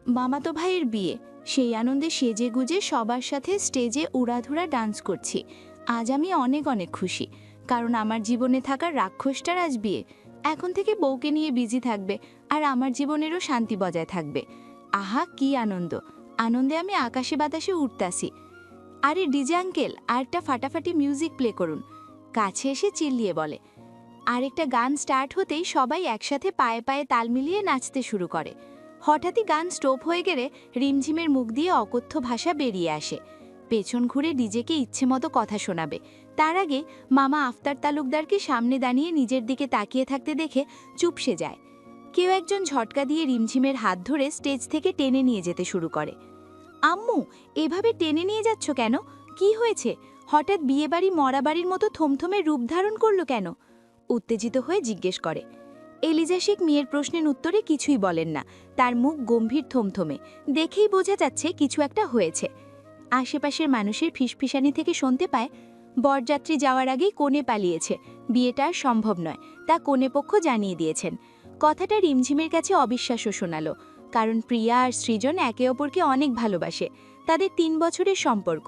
মামাতো ভাইয়ের বিয়ে, সেই আনন্দে সেজেগুজে সবার সাথে স্টেজে উড়াধুরা ডান্স করছি। আজ আমি অনেক অনেক খুশি, কারণ আমার জীবনে থাকা রাক্ষসটার আজ বিয়ে। এখন থেকে বউকে নিয়ে বিজি থাকবে, আর আমার জীবনেরও শান্তি বজায় থাকবে। আহা কি আনন্দ! আনন্দে আমি আকাশে বাতাসে উঠতাছি। আরে ডিজে আঙ্কেল, আরেকটা ফাটাফাটি মিউজিক প্লে করুন। কাছে এসে চিল্লিয়ে বলে। আরেকটা গান স্টার্ট হতেই সবাই একসাথে পায়ে পায়ে তাল মিলিয়ে নাচতে শুরু করে। হঠাৎই গান স্টপ হয়ে গেলে রিমঝিমের মুখ দিয়ে অকথ্য ভাষা বেরিয়ে আসে। পেছন ঘুরে ডিজেকে ইচ্ছে মতো কথা শোনাবে। তার আগে মামা আফতার তালুকদারকে সামনে দাঁড়িয়ে নিজের দিকে তাকিয়ে থাকতে দেখে চুপসে যায়। কেউ একজন ঝটকা দিয়ে রিমঝিমের হাত ধরে স্টেজ থেকে টেনে নিয়ে যেতে শুরু করে। আম্মু, এভাবে টেনে নিয়ে যাচ্ছ কেন? কি হয়েছে? হঠাৎ বিয়েবাড়ি মরাবাড়ির মতো থমথমে রূপ ধারণ করলো কেন? উত্তেজিত হয়ে জিজ্ঞেস করে। এলিজা শেখ মেয়ের প্রশ্নের উত্তরে কিছুই বলেন না। তার মুখ গম্ভীর থমথমে, দেখেই বোঝা যাচ্ছে কিছু একটা হয়েছে। আশেপাশের মানুষের ফিসফিসানি থেকে শুনতে পায়, বরযাত্রী যাওয়ার আগেই কনে পালিয়েছে, বিয়েটা আর সম্ভব নয়, তা কনেপক্ষ জানিয়ে দিয়েছেন। কথাটা রিমঝিমের কাছে অবিশ্বাস্য শোনালো, কারণ প্রিয়া আর সৃজন একে অপরকে অনেক ভালোবাসে। তাদের 3 বছরের সম্পর্ক,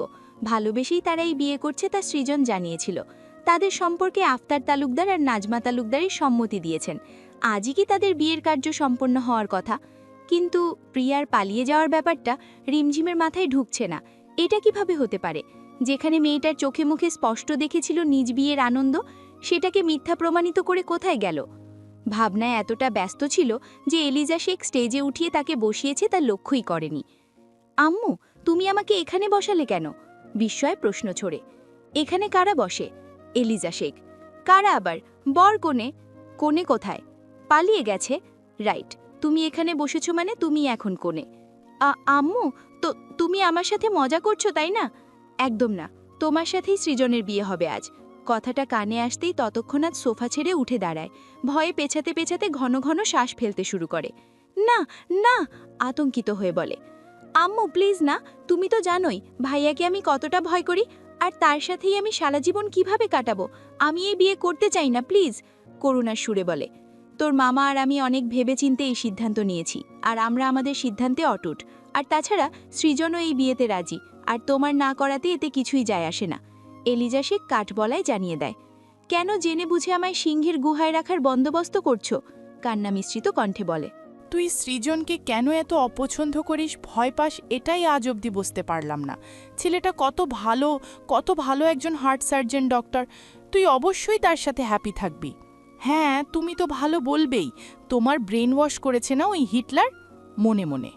ভালোবেসেই তারা এই বিয়ে করছে তা সৃজন জানিয়েছিল। তাদের সম্পর্কে আফতার তালুকদার আর নাজমা তালুকদারের সম্মতি দিয়েছেন। আজই কি তাদের বিয়ের কার্য সম্পন্ন হওয়ার কথা, কিন্তু প্রিয়ার পালিয়ে যাওয়ার ব্যাপারটা রিমঝিমের মাথায় ঢুকছে না। এটা কিভাবে হতে পারে? যেখানে মেয়েটার চোখে মুখে স্পষ্ট দেখেছিল নিজ বিয়ের আনন্দ, সেটাকে মিথ্যা প্রমাণিত করে কোথায় গেল? ভাবনায় এতটা ব্যস্ত ছিল যে এলিজা শেখ স্টেজে উঠিয়ে তাকে বসিয়েছে তা লক্ষ্যই করেনি। আম্মু, তুমি আমাকে এখানে বসালে কেন? বিস্ময় প্রশ্ন ছড়ে। এখানে কারা বসে? এলিজা শেখ। কারা আবার? বর কোনে? কোনে কোথায়? পালিয়ে গেছে। রাইট, তুমি এখানে বসেছো মানে তুমি এখন কোনে। আম্মু, তো তুমি আমার সাথে মজা করছো তাই না? একদম না, তোমার সাথেই সৃজনের বিয়ে হবে আজ। কথাটা কানে আসতেই ততক্ষণাৎ সোফা ছেড়ে উঠে দাঁড়ায়। ভয়ে পেছাতে পেছাতে ঘন ঘন শ্বাস ফেলতে শুরু করে। না না, আতঙ্কিত হয়ে বলে। আম্মু প্লিজ না, তুমি তো জানোই ভাইয়াকে আমি কতটা ভয় করি, আর তার সাথেই আমি সারা জীবন কিভাবে কাটাবো। আমি এই বিয়ে করতে চাই না, প্লিজ, করুণার সুরে বলে। তোর মামা আর আমি অনেক ভেবেচিন্তে এই সিদ্ধান্ত নিয়েছি, আর আমরা আমাদের সিদ্ধান্তে অটুট। আর তাছাড়া সৃজনও এই বিয়েতে রাজি, আর তোমার না করাতে এতে কিছুই যায় আসে না। এলিজা শেখ কাঠবলায় জানিয়ে দেয়। কেন জেনে বুঝে আমায় সিংহের গুহায় রাখার বন্দোবস্ত করছো? কান্না মিশ্রিত কণ্ঠে বলে। তুই সৃজনকে কেন এত অপছন্দ করিস, ভয় পাস, এটাই আজ অবধি বুঝতে পারলাম না। ছেলেটা কত ভালো একজন হার্ট সার্জন ডক্টর। তুই অবশ্যই তার সাথে হ্যাপি থাকবি। হ্যাঁ, তুমি তো ভালো বলবেই। তোমার ব্রেন ওয়াশ করেছে না ওই হিটলার? মনে মনে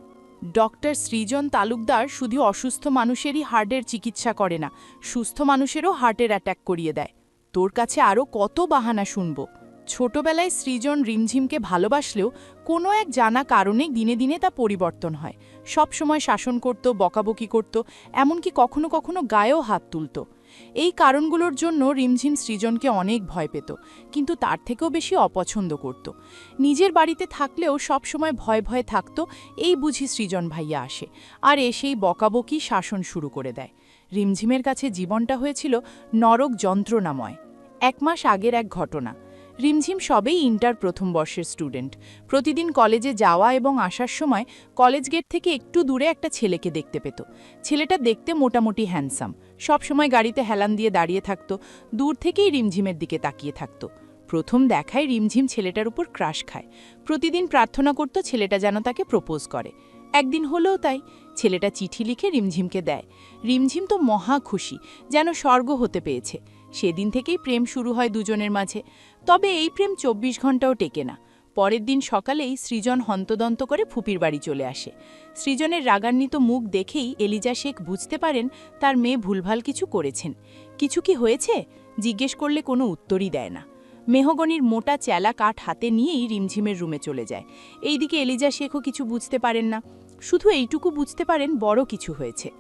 ডক্টর সৃজন তালুকদার শুধু অসুস্থ মানুষেরই হার্টের চিকিৎসা করে না, সুস্থ মানুষেরও হার্টের অ্যাটাক করিয়ে দেয়। তোর কাছে আরও কত বাহানা শুনব। ছোটবেলায় সৃজন রিমঝিমকে ভালোবাসলেও কোনো এক জানা কারণে দিনে দিনে তা পরিবর্তন হয়। সব সময় শাসন করত, বকাবকি করত, এমনকি কখনো কখনো গায়েও হাত তুলত। এই কারণগুলোর জন্য রিমঝিম সৃজনকে অনেক ভয় পেত, কিন্তু তার থেকেও বেশি অপছন্দ করত। নিজের বাড়িতে থাকলেও সব সময় ভয়ে ভয়ে থাকত, এই বুঝি সৃজন ভাইয়া আসে আর এসেই বকাবকি শাসন শুরু করে দেয়। রিমঝিমের কাছে জীবনটা হয়েছিল নরক যন্ত্রণাময়। 1 মাস আগের এক ঘটনা। রিমঝিম সবেই ইন্টার প্রথম বর্ষের স্টুডেন্ট। প্রতিদিন কলেজে যাওয়া এবং আসার সময় কলেজ গেট থেকে একটু দূরে একটা ছেলেকে দেখতে পেত। ছেলেটা দেখতে মোটামুটি হ্যান্ডসাম, সবসময় গাড়িতে হেলান দিয়ে দাঁড়িয়ে থাকত, দূর থেকেই রিমঝিমের দিকে তাকিয়ে থাকত। প্রথম দেখায় রিমঝিম ছেলেটার উপর ক্রাশ খায়। প্রতিদিন প্রার্থনা করত ছেলেটা যেন তাকে প্রপোজ করে। একদিন হলেও তাই। ছেলেটা চিঠি লিখে রিমঝিমকে দেয়। রিমঝিম তো মহা খুশি, যেন স্বর্গ হতে পেয়েছে। সেদিন থেকেই প্রেম শুরু হয় দুজনের মাঝে। তবে এই প্রেম 24 ঘন্টাও টেকে না। পরের দিন সকালেই সৃজন হন্তদন্ত করে ফুপির বাড়ি চলে আসে। সৃজনের রাগান্বিত মুখ দেখেই এলিজা শেখ বুঝতে পারেন তার মেয়ে ভুলভাল কিছু করেছেন। কিছু কি হয়েছে জিজ্ঞেস করলে কোনো উত্তরই দেয় না। মেহগনির মোটা চেলা কাঠ হাতে নিয়েই রিমঝিমের রুমে চলে যায়। এইদিকে এলিজা শেখও কিছু বুঝতে পারেন না, শুধু এইটুকু বুঝতে পারেন বড় কিছু হয়েছে।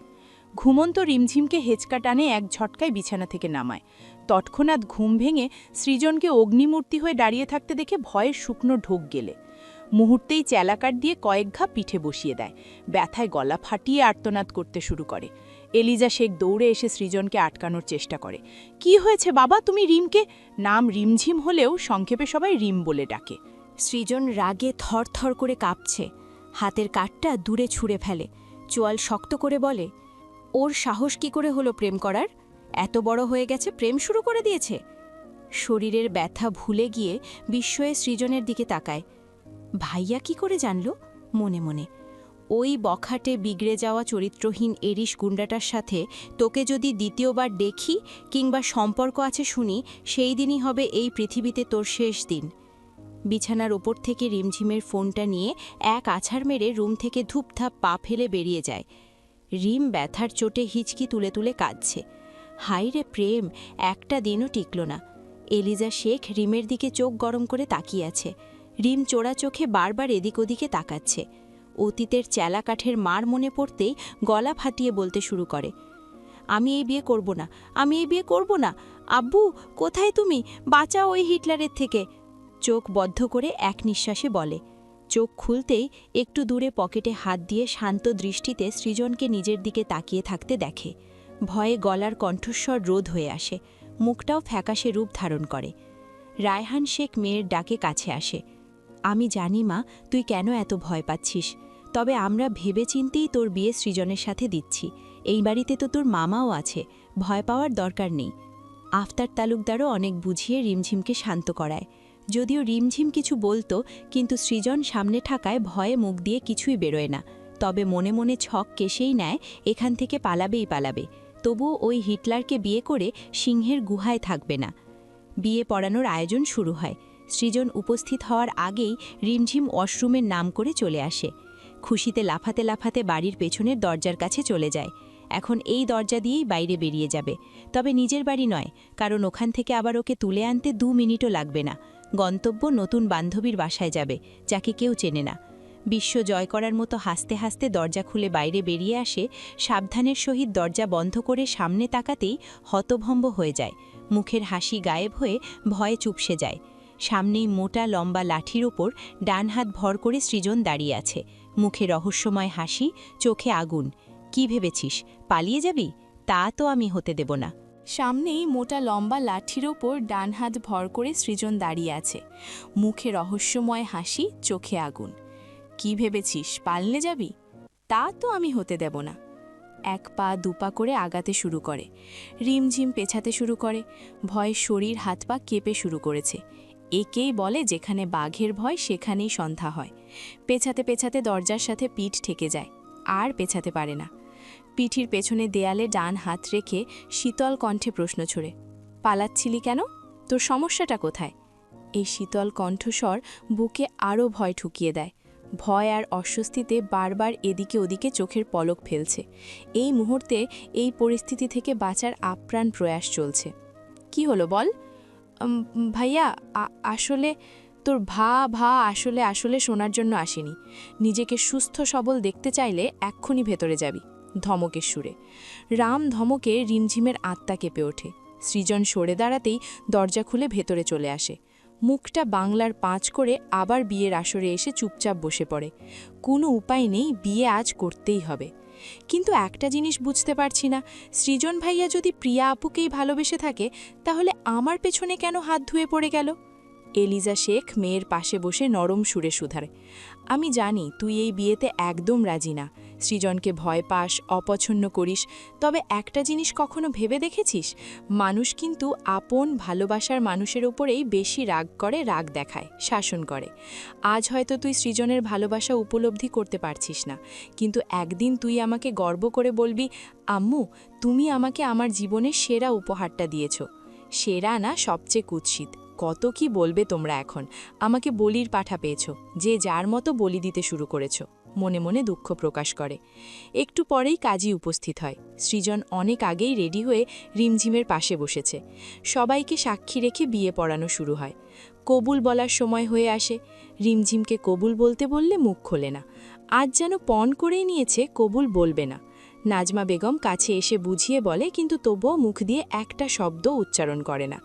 ঘুমন্ত রিমঝিমকে হেঁচকা টানে এক ঝটকায় বিছানা থেকে নামায়। তৎক্ষণাৎ ঘুম ভেঙে সৃজনকে অগ্নিমূর্তি হয়ে দাঁড়িয়ে থাকতে দেখে ভয়ের শুকনো ঢোক গেলে মুহূর্তেই চেলাকাট দিয়ে কয়েক ঘা পিঠে বসিয়ে দেয়। ব্যথায় গলা ফাটিয়ে আর্তনাদ করতে শুরু করে। এলিজা শেখ দৌড়ে এসে সৃজনকে আটকানোর চেষ্টা করে। কি হয়েছে বাবা, তুমি রিমকে? নাম রিমঝিম হলেও সংক্ষেপে সবাই রিম বলে ডাকে। সৃজন রাগে থরথর করে কাঁপছে। হাতের কাঠটা দূরে ছুঁড়ে ফেলে। চোয়াল শক্ত করে বলে, ওর সাহস কি করে হলো প্রেম করার? এত বড় হয়ে গেছে, প্রেম শুরু করে দিয়েছে। শরীরের ব্যথা ভুলে গিয়ে বিস্ময়ে সৃজনের দিকে তাকায়। ভাইয়া কি করে জানল? মনে মনে, ওই বখাটে বিগড়ে যাওয়া চরিত্রহীন এরিস গুন্ডাটার সাথে তোকে যদি দ্বিতীয়বার দেখি কিংবা সম্পর্ক আছে শুনি, সেই দিনই হবে এই পৃথিবীতে তোর শেষ দিন। বিছানার ওপর থেকে রিমঝিমের ফোনটা নিয়ে এক আছাড় মেরে রুম থেকে ধূপধাপ পা ফেলে বেরিয়ে যায়। রিম ব্যথার চোটে হিচকি তুলে তুলে কাঁদছে। হাইরে প্রেম, একটা দিনও টিকল না। এলিজা শেখ রিমের দিকে চোখ গরম করে তাকিয়ে আছে। রিম চোরা চোখে বারবার এদিক ওদিকে তাকাচ্ছে। অতীতের চেলা কাঠের মার মনে পড়তেই গলা ফাটিয়ে বলতে শুরু করে, আমি এই বিয়ে করব না, আমি এই বিয়ে করব না। আব্বু, কোথায় তুমি? বাঁচাও ওই হিটলারের থেকে। চোখ বদ্ধ করে এক নিঃশ্বাসে বলে। চোখ খুলতেই একটু দূরে পকেটে হাত দিয়ে শান্ত দৃষ্টিতে সৃজনকে নিজের দিকে তাকিয়ে থাকতে দেখে। ভয়ে গলার কণ্ঠস্বর রোধ হয়ে আসে, মুখটাও ফ্যাকাশে রূপ ধারণ করে। রায়হান শেখ মেয়ের ডাকে কাছে আসে। আমি জানি মা, তুই কেন এত ভয় পাচ্ছিস, তবে আমরা ভেবেচিন্তেই তোর বিয়ে সৃজনের সাথে দিচ্ছি। এই বাড়িতে তো তোর মামাও আছে, ভয় পাওয়ার দরকার নেই। আফতার তালুকদারও অনেক বুঝিয়ে রিমঝিমকে শান্ত করায়। যদিও রিমঝিম কিছু বলতো, কিন্তু সৃজন সামনে থাকায় ভয়ে মুখ দিয়ে কিছুই বেরোয় না। তবে মনে মনে ছক কেশেই নেয় এখান থেকে পালাবেই পালাবে। তবুও ওই হিটলারকে বিয়ে করে সিংহের গুহায় থাকবে না। বিয়ে পড়ানোর আয়োজন শুরু হয়। সৃজন উপস্থিত হওয়ার আগেই রিমঝিম ওয়াশরুমের নাম করে চলে আসে। খুশিতে লাফাতে লাফাতে বাড়ির পেছনের দরজার কাছে চলে যায়। এখন এই দরজা দিয়েই বাইরে বেরিয়ে যাবে, তবে নিজের বাড়ি নয়, কারণ ওখান থেকে আবার ওকে তুলে আনতে 2 মিনিটও লাগবে না। গন্তব্য নতুন বান্ধবীর বাসায় যাবে, যাকে কেউ চেনে না। বিশ্ব জয় করার মতো হাসতে হাসতে দরজা খুলে বাইরে বেরিয়ে আসে। সাবধানের সহিত দরজা বন্ধ করে সামনে তাকাতেই হতভম্ব হয়ে যায়। মুখের হাসি গায়েব হয়ে ভয়ে চুপসে যায়। সামনেই মোটা লম্বা লাঠির ওপর ডান হাত ভর করে সৃজন দাঁড়িয়ে আছে। মুখে রহস্যময় হাসি, চোখে আগুন। কি ভেবেছিস, পালিয়ে যাবি? তা তো আমি হতে দেব না। সামনেই মোটা লম্বা লাঠির ওপর ডান হাত ভর করে সৃজন দাঁড়িয়ে আছে। মুখে রহস্যময় হাসি, চোখে আগুন। কি ভেবেছিস, পালনে যাবি? তা তো আমি হতে দেব না। 1 পা 2 পা করে আগাতে শুরু করে। রিমঝিম পেছাতে শুরু করে। ভয়ে শরীর হাত পা কেঁপে শুরু করেছে। একেই বলে যেখানে বাঘের ভয় সেখানেই সন্ধ্যা হয়। পেছাতে পেছাতে দরজার সাথে পিঠ ঠেকে যায়, আর পেছাতে পারে না। পিঠির পেছনে দেয়ালে ডান হাত রেখে শীতল কণ্ঠে প্রশ্ন ছড়ে, পালাচ্ছিলি কেন? তোর সমস্যাটা কোথায়? এই শীতল কণ্ঠস্বর বুকে আরও ভয় ঠুকিয়ে দেয়। ভয় আর অস্বস্তিতে বারবার এদিকে ওদিকে চোখের পলক ফেলছে। এই মুহূর্তে এই পরিস্থিতি থেকে বাঁচার আপ্রাণ প্রয়াস চলছে। কি হলো বল? ভাইয়া, আসলে তোর আসলে শোনার জন্য আসেনি। নিজেকে সুস্থ সবল দেখতে চাইলে এক্ষুনি ভেতরে যাবি, ধমকের সুরে। রাম ধমকে রিমঝিমের আত্মা কেঁপে ওঠে। সৃজন সরে দাঁড়াতেই দরজা খুলে ভেতরে চলে আসে। মুখটা বাংলার 5 করে আবার বিয়ের আসরে এসে চুপচাপ বসে পড়ে। কোনো উপায় নেই, বিয়ে আজ করতেই হবে। কিন্তু একটা জিনিস বুঝতে পারছি না, সৃজন ভাইয়া যদি প্রিয়া আপুকেই ভালোবেসে থাকে, তাহলে আমার পেছনে কেন হাত ধুয়ে পড়ে গেল? এলিজা শেখ মেয়ের পাশে বসে নরম সুরে শুধারে, আমি জানি তুই এই বিয়েতে একদম রাজি না, সৃজনকে ভয় পাস, অপছন্দ করিস, তবে একটা জিনিস কখনো ভেবে দেখেছিস, মানুষ কিন্তু আপন ভালোবাসার মানুষের ওপরেই বেশি রাগ করে, রাগ দেখায়, শাসন করে। আজ হয়তো তুই সৃজনের ভালোবাসা উপলব্ধি করতে পারছিস না, কিন্তু একদিন তুই আমাকে গর্ব করে বলবি, আম্মু, তুমি আমাকে আমার জীবনের সেরা উপহারটা দিয়েছ। সেরা না, সবচেয়ে কুৎসিত। কত কি বলবে তোমরা এখন, আমাকে বলির পাঠা পেয়েছ, যে যার মতো বলি দিতে শুরু করেছ। মনে মনে দুঃখ প্রকাশ করে। একটু পরেই কাজী উপস্থিত হয়। সৃজন অনেক আগেই রেডি হয়ে রিমঝিমের পাশে বসেছে। সবাইকে সাক্ষী রেখে বিয়ে পড়ানো শুরু হয়। কবুল বলার সময় হয়ে আসে। রিমঝিমকে কবুল বলতে বললে মুখ খোলে না। আজ যেন পণ করেই নিয়েছে কবুল বলবে না। নাজমা বেগম কাছে এসে বুঝিয়ে বলে, কিন্তু তবুও মুখ দিয়ে একটা শব্দ উচ্চারণ করে না।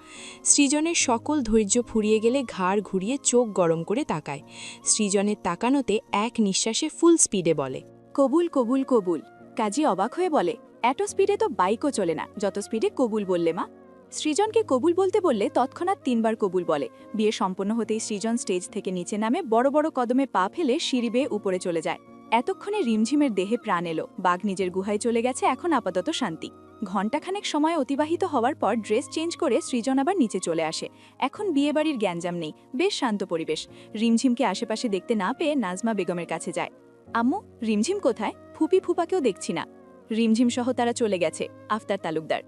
সৃজনের সকল ধৈর্য ফুরিয়ে গেলে ঘাড় ঘুরিয়ে চোখ গরম করে তাকায়। সৃজনের তাকানোতে এক নিঃশ্বাসে ফুল স্পিডে বলে, কবুল কবুল কবুল। কাজী অবাক হয়ে বলে, এত স্পিডে তো বাইকও চলে না, যত স্পিডে কবুল বললে মা। সৃজনকে কবুল বলতে বললে তৎক্ষণাৎ 3 বার কবুল বলে। বিয়ে সম্পন্ন হতেই সৃজন স্টেজ থেকে নিচে নামে বড় বড় কদমে পা ফেলে সিঁড়ি বেয়ে উপরে চলে যায়। এতক্ষণে রিমঝিমের দেহে প্রাণ এলো। বাঘ নিজের গুহায় চলে গেছে, এখন আপাতত শান্তি। ঘণ্টাখানেক সময় অতিবাহিত হওয়ার পর ড্রেস চেঞ্জ করে সৃজন আবার নিচে চলে আসে। এখন বিয়েবাড়ির গ্যাঞ্জাম নেই, বেশ শান্ত পরিবেশ। রিমঝিমকে আশেপাশে দেখতে না পেয়ে নাজমা বেগমের কাছে যায়। আম্মু, রিমঝিম কোথায়? ফুপি ফুপাকেও দেখছি না। রিমঝিম সহ তারা চলে গেছে। আফতার তালুকদার: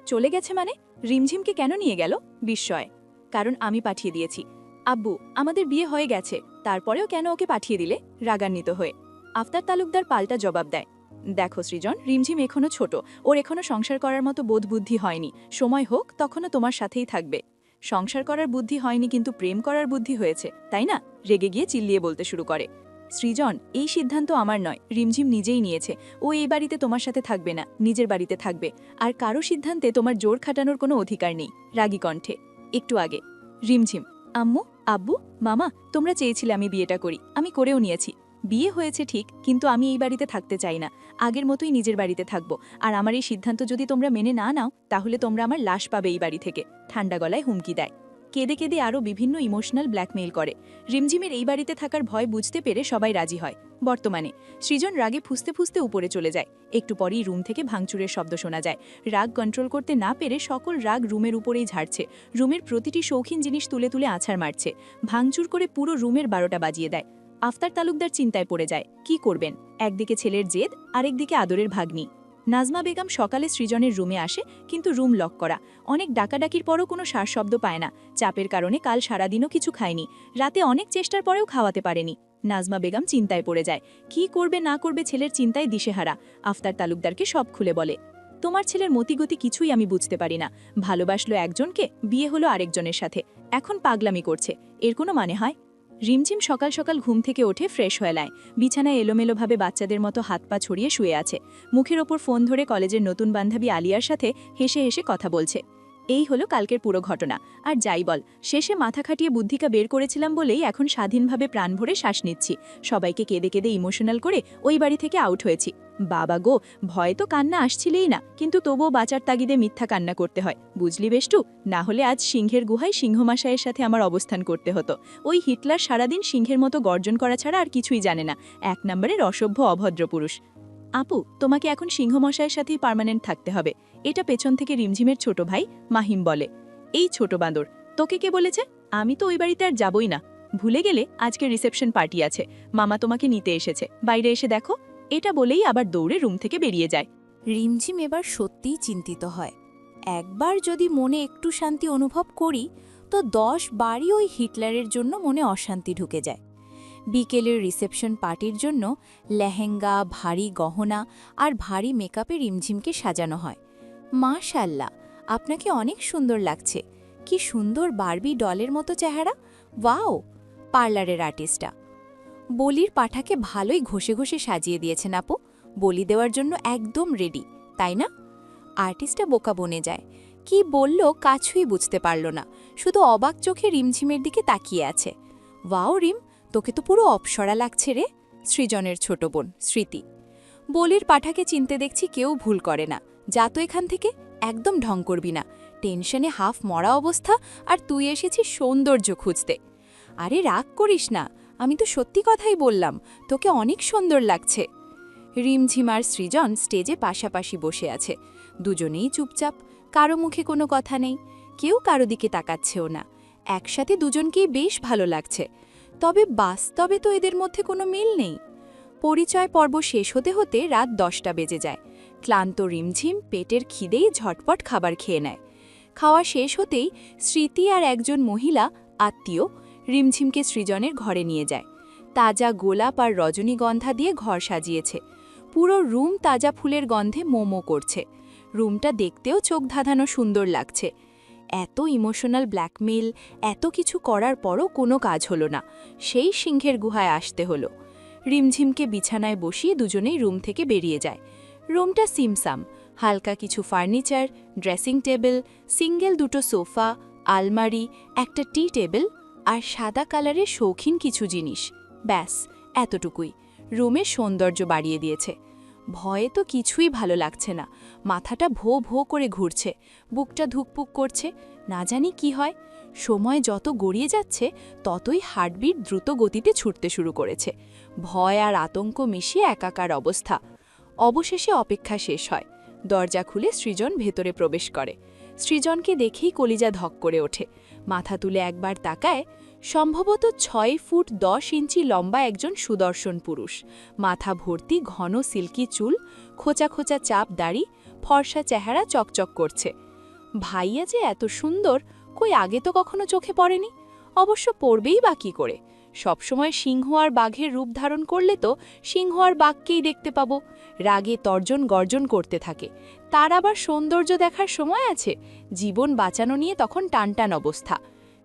চলে গেছে মানে? রিমঝিমকে কেন নিয়ে গেল? বিস্ময়: কারণ আমি পাঠিয়ে দিয়েছি। আব্বু, আমাদের বিয়ে হয়ে গেছে, তারপরেও কেন ওকে পাঠিয়ে দিলে? রাগান্বিত হয়ে আফতার তালুকদার পাল্টা জবাব দেয়: দেখো সৃজন, রিমঝিম এখনো ছোট, ওর এখনো সংসার করার মতো বোধ বুদ্ধি হয়নি। সময় হোক, তখনও তোমার সাথেই থাকবে। সংসার করার বুদ্ধি হয়নি কিন্তু প্রেম করার বুদ্ধি হয়েছে, তাই না? রেগে গিয়ে চিল্লিয়ে বলতে শুরু করে। সৃজন, এই সিদ্ধান্ত আমার নয়, রিমঝিম নিজেই নিয়েছে। ও এই বাড়িতে তোমার সাথে থাকবে না, নিজের বাড়িতে থাকবে। আর কারো সিদ্ধান্তে তোমার জোর খাটানোর কোনো অধিকার নেই। রাগী কণ্ঠে একটু আগে রিমঝিম: আম্মু, আব্বু, মামা, তোমরা চেয়েছিলে আমি বিয়েটা করি, আমি করেও নিয়েছি। বিয়ে হয়েছে ঠিক, কিন্তু আমি এই বাড়িতে থাকতে চাই না। আগের মতোই নিজের বাড়িতে থাকবো। আর আমার এই সিদ্ধান্ত যদি তোমরা মেনে না নাও, তাহলে তোমরা আমার লাশ পাবে এই বাড়ি থেকে। ঠান্ডা গলায় হুমকি দেয়। কেঁদে কেঁদে আরও বিভিন্ন ইমোশনাল ব্ল্যাকমেইল করে। রিমঝিমের এই বাড়িতে থাকার ভয় বুঝতে পেরে সবাই রাজি হয়। বর্তমানে সৃজন রাগে ফুঁসতে ফুঁসতে উপরে চলে যায়। একটু পরেই রুম থেকে ভাঙচুরের শব্দ শোনা যায়। রাগ কন্ট্রোল করতে না পেরে সকল রাগ রুমের উপরেই ঝাড়ছে। রুমের প্রতিটি শৌখিন জিনিস তুলে তুলে আছাড় মারছে। ভাঙচুর করে পুরো রুমের 12টা বাজিয়ে দেয়। আফতার তালুকদার চিন্তায় পড়ে যায়। কি করবেন? একদিকে ছেলের জেদ, আরেকদিকে আদরের ভাগ্নি। নাজমা বেগম সকালে সৃজনের রুমে আসে, কিন্তু রুম লক করা। অনেক ডাকাডাকির পরও কোনো সারশব্দ পায় না। চাপের কারণে কাল সারাদিনও কিছু খায়নি। রাতে অনেক চেষ্টার পরেও খাওয়াতে পারেনি। নাজমা বেগম চিন্তায় পড়ে যায়। কি করবে না করবে ছেলের চিন্তায় দিশেহারা। আফতার তালুকদারকে সব খুলে বলে। তোমার ছেলের মতিগতি কিছুই আমি বুঝতে পারি না। ভালোবাসলো একজনকে, বিয়ে হলো আরেকজনের সাথে, এখন পাগলামি করছে। এর কোনো মানে হয়? রিমঝিম সকাল সকাল ঘুম থেকে ওঠে, ফ্রেশ হয়ে নেয়। বিছানায় এলোমেলোভাবে বাচ্চাদের মতো হাত পা ছড়িয়ে শুয়ে আছে। মুখের ওপর ফোন ধরে কলেজের নতুন বান্ধবী আলিয়ার সাথে হেসে হেসে কথা বলছে। এই হলো কালকের পুরো ঘটনা। আর যাই বল, শেষে মাথা খাটিয়ে বুদ্ধিকা বের করেছিলাম বলেই এখন স্বাধীনভাবে প্রাণ ভরে শ্বাস নিচ্ছি। সবাইকে কেঁদে কেঁদে ইমোশনাল করে ওই বাড়ি থেকে আউট হয়েছি। বাবা গো, ভয় তো কান্না আসছিলেই না, কিন্তু তবুও বাঁচার তাগিদে মিথ্যা কান্না করতে হয়, বুঝলি বেষ্টু? না হলে আজ সিংহের গুহায় সিংহমাশায়ের সাথে আমার অবস্থান করতে হতো। ওই হিটলার সারাদিন সিংহের মতো গর্জন করা ছাড়া আর কিছুই জানে না। 1 নম্বরের অসভ্য অভদ্র পুরুষ। আপু, তোমাকে এখন সিংহমশায়ের সাথেই পার্মানেন্ট থাকতে হবে। এটা পেছন থেকে রিমঝিমের ছোট ভাই মাহিম বলে। এই ছোট বাঁদর, তোকে কে বলেছে? আমি তো ওই বাড়িতে আর যাবই না। ভুলে গেলে আজকে রিসেপশন পার্টি আছে, মামা তোমাকে নিতে এসেছে, বাইরে এসে দেখো। এটা বলেই আবার দৌড়ে রুম থেকে বেরিয়ে যায়। রিমঝিম এবার সত্যিই চিন্তিত হয়। একবার যদি মনে একটু শান্তি অনুভব করি, তো 10 বারই ওই হিটলারের জন্য মনে অশান্তি ঢুকে যায়। বিকেলের রিসেপশন পার্টির জন্য লেহেঙ্গা, ভারী গহনা আর ভারী মেকআপে রিমঝিমকে সাজানো হয়। মাশাআল্লাহ, আপনাকে অনেক সুন্দর লাগছে। কি সুন্দর বারবি ডলের মতো চেহারা। ওয়াও! পার্লারের আর্টিস্টটা বলির পাঠাকে ভালোই ঘষে ঘষে সাজিয়ে দিয়েছেন আপু। বলি দেওয়ার জন্য একদম রেডি, তাই না? আর্টিস্টটা বোকা বনে যায়। কি বলল কাছুই বুঝতে পারল না, শুধু অবাক চোখে রিমঝিমের দিকে তাকিয়ে আছে। ওয়াও রিম, তোকে তো পুরো অপসরা লাগছে রে। সৃজনের ছোট বোন স্মৃতি: বলির পাঠাকে চিনতে দেখছি কেউ ভুল করে না। যা তো এখান থেকে, একদম ঢং করবি না। টেনশনে হাফ মরা অবস্থা, আর তুই এসেছিস সৌন্দর্য খুঁজতে। আরে রাগ করিস না, আমি তো সত্যি কথাই বললাম, তোকে অনেক সুন্দর লাগছে। রিমঝিম আর সৃজন স্টেজে পাশাপাশি বসে আছে। দুজনেই চুপচাপ, কারো মুখে কোনো কথা নেই, কেউ কারো দিকে তাকাচ্ছেও না। একসাথে দুজনকেই বেশ ভালো লাগছে, তবে বাস্তবে তো এদের মধ্যে কোনো মিল নেই। পরিচয় পর্ব শেষ হতে হতে রাত 10টা বেজে যায়। ক্লান্ত রিমঝিম পেটের খিদেই ঝটপট খাবার খেয়ে নেয়। খাওয়া শেষ হতেই স্মৃতি আর একজন মহিলা আত্মীয় রিমঝিমকে সৃজনের ঘরে নিয়ে যায়। তাজা গোলাপ আর রজনীগন্ধা দিয়ে ঘর সাজিয়েছে। পুরো রুম তাজা ফুলের গন্ধে মোমো করছে। রুমটা দেখতেও চোখ ধাঁধানো সুন্দর লাগছে। এত ইমোশনাল ব্ল্যাকমেইল, এত কিছু করার পরও কোনো কাজ হলো না। সেই সিংহের গুহায় আসতে হলো। রিমঝিমকে বিছানায় বসিয়ে দুজনেই রুম থেকে বেরিয়ে যায়। রুমটা সিমসাম, হালকা কিছু ফার্নিচার, ড্রেসিং টেবিল, সিঙ্গেল 2টো সোফা, আলমারি, একটা টি টেবিল আর সাদা কালারের শৌখিন কিছু জিনিস। ব্যাস এতটুকুই রুমের সৌন্দর্য বাড়িয়ে দিয়েছে। ভয়ে তো কিছুই ভালো লাগছে না, মাথাটা ভো ভো করে ঘুরছে, বুকটা ধুকপুক করছে, না জানি কি হয়। সময় যত গড়িয়ে যাচ্ছে ততই হার্টবিট দ্রুত গতিতে ছুটতে শুরু করেছে। ভয় আর আতঙ্ক মিশিয়ে একাকার অবস্থা। অবশেষে অপেক্ষা শেষ হয়। দরজা খুলে সৃজন ভেতরে প্রবেশ করে। সৃজনকে দেখেই কলিজা ধক করে ওঠে। মাথা তুলে একবার তাকায়, সম্ভবত ৬ ফুট ১০ ইঞ্চি লম্বা একজন সুদর্শন পুরুষ। মাথা ভর্তি ঘন সিল্কি চুল, খোঁচা খোঁচা চাপ দাড়ি, ফর্সা চেহারা চকচক করছে। ভাইয়া যে এত সুন্দর, কই আগে তো কখনো চোখে পড়েনি। অবশ্য পড়বেই বা কী করে? সবসময় সিংহ আর বাঘের রূপ ধারণ করলে তো সিংহ আর বাঘকেই দেখতে পাবো। রাগে তর্জন গর্জন করতে থাকে। তার আবার সৌন্দর্য দেখার সময় আছে? জীবন বাঁচানো নিয়ে তখন টানটান অবস্থা।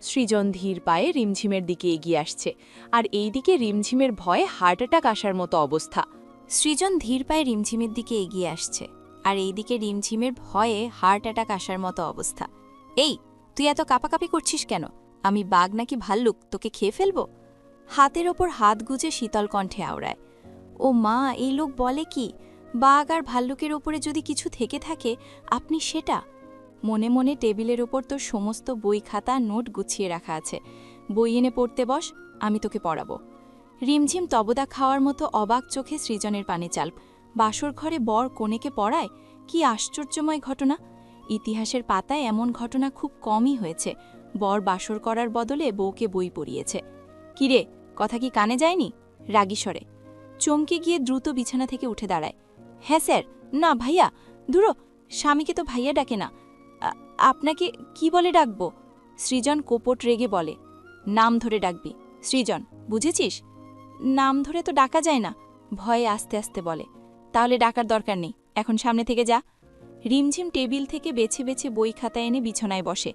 সৃজন ধীর পায়ে রিমঝিমের দিকে এগিয়ে আসছে, আর এই দিকে রিমঝিমের ভয়ে হার্ট অ্যাটাক আসার মতো অবস্থা। সৃজন ধীর পায়ে রিমঝিমের দিকে এগিয়ে আসছে, আর এইদিকে রিমঝিমের ভয়ে হার্ট অ্যাটাক আসার মতো অবস্থা। এই, তুই এত কাঁপাকাঁপি করছিস কেন? আমি বাঘ নাকি ভাল্লুক, তোকে খেয়ে ফেলব? হাতের ওপর হাত গুজে শীতল কণ্ঠে আওড়ায়। ও মা, এই লোক বলে কি? বাঘ আর ভাল্লুকের ওপরে যদি কিছু থেকে থাকে, আপনি সেটা? মনে মনে টেবিলের ওপর তোর সমস্ত বই খাতা নোট গুছিয়ে রাখা আছে। বই এনে পড়তে বস, আমি তোকে পড়াবো। রিমঝিম তবদা খাওয়ার মতো অবাক চোখে সৃজনের পানে চাল। বাসর ঘরে বর কনেকে পড়ায়? কি আশ্চর্যময় ঘটনা! ইতিহাসের পাতায় এমন ঘটনা খুব কমই হয়েছে। বর বাসর করার বদলে বউকে বই পড়িয়েছে। কিরে, কথা কি কানে যায়নি? রাগী স্বরে চমকে গিয়ে দ্রুত বিছানা থেকে উঠে দাঁড়ায়। হ্যাঁ স্যার। না ভাইয়া, ধুরো, স্বামীকে তো ভাইয়া ডাকে না। আপনাকে কি বলে ডাকবো? সৃজন কোপট রেগে বলে। নাম ধরে ডাকবি, সৃজন, বুঝেছিস? নাম ধরে তো ডাকা যায় না, ভয়ে আস্তে আস্তে বলে। তাহলে ডাকার দরকার নেই, এখন সামনে থেকে যা। রিমঝিম টেবিল থেকে বেছে বেছে বই খাতা এনে বিছানায় বসে।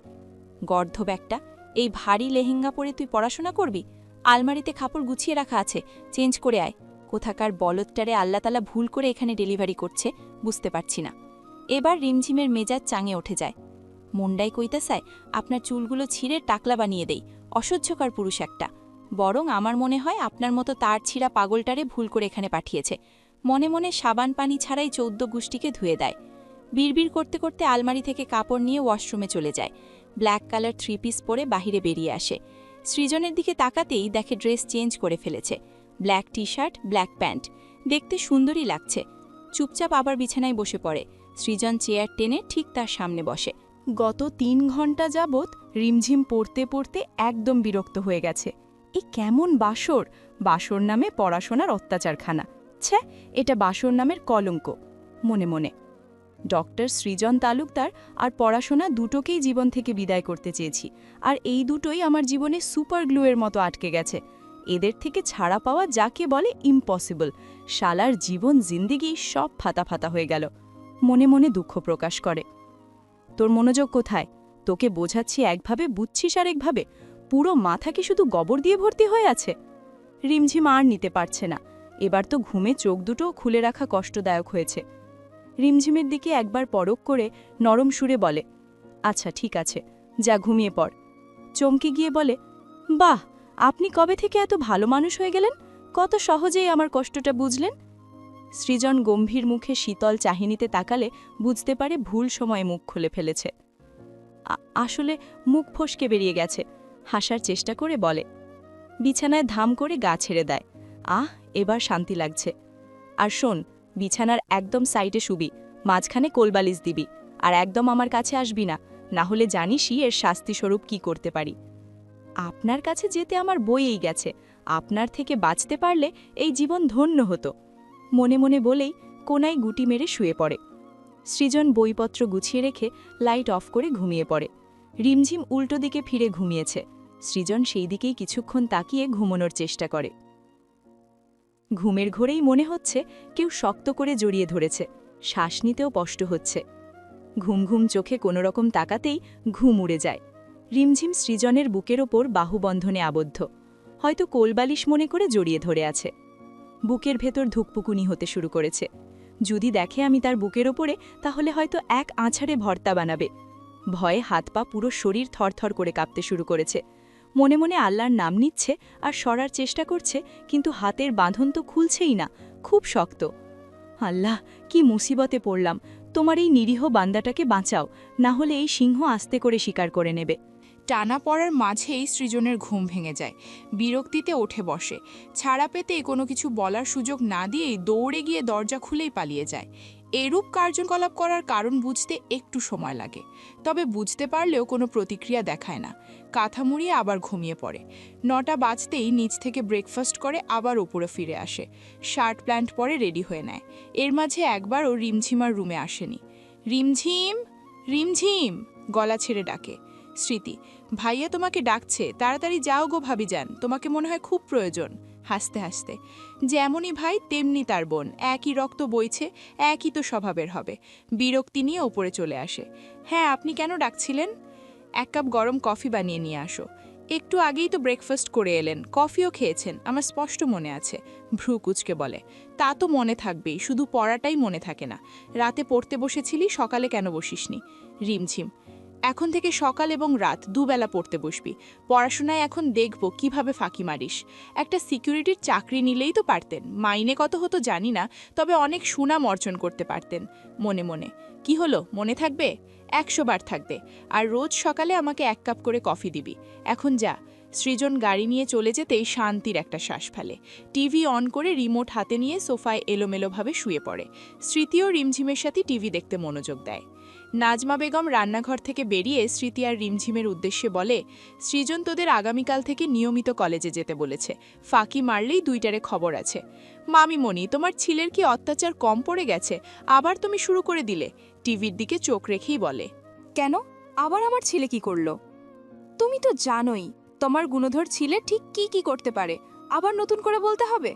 গর্ধব একটা, এই ভারী লেহেঙ্গা পরে তুই পড়াশোনা করবি? আলমারিতে কাপড় গুছিয়ে রাখা আছে, চেঞ্জ করে আয়। কোথাকার বলদটারে আল্লাহতালা ভুল করে এখানে ডেলিভারি করছে, বুঝতে পারছি না। এবার রিমঝিমের মেজাজ চাঙে উঠে যায়। মুন্ডাই কইতাসায়, আপনার চুলগুলো ছিঁড়ে টাকলা বানিয়ে দেই। অসহ্যকর পুরুষ একটা। বরং আমার মনে হয় আপনার মতো তার ছিঁড়া পাগলটারে ভুল করে এখানে পাঠিয়েছে। মনে মনে সাবান পানি ছাড়াই ১৪ গোষ্ঠীকে ধুয়ে দেয়। বিড়বিড় করতে করতে আলমারি থেকে কাপড় নিয়ে ওয়াশরুমে চলে যায়। ব্ল্যাক কালার 3 পিস পরে বাহিরে বেরিয়ে আসে। সৃজনের দিকে তাকাতেই দেখে ড্রেস চেঞ্জ করে ফেলেছে। Black T shirt, black pant, দেখতে সুন্দরই লাগছে। চুপচাপ আবার বিছানায় বসে পড়ে। সৃজন চেয়ার টেনে ঠিক তার সামনে বসে। গত ৩ ঘন্টা যাবৎ রিমঝিম পড়তে পড়তে একদম বিরক্ত হয়ে গেছে। এ কেমন বাসর! বাসর নামে পড়াশোনার অত্যাচারখানা। ছ্যা, এটা বাসর নামের কলঙ্ক। মনে মনে ডক্টর সৃজন তালুকদার আর পড়াশোনা দুটোকেই জীবন থেকে বিদায় করতে চেয়েছি, আর এই দুটোই আমার জীবনে সুপার গ্লুয়ের মতো আটকে গেছে। এদের থেকে ছাড়া পাওয়া যাকে বলে ইম্পসিবল। শালার জীবন জিন্দিগি সব ফাতা ফাতা হয়ে গেল। মনে মনে দুঃখ প্রকাশ করে। তোর মনোযোগ কোথায়? তোকে বোঝাচ্ছি একভাবে, বুঝছিস আরেকভাবে। পুরো মাথা কি শুধু গোবর দিয়ে ভর্তি হয়ে আছে? রিমঝিম আর নিতে পারছে না। এবার তো ঘুমে চোখ দুটো খুলে রাখা কষ্টদায়ক হয়েছে। রিমঝিমের দিকে একবার পরখ করে নরম সুরে বলে, আচ্ছা ঠিক আছে, যা ঘুমিয়ে পড়। চমকে গিয়ে বলে, বাহ, আপনি কবে থেকে এত ভালো মানুষ হয়ে গেলেন? কত সহজেই আমার কষ্টটা বুঝলেন। সৃজন গম্ভীর মুখে শীতল চাহিনিতে তাকালে বুঝতে পারে ভুল সময়ে মুখ খুলে ফেলেছে। আসলে মুখ ফসকে বেরিয়ে গেছে। হাসার চেষ্টা করে বলে। বিছানায় ধাম করে গা ছেড়ে দেয়। এবার শান্তি লাগছে। আর শোন, বিছানার একদম সাইডে শুবি, মাঝখানে কোলবালিশ দিবি, আর একদম আমার কাছে আসবি না, না হলে জানিসই এর শাস্তিস্বরূপ কি করতে পারি। আপনার কাছে যেতে আমার বইয়েই গেছে, আপনার থেকে বাঁচতে পারলে এই জীবন ধন্য হতো। মনে মনে বলেই কোনায় গুটি মেরে শুয়ে পড়ে। সৃজন বইপত্র গুছিয়ে রেখে লাইট অফ করে ঘুমিয়ে পড়ে। রিমঝিম উল্টো দিকে ফিরে ঘুমিয়েছে। সৃজন সেই দিকেই কিছুক্ষণ তাকিয়ে ঘুমানোর চেষ্টা করে। ঘুমের ঘোরেই মনে হচ্ছে কেউ শক্ত করে জড়িয়ে ধরেছে। শ্বাস নিতেও কষ্ট হচ্ছে। ঘুম ঘুম চোখে কোনোরকম তাকাতেই ঘুম উড়ে যায়। রিমঝিম সৃজনের বুকের ওপর বাহুবন্ধনে আবদ্ধ। হয়তো কোলবালিশ মনে করে জড়িয়ে ধরে আছে। বুকের ভেতর ধুকপুকুনি হতে শুরু করেছে। যদি দেখে আমি তার বুকের ওপরে, তাহলে হয়তো এক আছাড়ে ভর্তা বানাবে। ভয়ে হাত পা পুরো শরীর থরথর করে কাঁপতে শুরু করেছে। মনে মনে আল্লাহর নাম নিচ্ছে আর সরার চেষ্টা করছে, কিন্তু হাতের বাঁধন তো খুলছেই না, খুব শক্ত। আল্লাহ, কি মুসিবতে পড়লাম। তোমার এই নিরীহ বান্দাটাকে বাঁচাও, না হলে এই সিংহ আস্তে করে শিকার করে নেবে। টানা পড়ার মাঝেই সৃজনের ঘুম ভেঙে যায়। বিরক্তিতে উঠে বসে। ছাড়া পেতে কোনো কিছু বলার সুযোগ না দিয়েই দৌড়ে গিয়ে দরজা খুলেই পালিয়ে যায়। এরূপ কার্যকলাপ করার কারণ বুঝতে একটু সময় লাগে, তবে বুঝতে পারলেও কোনো প্রতিক্রিয়া দেখায় না। কাঁথা মুড়িয়ে আবার ঘুমিয়ে পড়ে। 9টা বাজতেই নিচ থেকে ব্রেকফাস্ট করে আবার উপরে ফিরে আসে। শার্ট প্যান্ট পরে রেডি হয়ে নেয়। এর মাঝে একবারও রিমঝিমার রুমে আসেনি। রিমঝিম, রিমঝিম গলা ছেড়ে ডাকে। স্মৃতি, ভাইয়া তোমাকে ডাকছে, তাড়াতাড়ি যাও গো ভাবিজান, তোমাকে মনে হয় খুব প্রয়োজন। হাসতে হাসতে, যেমনই ভাই তেমনি তার বোন, একই রক্ত বইছে, একই তো স্বভাবের হবে। বিরক্তি নিয়ে ওপরে চলে আসে। হ্যাঁ, আপনি কেন ডাকছিলেন? 1 কাপ গরম কফি বানিয়ে নিয়ে আসো। একটু আগেই তো ব্রেকফাস্ট করে এলেন, কফিও খেয়েছেন, আমার স্পষ্ট মনে আছে। ভ্রু কুচকে বলে, তা তো মনে থাকবেই, শুধু পড়াটাই মনে থাকে না। রাতে পড়তে বসেছিলি, সকালে কেন বসিসনি? রিমঝিম, এখন থেকে সকাল এবং রাত দুবেলা পড়তে বসবি। পড়াশোনায় এখন দেখব কিভাবে ফাঁকি মারিস। একটা সিকিউরিটির চাকরি নিলেই তো পারতেন, মাইনে কত হতো জানি না, তবে অনেক সুনাম অর্জন করতে পারতেন। মনে মনে, কি হলো, মনে থাকবে? 100 বার থাকবে। আর রোজ সকালে আমাকে 1 কাপ করে কফি দিবি। এখন যা। সৃজন গাড়ি নিয়ে চলে যেতেই শান্তির একটা শ্বাস ফেলে। টিভি অন করে রিমোট হাতে নিয়ে সোফায় এলোমেলোভাবে শুয়ে পড়ে। স্মৃতিও রিমঝিমের সাথে টিভি দেখতে মনোযোগ দেয়। নাজমা বেগম রান্নাঘর থেকে বেরিয়ে স্মৃতি আর রিমঝিমের উদ্দেশ্যে বলে, সৃজন তোদের আগামীকাল থেকে নিয়মিত কলেজে যেতে বলেছে। ফাঁকি মারলেই 2টারে খবর আছে। মামিমণি, তোমার ছেলের কি অত্যাচার কম পড়ে গেছে? আবার তুমি শুরু করে দিলে। টিভির দিকে চোখ রেখেই বলে, কেন আবার আমার ছেলে কি করলো? তুমি তো জানোই তোমার গুণধর ছেলে ঠিক কি কি করতে পারে। আবার নতুন করে বলতে হবে?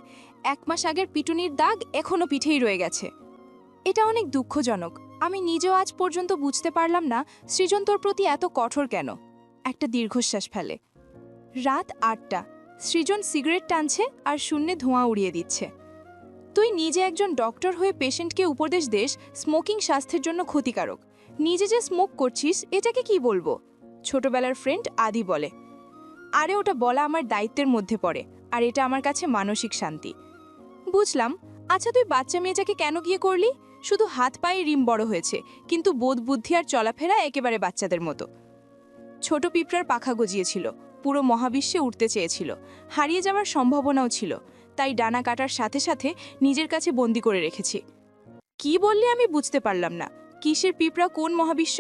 1 মাস আগের পিটুনির দাগ এখনো পিঠেই রয়ে গেছে। এটা অনেক দুঃখজনক। আমি নিজেও আজ পর্যন্ত বুঝতে পারলাম না সৃজন তোর প্রতি এত কঠোর কেন। একটা দীর্ঘশ্বাস ফেলে। রাত 8টা। সৃজন সিগারেট টানছে আর শূন্যে ধোঁয়া উড়িয়ে দিচ্ছে। তুই নিজে একজন ডক্টর হয়ে পেশেন্টকে উপদেশ দেস স্মোকিং স্বাস্থ্যের জন্য ক্ষতিকারক। নিজে যে স্মোক করছিস এটাকে কি বলবো? ছোটবেলার ফ্রেন্ড আদি বলে। আরে ওটা বলা আমার দায়িত্বের মধ্যে পড়ে, আর এটা আমার কাছে মানসিক শান্তি। বুঝলাম। আচ্ছা, তুই বাচ্চা মেয়েটাকে কেন গিয়ে করলি? শুধু হাত পায়ে রিম বড় হয়েছে, কিন্তু বোধ বুদ্ধি আর চলাফেরা একেবারে বাচ্চাদের মতো। ছোট পিঁপড়ার পাখা গজিয়েছিল, পুরো মহাবিশ্বে উঠতে চেয়েছিল, হারিয়ে যাওয়ার সম্ভাবনাও ছিল, তাই ডানা কাটার সাথে সাথে নিজের কাছে বন্দি করে রেখেছি। কি বললি আমি বুঝতে পারলাম না। কিসের পিঁপড়া, কোন মহাবিশ্ব?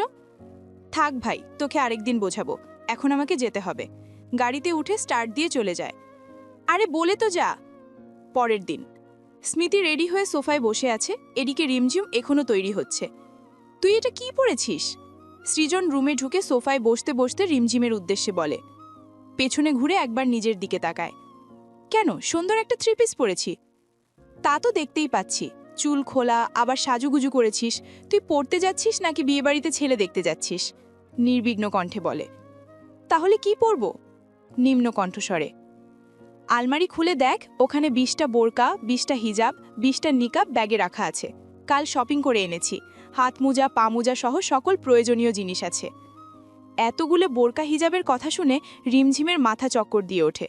থাক ভাই, তোকে আরেকদিন বোঝাবো, এখন আমাকে যেতে হবে। গাড়িতে উঠে স্টার্ট দিয়ে চলে যায়। আরে বলে তো যা। পরের দিন স্মৃতি রেডি হয়ে সোফায় বসে আছে, এদিকে রিমঝিম এখনো তৈরি হচ্ছে। তুই এটা কি পড়েছিস? সৃজন রুমে ঢুকে সোফায় বসতে বসতে রিমঝিমের উদ্দেশ্যে বলে। পেছনে ঘুরে একবার নিজের দিকে তাকায়। কেন, সুন্দর একটা 3 পিস পরেছি। তা তো দেখতেই পাচ্ছি, চুল খোলা, আবার সাজুগুজু করেছিস। তুই পড়তে যাচ্ছিস নাকি বিয়েবাড়িতে ছেলে দেখতে যাচ্ছিস? নির্বিঘ্ন কণ্ঠে বলে। তাহলে কি পরব? নিম্ন কণ্ঠস্বরে। আলমারি খুলে দেখ, ওখানে 20টা বোরকা, 20টা হিজাব, 20টা নিকাব ব্যাগে রাখা আছে। কাল শপিং করে এনেছি। হাত মোজা, পা মোজা সহ সকল প্রয়োজনীয় জিনিস আছে। এতগুলো বোরকা হিজাবের কথা শুনে রিমঝিমের মাথা চক্কর দিয়ে ওঠে।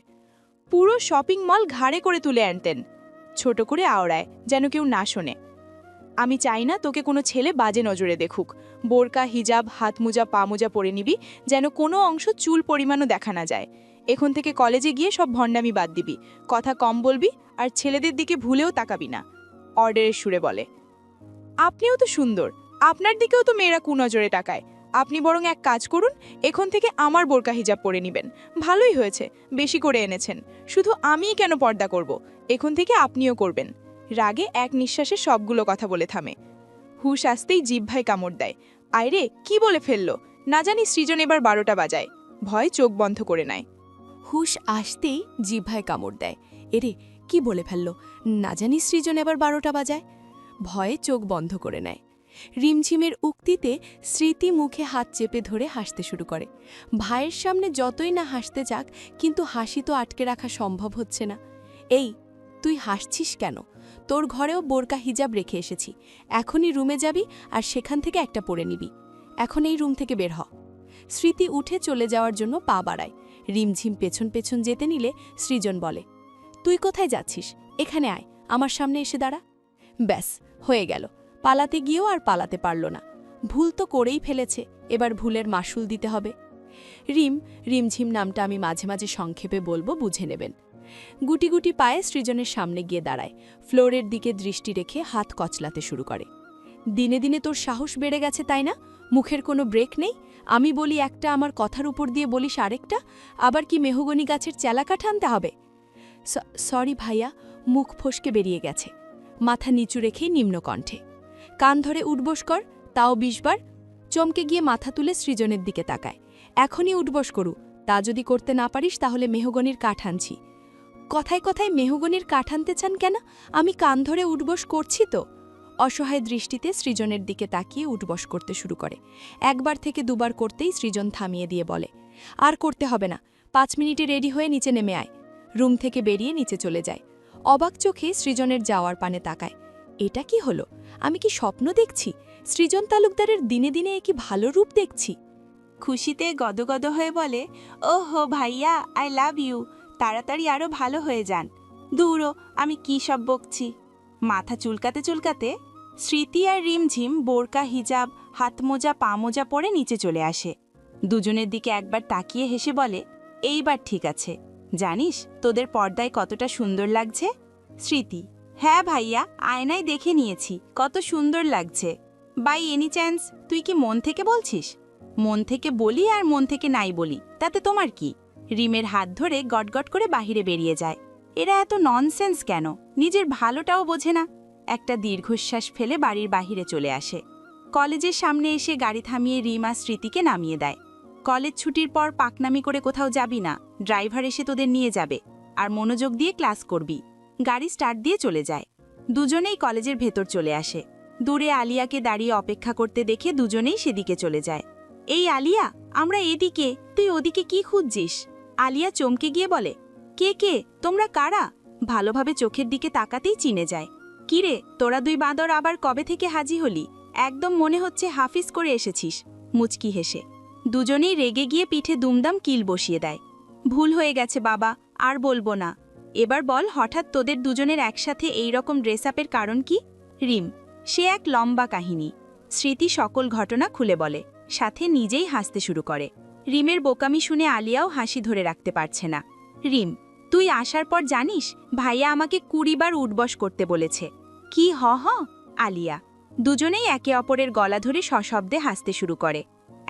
পুরো শপিং মল ঘাড়ে করে তুলে আনতেন। ছোট করে আওড়ায়, যেন কেউ না শোনে। আমি চাই না তোকে কোনো ছেলে বাজে নজরে দেখুক। বোরকা, হিজাব, হাত মোজা, পা মোজা পরে নিবি, যেন কোনো অংশ চুল পরিমাণও দেখা না যায়। এখন থেকে কলেজে গিয়ে সব ভণ্ডামি বাদ দিবি, কথা কম বলবি, আর ছেলেদের দিকে ভুলেও তাকাবি না। অর্ডারের সুরে বলে। আপনিও তো সুন্দর, আপনার দিকেও তো মেয়েরা কুনজরে তাকায়। আপনি বরং এক কাজ করুন, এখন থেকে আমার বোরকা হিজাব পরে নেবেন। ভালোই হয়েছে, বেশি করে এনেছেন। শুধু আমিই কেন পর্দা করব? এখন থেকে আপনিও করবেন। রাগে এক নিঃশ্বাসে সবগুলো কথা বলে থামে। হুশ আসতেই জিহ্বায় কামড় দেয়। আয়রে, কি বলে ফেললো? না জানি সৃজন এবার 12টা বাজায়। ভয় চোখ বন্ধ করে নেয়। হুশ আসতেই জিহ্বায় কামড় দেয়। এরে, কি বলে ফেলল? না জানি সৃজন এবার 12টা বাজায়। ভয়ে চোখ বন্ধ করে নেয়। রিমঝিমের উক্তিতে স্মৃতি মুখে হাত চেপে ধরে হাসতে শুরু করে। ভাইয়ের সামনে যতই না হাসতে যাক, কিন্তু হাসি তো আটকে রাখা সম্ভব হচ্ছে না। এই, তুই হাসছিস কেন? তোর ঘরেও বোরকা হিজাব রেখে এসেছি। এখনই রুমে যাবি আর সেখান থেকে একটা পরে নিবি। এখন এই রুম থেকে বের হ। স্মৃতি উঠে চলে যাওয়ার জন্য পা বাড়ায়। রিমঝিম পেছন পেছন যেতে নিলে সৃজন বলে, তুই কোথায় যাচ্ছিস? এখানে আয়, আমার সামনে এসে দাঁড়া। ব্যাস হয়ে গেল, পালাতে গিয়েও আর পালাতে পারল না। ভুল তো করেই ফেলেছে, এবার ভুলের মাসুল দিতে হবে। রিমঝিম নামটা আমি মাঝে মাঝে সংক্ষেপে বলবো, বুঝে নেবেন। গুটি গুটি পায়ে সৃজনের সামনে গিয়ে দাঁড়ায়, ফ্লোরের দিকে দৃষ্টি রেখে হাত কচলাতে শুরু করে। দিনে দিনে তোর সাহস বেড়ে গেছে, তাই না? মুখের কোনো ব্রেক নেই। আমি বলি একটা, আমার কথার উপর দিয়ে বলিস আরেকটা। আবার কি মেহগনি গাছের চেলাকা টানতে হবে? সরি ভাইয়া, মুখ ফসকে বেরিয়ে গেছে। মাথা নিচু রেখেই নিম্ন কণ্ঠে, কান ধরে উঠবস কর, তাও 20 বার। চমকে গিয়ে মাথা তুলে সৃজনের দিকে তাকায়। এখনই উঠবস করু, তা যদি করতে না পারিস তাহলে মেহগনির কাঠ আনছি। কথায় কথায় মেহগনির কাঠ আনতে চান কেন? আমি কান ধরে উঠবস করছি তো। অসহায় দৃষ্টিতে সৃজনের দিকে তাকিয়ে উঠবস করতে শুরু করে। একবার থেকে দুবার করতেই সৃজন থামিয়ে দিয়ে বলে, আর করতে হবে না, 5 মিনিটে রেডি হয়ে নিচে নেমে আয়। রুম থেকে বেরিয়ে নিচে চলে যায়। অবাক চোখে সৃজনের যাওয়ার পানে তাকায়। এটা কি হলো? আমি কি স্বপ্ন দেখছি? সৃজন তালুকদারের দিনে দিনে কি ভালো রূপ দেখছি। খুশিতে গদগদ হয়ে বলে, ওহো ভাইয়া, আই লাভ ইউ, তাড়াতাড়ি আরও ভালো হয়ে যান। দূরও, আমি কী সব বকছি। মাথা চুলকাতে চুলকাতে স্মৃতি আর রিমঝিম বোরকা, হিজাব, হাতমোজা, পা মোজা পরে নিচে চলে আসে। দুজনের দিকে একবার তাকিয়ে হেসে বলে, এইবার ঠিক আছে। জানিস তোদের পর্দায় কতটা সুন্দর লাগছে? স্মৃতি, হ্যাঁ ভাইয়া, আয়নায় দেখে নিয়েছি, কত সুন্দর লাগছে। বাই এনি চান্স তুই কি মন থেকে বলছিস? মন থেকে বলি আর মন থেকে নাই বলি, তাতে তোমার কি? রিমের হাত ধরে গটগট করে বাহিরে বেরিয়ে যায়। এরা এত ননসেন্স কেন? নিজের ভালোটাও বোঝে না। একটা দীর্ঘশ্বাস ফেলে বাড়ির বাহিরে চলে আসে। কলেজের সামনে এসে গাড়ি থামিয়ে রিমা স্মৃতিকে নামিয়ে দেয়। কলেজ ছুটির পর পাকনামি করে কোথাও যাবি না, ড্রাইভার এসে তোদের নিয়ে যাবে, আর মনোযোগ দিয়ে ক্লাস করবি। গাড়ি স্টার্ট দিয়ে চলে যায়। দুজনেই কলেজের ভেতর চলে আসে। দূরে আলিয়াকে দাঁড়িয়ে অপেক্ষা করতে দেখে দুজনেই সেদিকে চলে যায়। এই আলিয়া, আমরা এদিকে, তুই ওদিকে কি খুঁজছিস? আলিয়া চমকে গিয়ে বলে, কে কে, তোমরা কারা? ভালোভাবে চোখের দিকে তাকাতেই চিনে যায়। কিরে, তোরা দুই বাঁদর আবার কবে থেকে হাজি হলি? একদম মনে হচ্ছে হাফিজ করে এসেছিস। মুচকি হেসে দুজনেই রেগে গিয়ে পিঠে দুমদাম কিল বসিয়ে দেয়। ভুল হয়ে গেছে বাবা, আর বলবো না। এবার বল, হঠাৎ তোদের দুজনের একসাথে এই রকম ড্রেস আপের কারণ কি? রিম, সে এক লম্বা কাহিনী। স্মৃতি সকল ঘটনা খুলে বলে, সাথে নিজেই হাসতে শুরু করে। রিমের বোকামি শুনে আলিয়াও হাসি ধরে রাখতে পারছে না। রিম, তুই আসার পর জানিস ভাইয়া আমাকে 20 বার উঠবস করতে বলেছে। কি হ হ? আলিয়া। দুজনেই একে অপরের গলা ধরে সশব্দে হাসতে শুরু করে।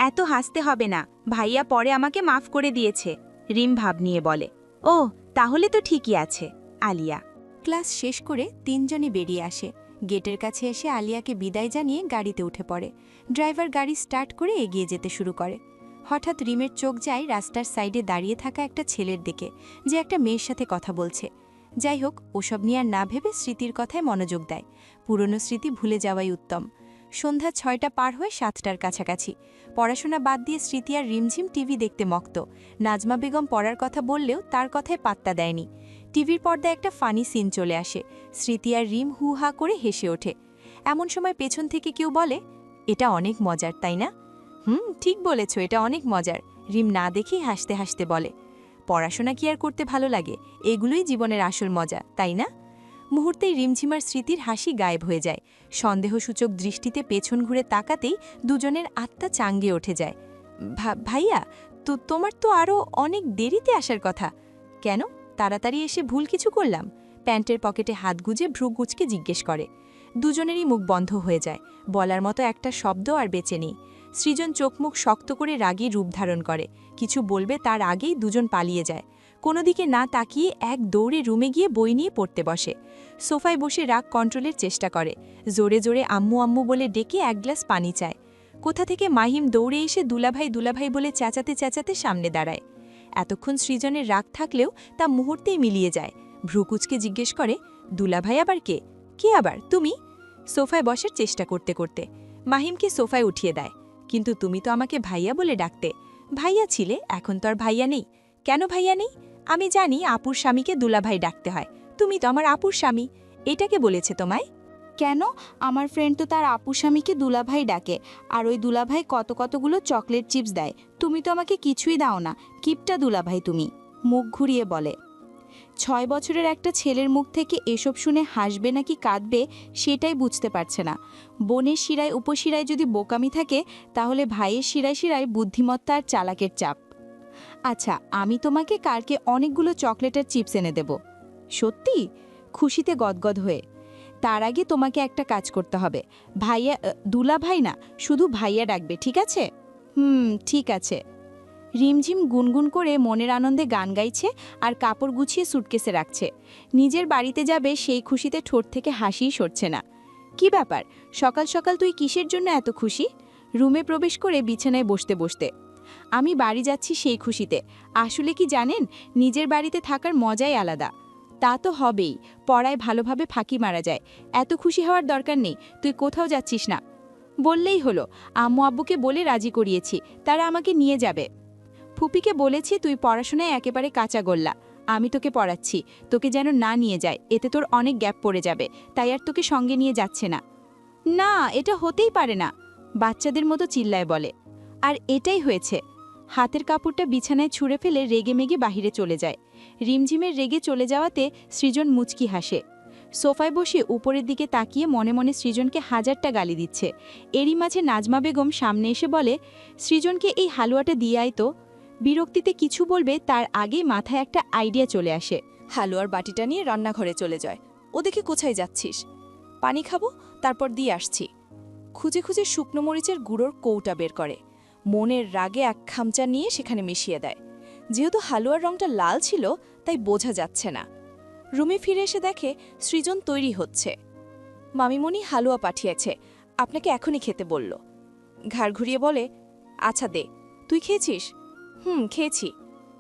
এত হাসতে হবে না, ভাইয়া পরে আমাকে মাফ করে দিয়েছে। রিম ভাব নিয়ে বলে, ও তাহলে তো ঠিকই আছে। আলিয়া। ক্লাস শেষ করে তিনজনই বেরিয়ে আসে। গেটের কাছে এসে আলিয়াকে বিদায় জানিয়ে গাড়িতে উঠে পড়ে। ড্রাইভার গাড়ি স্টার্ট করে এগিয়ে যেতে শুরু করে। হঠাৎ রিমের চোখ যায় রাস্তার সাইডে দাঁড়িয়ে থাকা একটা ছেলের দিকে, যে একটা মেয়ের সাথে কথা বলছে। যাই হোক, ওসব নিয়ে আর না ভেবে স্মৃতির কথায় মনোযোগ দেয়। পুরনো স্মৃতি ভুলে যাওয়াই উত্তম। সন্ধ্যা 6টা পার হয়ে 7টার কাছাকাছি। পড়াশোনা বাদ দিয়ে স্মৃতি আর রিমঝিম টিভি দেখতে মক্ত। নাজমা বেগম পড়ার কথা বললেও তার কথায় পাত্তা দেয়নি। টিভির পর্দায় একটা ফানি সিন চলে আসে। স্মৃতি আর রিম হু হা করে হেসে ওঠে। এমন সময় পেছন থেকে কেউ বলে, এটা অনেক মজার, তাই না? ঠিক বলেছ, এটা অনেক মজার। রিম না দেখেই হাসতে হাসতে বলে, পড়াশোনা কি আর করতে ভালো লাগে? এগুলোই জীবনের আসল মজা, তাই না? মুহূর্তেই রিমঝিমার স্মৃতির হাসি গায়েব হয়ে যায়। সন্দেহসূচক দৃষ্টিতে পেছন ঘুরে তাকাতেই দুজনের আত্মা চাঙ্গে উঠে যায়। ভাইয়া, তোমার তো আরও অনেক দেরিতে আসার কথা। কেন, তাড়াতাড়ি এসে ভুল কিছু করলাম? প্যান্টের পকেটে হাত গুজে ভ্রু কুঁচকে জিজ্ঞেস করে। দুজনেরই মুখ বন্ধ হয়ে যায়। বলার মতো একটা শব্দ আর বেঁচে নেই। সৃজন চোখ মুখ শক্ত করে রাগী রূপ ধারণ করে। কিছু বলবে তার আগেই দুজন পালিয়ে যায়। কোনো দিকে না তাকিয়ে এক দৌড়ে রুমে গিয়ে বই নিয়ে পড়তে বসে। সোফায় বসে রাগ কন্ট্রোলের চেষ্টা করে। জোরে জোরে আম্মু আম্মু বলে ডেকে এক গ্লাস পানি চায়। কোথা থেকে মাহিম দৌড়ে এসে দুলাভাই দুলাভাই বলে চেঁচাতে চেঁচাতে সামনে দাঁড়ায়। এতক্ষণ সৃজনের রাগ থাকলেও তা মুহূর্তেই মিলিয়ে যায়। ভ্রুকুচকে জিজ্ঞেস করে, দুলাভাই আবার কে? কে আবার? তুমি? সোফায় বসার চেষ্টা করতে করতে মাহিমকে সোফায় উঠিয়ে দেয়। কিন্তু তুমি তো আমাকে ভাইয়া বলে ডাকতে। ভাইয়া ছিলে, এখন তো আর ভাইয়া নেই। কেন ভাইয়া নেই? আমি জানি আপুর স্বামীকে দুলাভাই ডাকতে হয়। তুমি তো আমার আপুর স্বামী। এটাকে বলেছে তোমায়? কেন? আমার ফ্রেন্ড তো তার আপু স্বামীকে দুলাভাই ডাকে, আর ওই দুলাভাই কত কতগুলো চকলেট চিপস দেয়। তুমি তো আমাকে কিছুই দাও না, কিপটা দুলাভাই তুমি। মুখ ঘুরিয়ে বলে। 6 বছরের একটা ছেলের মুখ থেকে এসব শুনে হাসবে নাকি কাঁদবে সেটাই বুঝতে পারছে না। বোনের শিরায় উপশিরায় যদি বোকামি থাকে, তাহলে ভাইয়ের শিরায় শিরায় বুদ্ধিমত্তা আর চালাকের চাপ। আচ্ছা, আমি তোমাকে কালকে অনেকগুলো চকলেটের চিপস এনে দেব। সত্যি? খুশিতে গদগদ হয়ে। তার আগে তোমাকে একটা কাজ করতে হবে। ভাইয়া, দুলা ভাই না, শুধু ভাইয়া ডাকবে, ঠিক আছে? ঠিক আছে। রিমঝিম গুনগুন করে মনের আনন্দে গান গাইছে আর কাপড় গুছিয়ে সুটকেসে রাখছে। নিজের বাড়িতে যাবে সেই খুশিতে ঠোঁট থেকে হাসিই সরছে না। কি ব্যাপার, সকাল সকাল তুই কিসের জন্য এত খুশি? রুমে প্রবেশ করে বিছানায় বসতে বসতে। আমি বাড়ি যাচ্ছি সেই খুশিতে। আসলে কি জানেন, নিজের বাড়িতে থাকার মজাই আলাদা। তা তো হবেই, পড়ায় ভালোভাবে ফাঁকি মারা যায়। এত খুশি হওয়ার দরকার নেই, তুই কোথাও যাচ্ছিস না। বললেই হলো, আম্মু আব্বুকে বলে রাজি করিয়েছি, তারা আমাকে নিয়ে যাবে। ফুপিকে বলেছি তুই পড়াশোনায় একেবারে কাঁচা গোল্লা, আমি তোকে পড়াচ্ছি, তোকে যেন না নিয়ে যায়, এতে তোর অনেক গ্যাপ পড়ে যাবে, তাই আর তোকে সঙ্গে নিয়ে যাচ্ছে না। না, এটা হতেই পারে না, বাচ্চাদের মতো চিল্লায় বলে। আর এটাই হয়েছে। হাতের কাপড়টা বিছানায় ছুঁড়ে ফেলে রেগেমেগে বাহিরে চলে যায়। রিমঝিমের রেগে চলে যাওয়াতে সৃজন মুচকি হাসে। সোফায় বসে উপরের দিকে তাকিয়ে মনে মনে সৃজনকে হাজারটা গালি দিচ্ছে। এরই মাঝে নাজমা বেগম সামনে এসে বলে, সৃজনকে এই হালুয়াটা দিয়ে আয় তো। বিরক্তিতে কিছু বলবে তার আগেই মাথায় একটা আইডিয়া চলে আসে। হালুয়ার বাটিটা নিয়ে রান্নাঘরে চলে যায়। ওদিকে কোথায় যাচ্ছিস? পানি খাবো, তারপর দিয়ে আসছি। খুঁজে খুঁজে শুকনো মরিচের গুঁড়োর কৌটা বের করে। মনের রাগে এক খামচা নিয়ে সেখানে মিশিয়ে দেয়। যেহেতু হালুয়ার রংটা লাল ছিল, তাই বোঝা যাচ্ছে না। রুমে ফিরে এসে দেখে সৃজন তৈরি হচ্ছে। মামিমণি হালুয়া পাঠিয়েছে, আপনাকে এখনই খেতে বলল। ঘাড় ঘুরিয়ে বলে, আচ্ছা দে। তুই খেয়েছিস? খেয়েছি।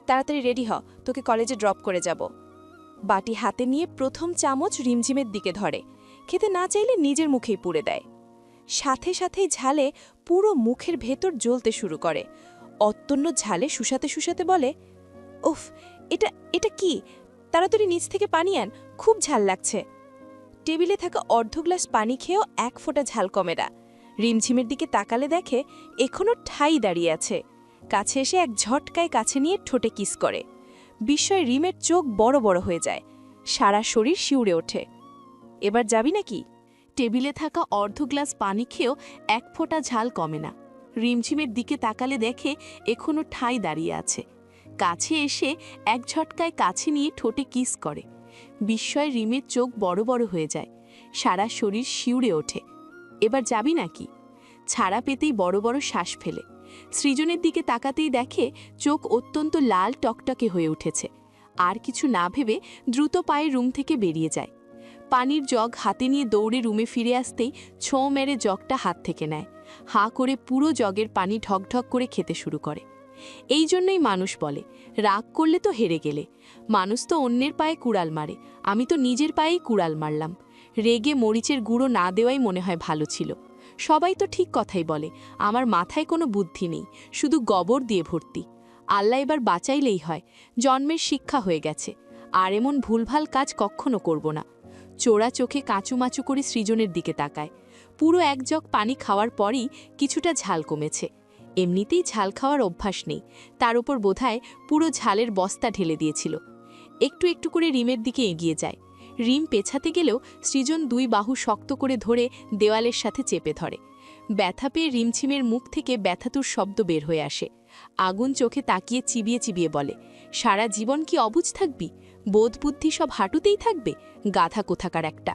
তাড়াতাড়ি রেডি হ, তোকে কলেজে ড্রপ করে যাব। বাটি হাতে নিয়ে প্রথম চামচ রিমঝিমের দিকে ধরে। খেতে না চাইলে নিজের মুখেই পুড়ে দেয়। সাথে সাথেই ঝালে পুরো মুখের ভেতর জ্বলতে শুরু করে। অত্যন্য ঝালে শুষাতে শুষাতে বলে, উফ, এটা এটা কি? তাড়াতাড়ি নিচ থেকে পানি আন, খুব ঝাল লাগছে। টেবিলে থাকা অর্ধ গ্লাস পানি খেয়েও এক ফোঁটা ঝাল কমে না। রিমঝিমের দিকে তাকালে দেখে এখনও ঠাই দাঁড়িয়ে আছে। কাছে এসে এক ঝটকায় কাছে নিয়ে ঠোঁটে কিস করে। বিস্ময়ে রিমের চোখ বড় বড় হয়ে যায়, সারা শরীর শিউরে ওঠে। এবার যাবি নাকি? টেবিলে থাকা অর্ধ গ্লাস পানি খেয়েও এক ফোঁটা ঝাল কমে না। রিমঝিমের দিকে তাকালে দেখে এখনও ঠাঁই দাঁড়িয়ে আছে। কাছে এসে এক ঝটকায় কাছে নিয়ে ঠোঁটে কিস করে। বিস্ময়ে রিমের চোখ বড় বড় হয়ে যায়, সারা শরীর শিউরে ওঠে। এবার যাবি নাকি? ছাড়া পেতেই বড় বড় শ্বাস ফেলে। সৃজনের দিকে তাকাতেই দেখে চোখ অত্যন্ত লাল টকটকে হয়ে উঠেছে। আর কিছু না ভেবে দ্রুত পায়ে রুম থেকে বেরিয়ে যায়। পানির জগ হাতে নিয়ে দৌড়ে রুমে ফিরে আসতেই ছোঁ মেরে জগটা হাত থেকে নেয়। হাঁ করে পুরো জগের পানি ঢকঢক করে খেতে শুরু করে। এই জন্যই মানুষ বলে, রাগ করলে তো হেরে গেলে। মানুষ তো অন্যের পায়ে কুড়াল মারে, আমি তো নিজের পায়েই কুড়াল মারলাম। রেগে মরিচের গুঁড়ো না দেওয়াই মনে হয় ভালো ছিল। সবাই তো ঠিক কথাই বলে, আমার মাথায় কোনো বুদ্ধি নেই, শুধু গোবর দিয়ে ভর্তি। আল্লাহ এবার বাঁচাইলেই হয়, জন্মের শিক্ষা হয়ে গেছে। আর এমন ভুলভাল কাজ কখনো করব না। চোরা চোখে কাঁচুমাচু করে সৃজনের দিকে তাকায়। পুরো এক জগ পানি খাওয়ার পরই কিছুটা ঝাল কমেছে। এমনিতেই ঝাল খাওয়ার অভ্যাস নেই, তার উপর বোধহয় পুরো ঝালের বস্তা ঢেলে দিয়েছিল। একটু একটু করে রিমের দিকে এগিয়ে যায়। রিম পেছাতে গেলেও সৃজন দুই বাহু শক্ত করে ধরে দেওয়ালের সাথে চেপে ধরে। ব্যথা পেয়ে রিমঝিমের মুখ থেকে ব্যথাতুর শব্দ বের হয়ে আসে। আগুন চোখে তাকিয়ে চিবিয়ে চিবিয়ে বলে, সারা জীবন কি অবুঝ থাকবি? বোধ বুদ্ধি সব হাঁটুতেই থাকবে, গাধা কোথাকার একটা।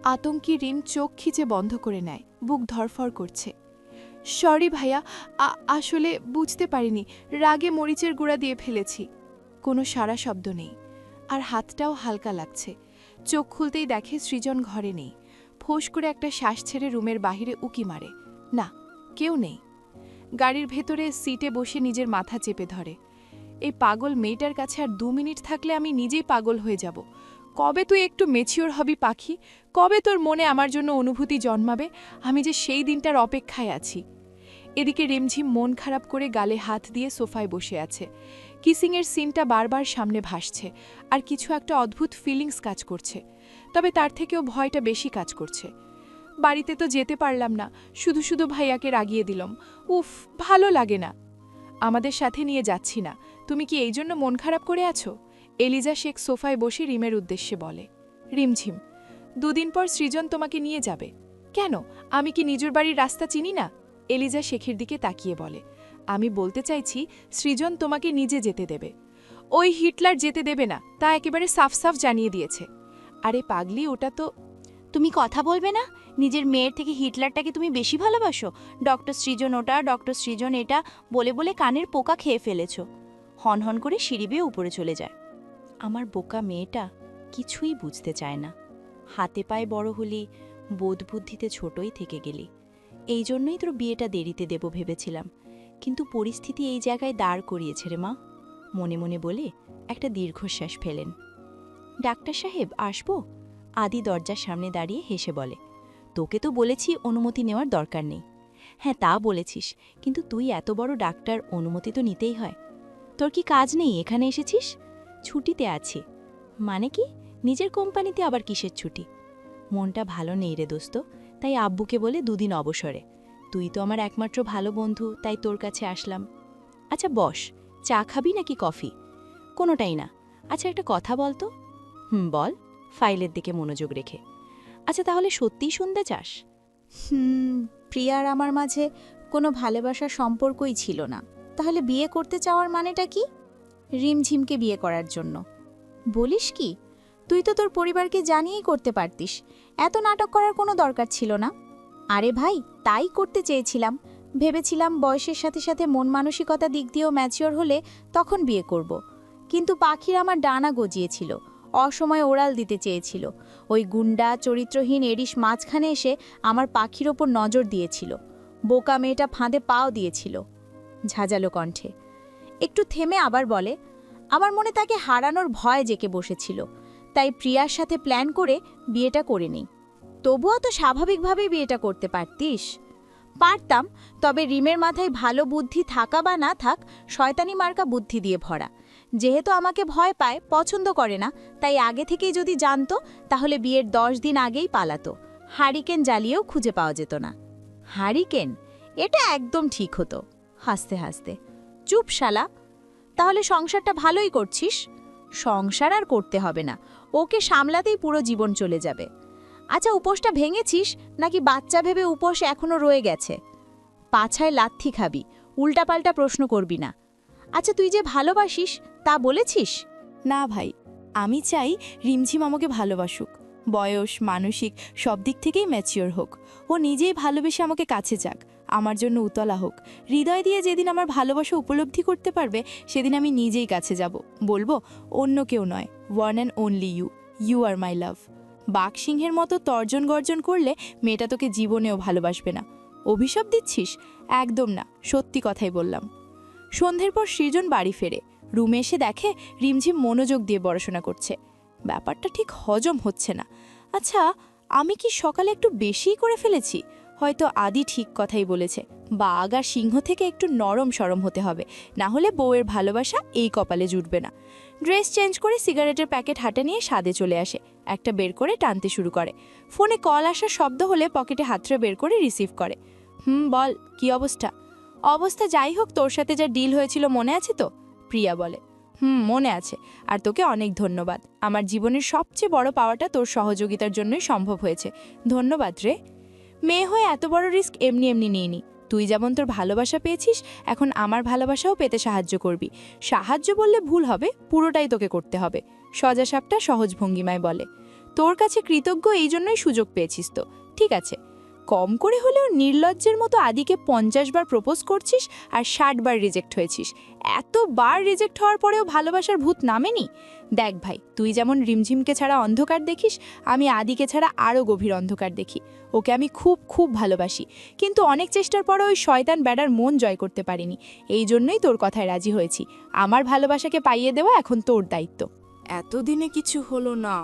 আতঙ্কি রিম চোখ খিচে বন্ধ করে নেয়, বুক ধরফর করছে। সরি ভাইয়া, আসলে বুঝতে পারিনি, রাগে মরিচের গুঁড়া দিয়ে ফেলেছি। কোনো সারা শব্দ নেই, আর হাতটাও হালকা লাগছে। চোখ খুলতেই দেখে সৃজন ঘরে নেই। ফোঁস করে একটা শ্বাস ছেড়ে রুমের বাহিরে উকি মারে, না, কেউ নেই। গাড়ির ভেতরে সিটে বসে নিজের মাথা চেপে ধরে। এই পাগল মেয়েটার কাছে আর 2 মিনিট থাকলে আমি নিজেই পাগল হয়ে যাব। কবে তুই একটু মেচিওর হবি পাখি? কবে তোর মনে আমার জন্য অনুভূতি জন্মাবে? আমি যে সেই দিনটার অপেক্ষায় আছি। এদিকে রিমঝিম মন খারাপ করে গালে হাত দিয়ে সোফায় বসে আছে। কিসিংয়ের সিনটা বারবার সামনে ভাসছে, আর কিছু একটা অদ্ভুত ফিলিংস কাজ করছে। তবে তার থেকেও ভয়টা বেশি কাজ করছে। বাড়িতে তো যেতে পারলাম না, শুধু শুধু ভাইয়াকে রাগিয়ে দিলাম। উফ, ভালো লাগে না। আমাদের সাথে নিয়ে যাচ্ছি না, তুমি কি এই জন্য মন খারাপ করে আছো? এলিজা শেখ সোফায় বসে রিমের উদ্দেশ্যে বলে, রিমঝিম, 2 দিন পর সৃজন তোমাকে নিয়ে যাবে। কেন, আমি কি নিজের বাড়ির রাস্তা চিনি না? এলিজা শেখের দিকে তাকিয়ে বলে, আমি বলতে চাইছি সৃজন তোমাকে নিজে যেতে দেবে। ওই হিটলার যেতে দেবে না, তা একেবারে সাফ সাফ জানিয়ে দিয়েছে। আরে পাগলি, ওটা তো... তুমি কথা বলবে না? নিজের মেয়ের থেকে হিটলারটাকে তুমি বেশি ভালোবাসো? ডক্টর সৃজন ওটা, ডক্টর সৃজন এটা বলে বলে কানের পোকা খেয়ে ফেলেছ। হনহন করে সিঁড়ি বেয়ে উপরে চলে যায়। আমার বোকা মেয়েটা কিছুই বুঝতে চায় না। হাতে পায়ে বড় হলি, বোধ বুদ্ধিতে ছোটই থেকে গেলি। এই জন্যই তোর বিয়েটা দেরিতে দেব ভেবেছিলাম, কিন্তু পরিস্থিতি এই জায়গায় দাঁড় করিয়েছে রে মা, মনে মনে বলে একটা দীর্ঘশ্বাস ফেলেন। ডাক্তার সাহেব, আসবো? আদি দরজার সামনে দাঁড়িয়ে হেসে বলে, তোকে তো বলেছি অনুমতি নেওয়ার দরকার নেই। হ্যাঁ, তা বলেছিস, কিন্তু তুই এত বড় ডাক্তার, অনুমতি তো নিতেই হয়। তোর কি কাজ নেই, এখানে এসেছিস? ছুটিতে আছি। মানে কি? নিজের কোম্পানিতে আবার কিসের ছুটি? মনটা ভালো নেই রে দোস্ত, তাই আব্বুকে বলে 2 দিন অবসরে। তুই তো আমার একমাত্র ভালো বন্ধু, তাই তোর কাছে আসলাম। আচ্ছা বস, চা খাবি নাকি কফি? কোনোটাই না। আচ্ছা একটা কথা বল তো। বল, ফাইলের দিকে মনোযোগ রেখে। আচ্ছা তাহলে সত্যিই শুনতে চাস? প্রিয়ার আমার মাঝে কোনো ভালোবাসার সম্পর্কই ছিল না, তাহলে বিয়ে করতে চাওয়ার মানেটা কি? রিমঝিমকে বিয়ে করার জন্য। বলিস কি? তুই তো তোর পরিবারকে জানিয়েই করতে পারতিস, এত নাটক করার কোনো দরকার ছিল না। আরে ভাই, তাই করতে চেয়েছিলাম। ভেবেছিলাম বয়সের সাথে সাথে মন মানসিকতা দিক দিয়েও ম্যাচিওর হলে তখন বিয়ে করব। কিন্তু পাখির আমার ডানা গজিয়েছিল, অসময়ে ওড়াল দিতে চেয়েছিল। ওই গুন্ডা চরিত্রহীন এডিস মাঝখানে এসে আমার পাখির ওপর নজর দিয়েছিল। বোকা মেয়েটা ফাঁদে পাও দিয়েছিল। ঝাঁঝালো কণ্ঠে একটু থেমে আবার বলে, আমার মনে তাকে হারানোর ভয় জেকে বসেছিল, তাই প্রিয়ার সাথে প্ল্যান করে বিয়েটা করে নেই। তবুও তো স্বাভাবিকভাবেই বিয়েটা করতে পারতিস। পারতাম, তবে রিমের মাথায় ভালো বুদ্ধি থাকা বা না থাক, শয়তানি মার্কা বুদ্ধি দিয়ে ভরা। যেহেতু আমাকে ভয় পায়, পছন্দ করে না, তাই আগে থেকেই যদি জানতো তাহলে বিয়ের 10 দিন আগেই পালাতো। হারিকেন জ্বালিয়েও খুঁজে পাওয়া যেত না। হারিকেন? এটা একদম ঠিক হতো। হাসতে হাসতে, চুপ শালা, তাহলে সংসারটা ভালোই করছিস। সংসার আর করতে হবে না, ওকে সামলাতেই পুরো জীবন চলে যাবে। আচ্ছা, উপোসটা ভেঙেছিস নাকি বাচ্চা ভেবে উপোস এখনো রয়ে গেছে? পাছায় লাথি খাবি, উল্টাপাল্টা প্রশ্ন করবি না। আচ্ছা, তুই যে ভালোবাসিস তা বলেছিস? না ভাই, আমি চাই রিমঝিম আমাকে ভালোবাসুক, বয়স মানসিক সব দিক থেকেই ম্যাচিওর হোক। ও নিজেই ভালোবেসে আমাকে কাছে যাক, আমার জন্য উতলা হোক। হৃদয় দিয়ে যেদিন আমার ভালোবাসা উপলব্ধি করতে পারবে, সেদিন আমি নিজেই কাছে যাব, বলবো অন্য কেউ নয়, one and only you, you are my love. বাঘসিংহের মতো তর্জন গর্জন করলে মেয়েটা তোকে জীবনেও ভালোবাসবে না। অভিশাপ দিচ্ছিস? একদম না, সত্যি কথাই বললাম। সন্ধ্যের পর সৃজন বাড়ি ফেরে। রুমে এসে দেখে রিমঝিম মনোযোগ দিয়ে পড়াশোনা করছে। ব্যাপারটা ঠিক হজম হচ্ছে না। আচ্ছা, আমি কি সকালে একটু বেশিই করে ফেলেছি? হয়তো আদি ঠিক কথাই বলেছে, বাঘ আর সিংহ থেকে একটু নরম সরম হতে হবে, না হলে বউয়ের ভালোবাসা এই কপালে জুটবে না। ড্রেস চেঞ্জ করে সিগারেটের প্যাকেট হাতে নিয়ে সাদে চলে আসে। একটা বের করে টানতে শুরু করে। ফোনে কল আসার শব্দ হলে পকেটে হাতটা বের করে রিসিভ করে। বল, কি অবস্থা? অবস্থা যাই হোক, তোর সাথে যা ডিল হয়েছিল মনে আছে তো? প্রিয়া বলে, মনে আছে, আর তোকে অনেক ধন্যবাদ। আমার জীবনের সবচেয়ে বড় পাওয়াটা তোর সহযোগিতার জন্যই সম্ভব হয়েছে। ধন্যবাদ রে। মেয়ে হয়ে এত বড় রিস্ক এমনি এমনি নিইনি। তুই যেমন তোর ভালোবাসা পেয়েছিস, এখন আমার ভালোবাসাও পেতে সাহায্য করবি। সাহায্য বললে ভুল হবে, পুরোটাই তোকে করতে হবে। সজাসাপটা সহজ ভঙ্গিমায় বলে, তোর কাছে কৃতজ্ঞ এই জন্যই সুযোগ পেয়েছিস তো। ঠিক আছে, কম করে হলেও নির্লজ্জের মতো আদিকে 50 বার প্রপোজ করছিস আর 60 বার রিজেক্ট হয়েছিস। এতবার রিজেক্ট হওয়ার পরেও ভালোবাসার ভূত নামেনি? দেখ ভাই, তুই যেমন রিমঝিমকে ছাড়া অন্ধকার দেখিস, আমি আদিকে ছাড়া আরও গভীর অন্ধকার দেখি। ওকে আমি খুব খুব ভালোবাসি, কিন্তু অনেক চেষ্টার পরও ওই শয়তান বেড়ার মন জয় করতে পারিনি। এই জন্যই তোর কথায় রাজি হয়েছি। আমার ভালোবাসাকে পাইয়ে দেওয়া এখন তোর দায়িত্ব। এতদিনে কিছু হলো না,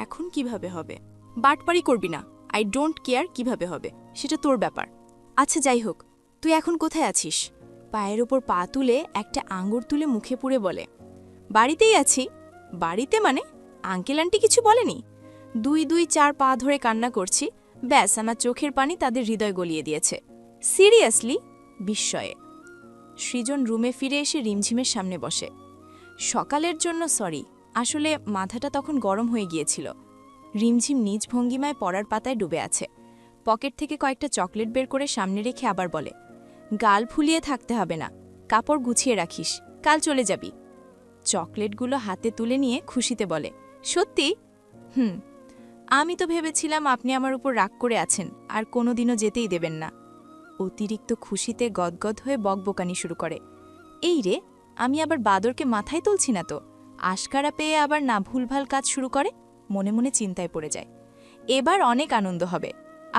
এখন কিভাবে হবে? বাটপারি করবি না। আই ডোন্ট কেয়ার কিভাবে হবে, সেটা তোর ব্যাপার। আচ্ছা যাই হোক, তুই এখন কোথায় আছিস? পায়ের ওপর পা তুলে একটা আঙ্গুর তুলে মুখে পুরে বলে, বাড়িতেই আছি। বাড়িতে মানে? আঙ্কেল আন্টি কিছু বলেনি? 2-4 পা ধরে কান্না করছি, ব্যাস আমার চোখের পানি তাদের হৃদয় গলিয়ে দিয়েছে। সিরিয়াসলি? বিস্ময়ে সৃজন রুমে ফিরে এসে রিমঝিমের সামনে বসে। সকালের জন্য সরি, আসলে মাথাটা তখন গরম হয়ে গিয়েছিল। রিমঝিম নিজ ভঙ্গিমায় পড়ার পাতায় ডুবে আছে। পকেট থেকে কয়েকটা চকলেট বের করে সামনে রেখে আবার বলে, গাল ফুলিয়ে থাকতে হবে না, কাপড় গুছিয়ে রাখিস, কাল চলে যাবি। চকলেটগুলো হাতে তুলে নিয়ে খুশিতে বলে, সত্যি? আমি তো ভেবেছিলাম আপনি আমার উপর রাগ করে আছেন আর কোনোদিনও যেতেই দেবেন না। অতিরিক্ত খুশিতে গদগদ হয়ে বকবকানি শুরু করে। এই রে, আমি আবার বাদরকে মাথায় তুলছি না তো? আশকারা পেয়ে আবার না ভুলভাল কাজ শুরু করে। মনে মনে চিন্তায় পড়ে যায়। এবার অনেক আনন্দ হবে।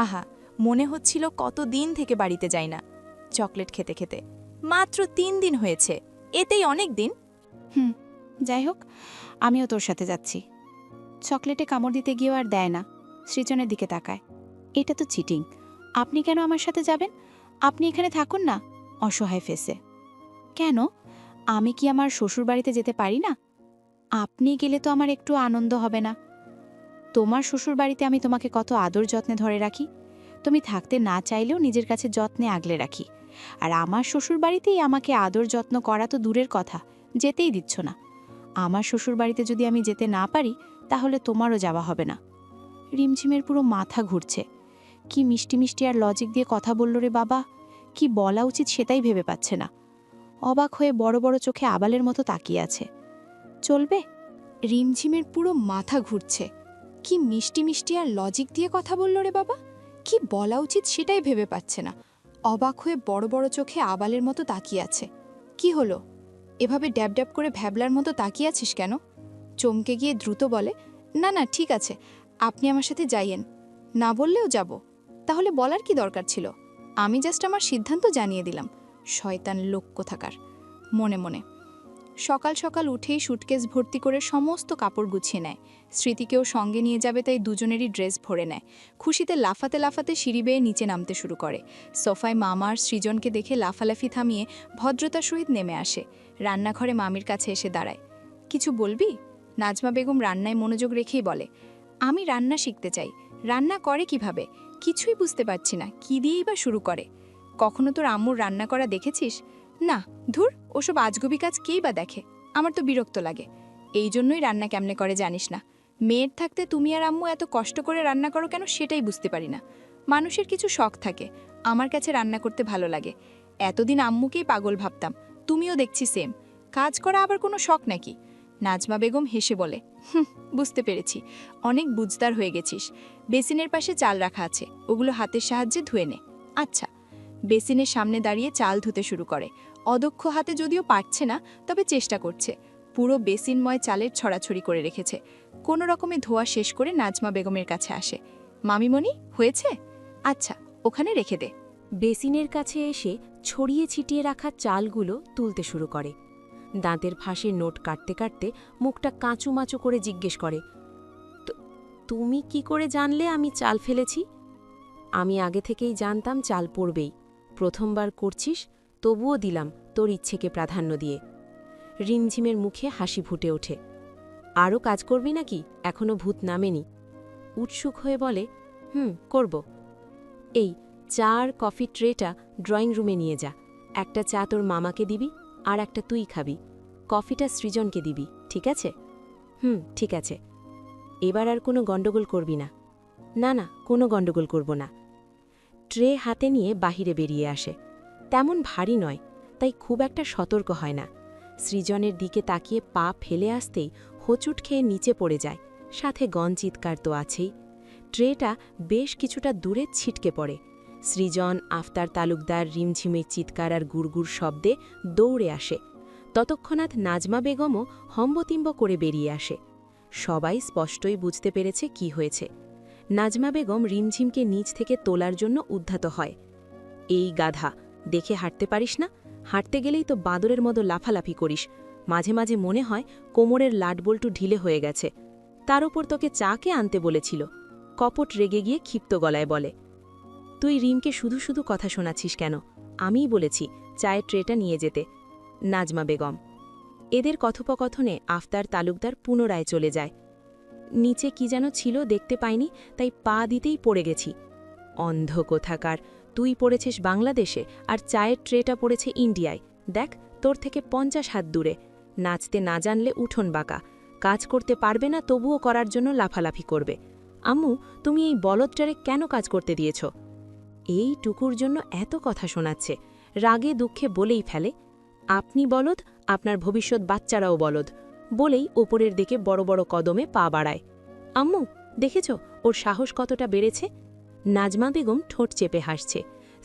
আহা, মনে হচ্ছিল কতদিন থেকে বাড়িতে যাই না। চকলেট খেতে খেতে মাত্র 3 দিন হয়েছে, এতেই অনেক দিন। যাই হোক, আমিও তোর সাথে যাচ্ছি। চকলেটে কামড় দিতে গিয়েও আর দেয় না, সৃজনের দিকে তাকায়। এটা তো চিটিং। আপনি কেন আমার সাথে যাবেন? আপনি এখানে থাকুন না। অসহায় ফেসে। কেন? আমি কি আমার শ্বশুর বাড়িতে যেতে পারি না? আপনি গেলে তো আমার একটু আনন্দ হবে না। তোমার শ্বশুর বাড়িতে আমি তোমাকে কত আদর যত্নে ধরে রাখি, তুমি থাকতে না চাইলেও নিজের কাছে যত্নে আগলে রাখি। আর আমার শ্বশুর বাড়িতেই আমাকে আদর যত্ন করা তো দূরের কথা, যেতেই দিচ্ছ না। আমার শ্বশুর বাড়িতে যদি আমি যেতে না পারি, তাহলে তোমারও যাওয়া হবে না। রিমঝিমের পুরো মাথা ঘুরছে। কি মিষ্টি মিষ্টি আর লজিক দিয়ে কথা বলল রে বাবা, কি বলা উচিত সেটাই ভেবে পাচ্ছে না। অবাক হয়ে বড় বড় চোখে আবালের মতো তাকিয়ে আছে। চলবে? রিমঝিমের পুরো মাথা ঘুরছে। কি মিষ্টি মিষ্টি আর লজিক দিয়ে কথা বলল রে বাবা, কি বলা উচিত সেটাই ভেবে পাচ্ছে না। অবাক হয়ে বড় বড় চোখে আবালের মতো তাকিয়ে আছে। কি হলো? এভাবে ড্যাব ড্যাব করে ভ্যাবলার মতো তাকিয়ে আছিস কেন? চমকে গিয়ে দ্রুত বলে, না না ঠিক আছে, আপনি আমার সাথে যাইয়েন। না বললেও যাব। তাহলে বলার কি দরকার ছিল? আমি জাস্ট আমার সিদ্ধান্ত জানিয়ে দিলাম। শয়তান লোক কোথাকার। মনে মনে সকাল সকাল উঠেই সুটকেস ভর্তি করে সমস্ত কাপড় গুছিয়ে নেয়। স্মৃতিকেও সঙ্গে নিয়ে যাবে তাই দুজনেরই ড্রেস ভরে নেয়। খুশিতে লাফাতে লাফাতে সিঁড়ি বেয়ে নিচে নামতে শুরু করে। সোফায় মামা আর সৃজনকে দেখে লাফালাফি থামিয়ে ভদ্রতার সহিত নেমে আসে। রান্নাঘরে মামির কাছে এসে দাঁড়ায়। কিছু বলবি? নাজমা বেগম রান্নায় মনোযোগ রেখেই বলে, আমি রান্না শিখতে চাই। রান্না করে কিভাবে? কিছুই বুঝতে পারছি না, কি দিয়েই বা শুরু করে। কখনো তোর আম্মুর রান্না করা দেখেছিস? না, ধুর, ওসব আজগুবি কাজ কেই বা দেখে। আমার তো বিরক্ত লাগে। এই জন্যই রান্না কেমনে করে জানিস না। মেয়ের থাকতে তুমি আর আম্মু এত কষ্ট করে রান্না করো কেন সেটাই বুঝতে পারি না। মানুষের কিছু শখ থাকে, আমার কাছে রান্না করতে ভালো লাগে। এতদিন আম্মুকেই পাগল ভাবতাম, তুমিও দেখছি সেম। কাজ করা আবার কোনো শখ নাকি? নাজমা বেগম হেসে বলে, বুঝতে পেরেছি, অনেক বুঝদার হয়ে গেছিস। বেসিনের পাশে চাল রাখা আছে, ওগুলো হাতের সাহায্যে ধুয়ে নে। আচ্ছা। বেসিনের সামনে দাঁড়িয়ে চাল ধুতে শুরু করে। অদক্ষ হাতে যদিও পারছে না, তবে চেষ্টা করছে। পুরো বেসিনময় চালের ছড়াছড়ি করে রেখেছে। কোনো রকমে ধোয়া শেষ করে নাজমা বেগমের কাছে আসে। মামিমণি, হয়েছে? আচ্ছা, ওখানে রেখে দে। বেসিনের কাছে এসে ছড়িয়ে ছিটিয়ে রাখা চালগুলো তুলতে শুরু করে। দাঁতের ফাঁসে নোট কাটতে কাটতে মুখটা কাঁচুমাচু করে জিজ্ঞেস করে, তুমি কি করে জানলে আমি চাল ফেলেছি? আমি আগে থেকেই জানতাম চাল পড়বেই। প্রথমবার করছিস, তবুও দিলাম তোর ইচ্ছেকে প্রাধান্য দিয়ে। রিমঝিমের মুখে হাসি ফুটে ওঠে। আরও কাজ করবি নাকি? এখনো ভূত নামেনি। উৎসুক হয়ে বলে, করব। এই চা আর কফি ট্রেটা ড্রয়িং রুমে নিয়ে যা। একটা চা তোর মামাকে দিবি, আর একটা তুই খাবি। কফিটা সৃজনকে দিবি, ঠিক আছে? ঠিক আছে। এবার আর কোনো গণ্ডগোল করবি না। না না, কোনো গণ্ডগোল করব না। ট্রে হাতে নিয়ে বাহিরে বেরিয়ে আসে। তেমন ভারী নয়, তাই খুব একটা সতর্ক হয় না। সৃজনের দিকে তাকিয়ে পা ফেলে আসতেই হোঁচট খেয়ে নিচে পড়ে যায়, সাথে চিৎকার তো আছেই। ট্রেটা বেশ কিছুটা দূরে ছিটকে পড়ে। সৃজন, আফতার তালুকদার রিমঝিমের চিৎকার আর গুড়গুড় শব্দে দৌড়ে আসে। ততক্ষণাৎ নাজমা বেগমও হম্বতিম্ব করে বেরিয়ে আসে। সবাই স্পষ্টই বুঝতে পেরেছে কি হয়েছে। নাজমা বেগম রিমঝিমকে নিচ থেকে তোলার জন্য উদ্যত হয়। এই গাধা, দেখে হাঁটতে পারিস না? হাঁটতে গেলেই তো বাদরের মতো লাফালাফি করিস। মাঝে মাঝে মনে হয় কোমরের লাটবল্টু ঢিলে হয়ে গেছে। তার উপর তোকে চাকে আনতে বলেছিল। কপট রেগে গিয়ে ক্ষিপ্ত গলায় বলে, তুই রিমকে শুধু শুধু কথা শোনাচ্ছিস কেন? আমিই বলেছি চায়ের ট্রেটা নিয়ে যেতে। নাজমা বেগম। এদের কথোপকথনে আফতার তালুকদার পুনরায় চলে যায়। নিচে কি যেন ছিল দেখতে পাইনি, তাই পা দিতেই পড়ে গেছি। অন্ধ কোথাকার, তুই পড়েছিস বাংলাদেশে আর চায়ের ট্রেটা পড়েছে ইন্ডিয়ায়। দেখ, তোর থেকে 50 হাত দূরে। নাচতে না জানলে উঠোন বাঁকা। কাজ করতে পারবে না তবুও করার জন্য লাফালাফি করবে। আম্মু, তুমি এই বলদটারে কেন কাজ করতে দিয়েছ? এইটুকুর জন্য এত কথা শোনাচ্ছে, রাগে দুঃখে বলেই ফেলে, আপনি বলদ, আপনার ভবিষ্যৎ বাচ্চারাও বলদ, বলেই ওপরের দিকে বড় বড় কদমে পা বাড়ায়। আম্মু, দেখেছ ওর সাহস কতটা বেড়েছে? নাজমা বেগম ঠোঁট চেপে হাসছে,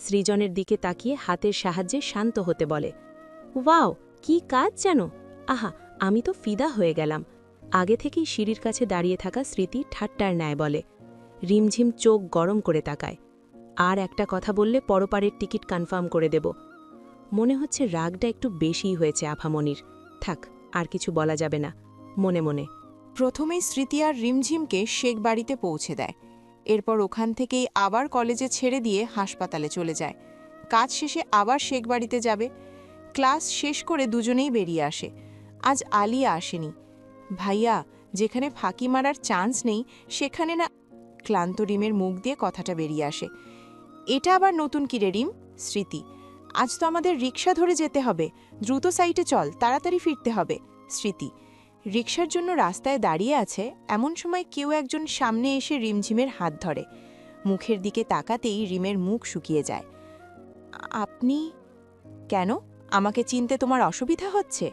সৃজনের দিকে তাকিয়ে হাতের সাহায্যে শান্ত হতে বলে, ওয়াও, কি কাজ জানো? আহা, আমি তো ফিদা হয়ে গেলাম। আগে থেকেই সিঁড়ির কাছে দাঁড়িয়ে থাকা স্মৃতি ঠাট্টার ন্যায় বলে। রিমঝিম চোখ গরম করে তাকায়। আর একটা কথা বললে পরপারের টিকিট কনফার্ম করে দেব। মনে হচ্ছে রাগটা একটু বেশিই হয়েছে আফামনির। থাক, আর কিছু বলা যাবে না। মনে মনে প্রথমেই স্মৃতি আর রিমঝিমকে শেখ বাড়িতে পৌঁছে দেয়। এরপর ওখান থেকেই আবার কলেজে ছেড়ে দিয়ে হাসপাতালে চলে যায়। কাজ শেষে আবার শেখ বাড়িতে যাবে। ক্লাস শেষ করে দুজনেই বেরিয়ে আসে। আজ আলিয়া আসেনি। ভাইয়া, যেখানে ফাঁকি মারার চান্স নেই সেখানে না। ক্লান্ত রিমের মুখ দিয়ে কথাটা বেরিয়ে আসে। এটা আবার নতুন কি রে রিম? স্মৃতি, আজ তো আমাদের রিক্সা ধরে যেতে হবে। দ্রুত সাইটে চল, তাড়াতাড়ি ফিরতে হবে। স্মৃতি, রিক্সার জন্য রাস্তায় দাঁড়িয়ে আছে এমন সময় কেউ একজন সামনে এসে রিমঝিমের হাত ধরে। মুখের দিকে তাকাতেই রিমের মুখ শুকিয়ে যায়। আপনি? কেন? আমাকে চিনতে তোমার অসুবিধা হচ্ছে?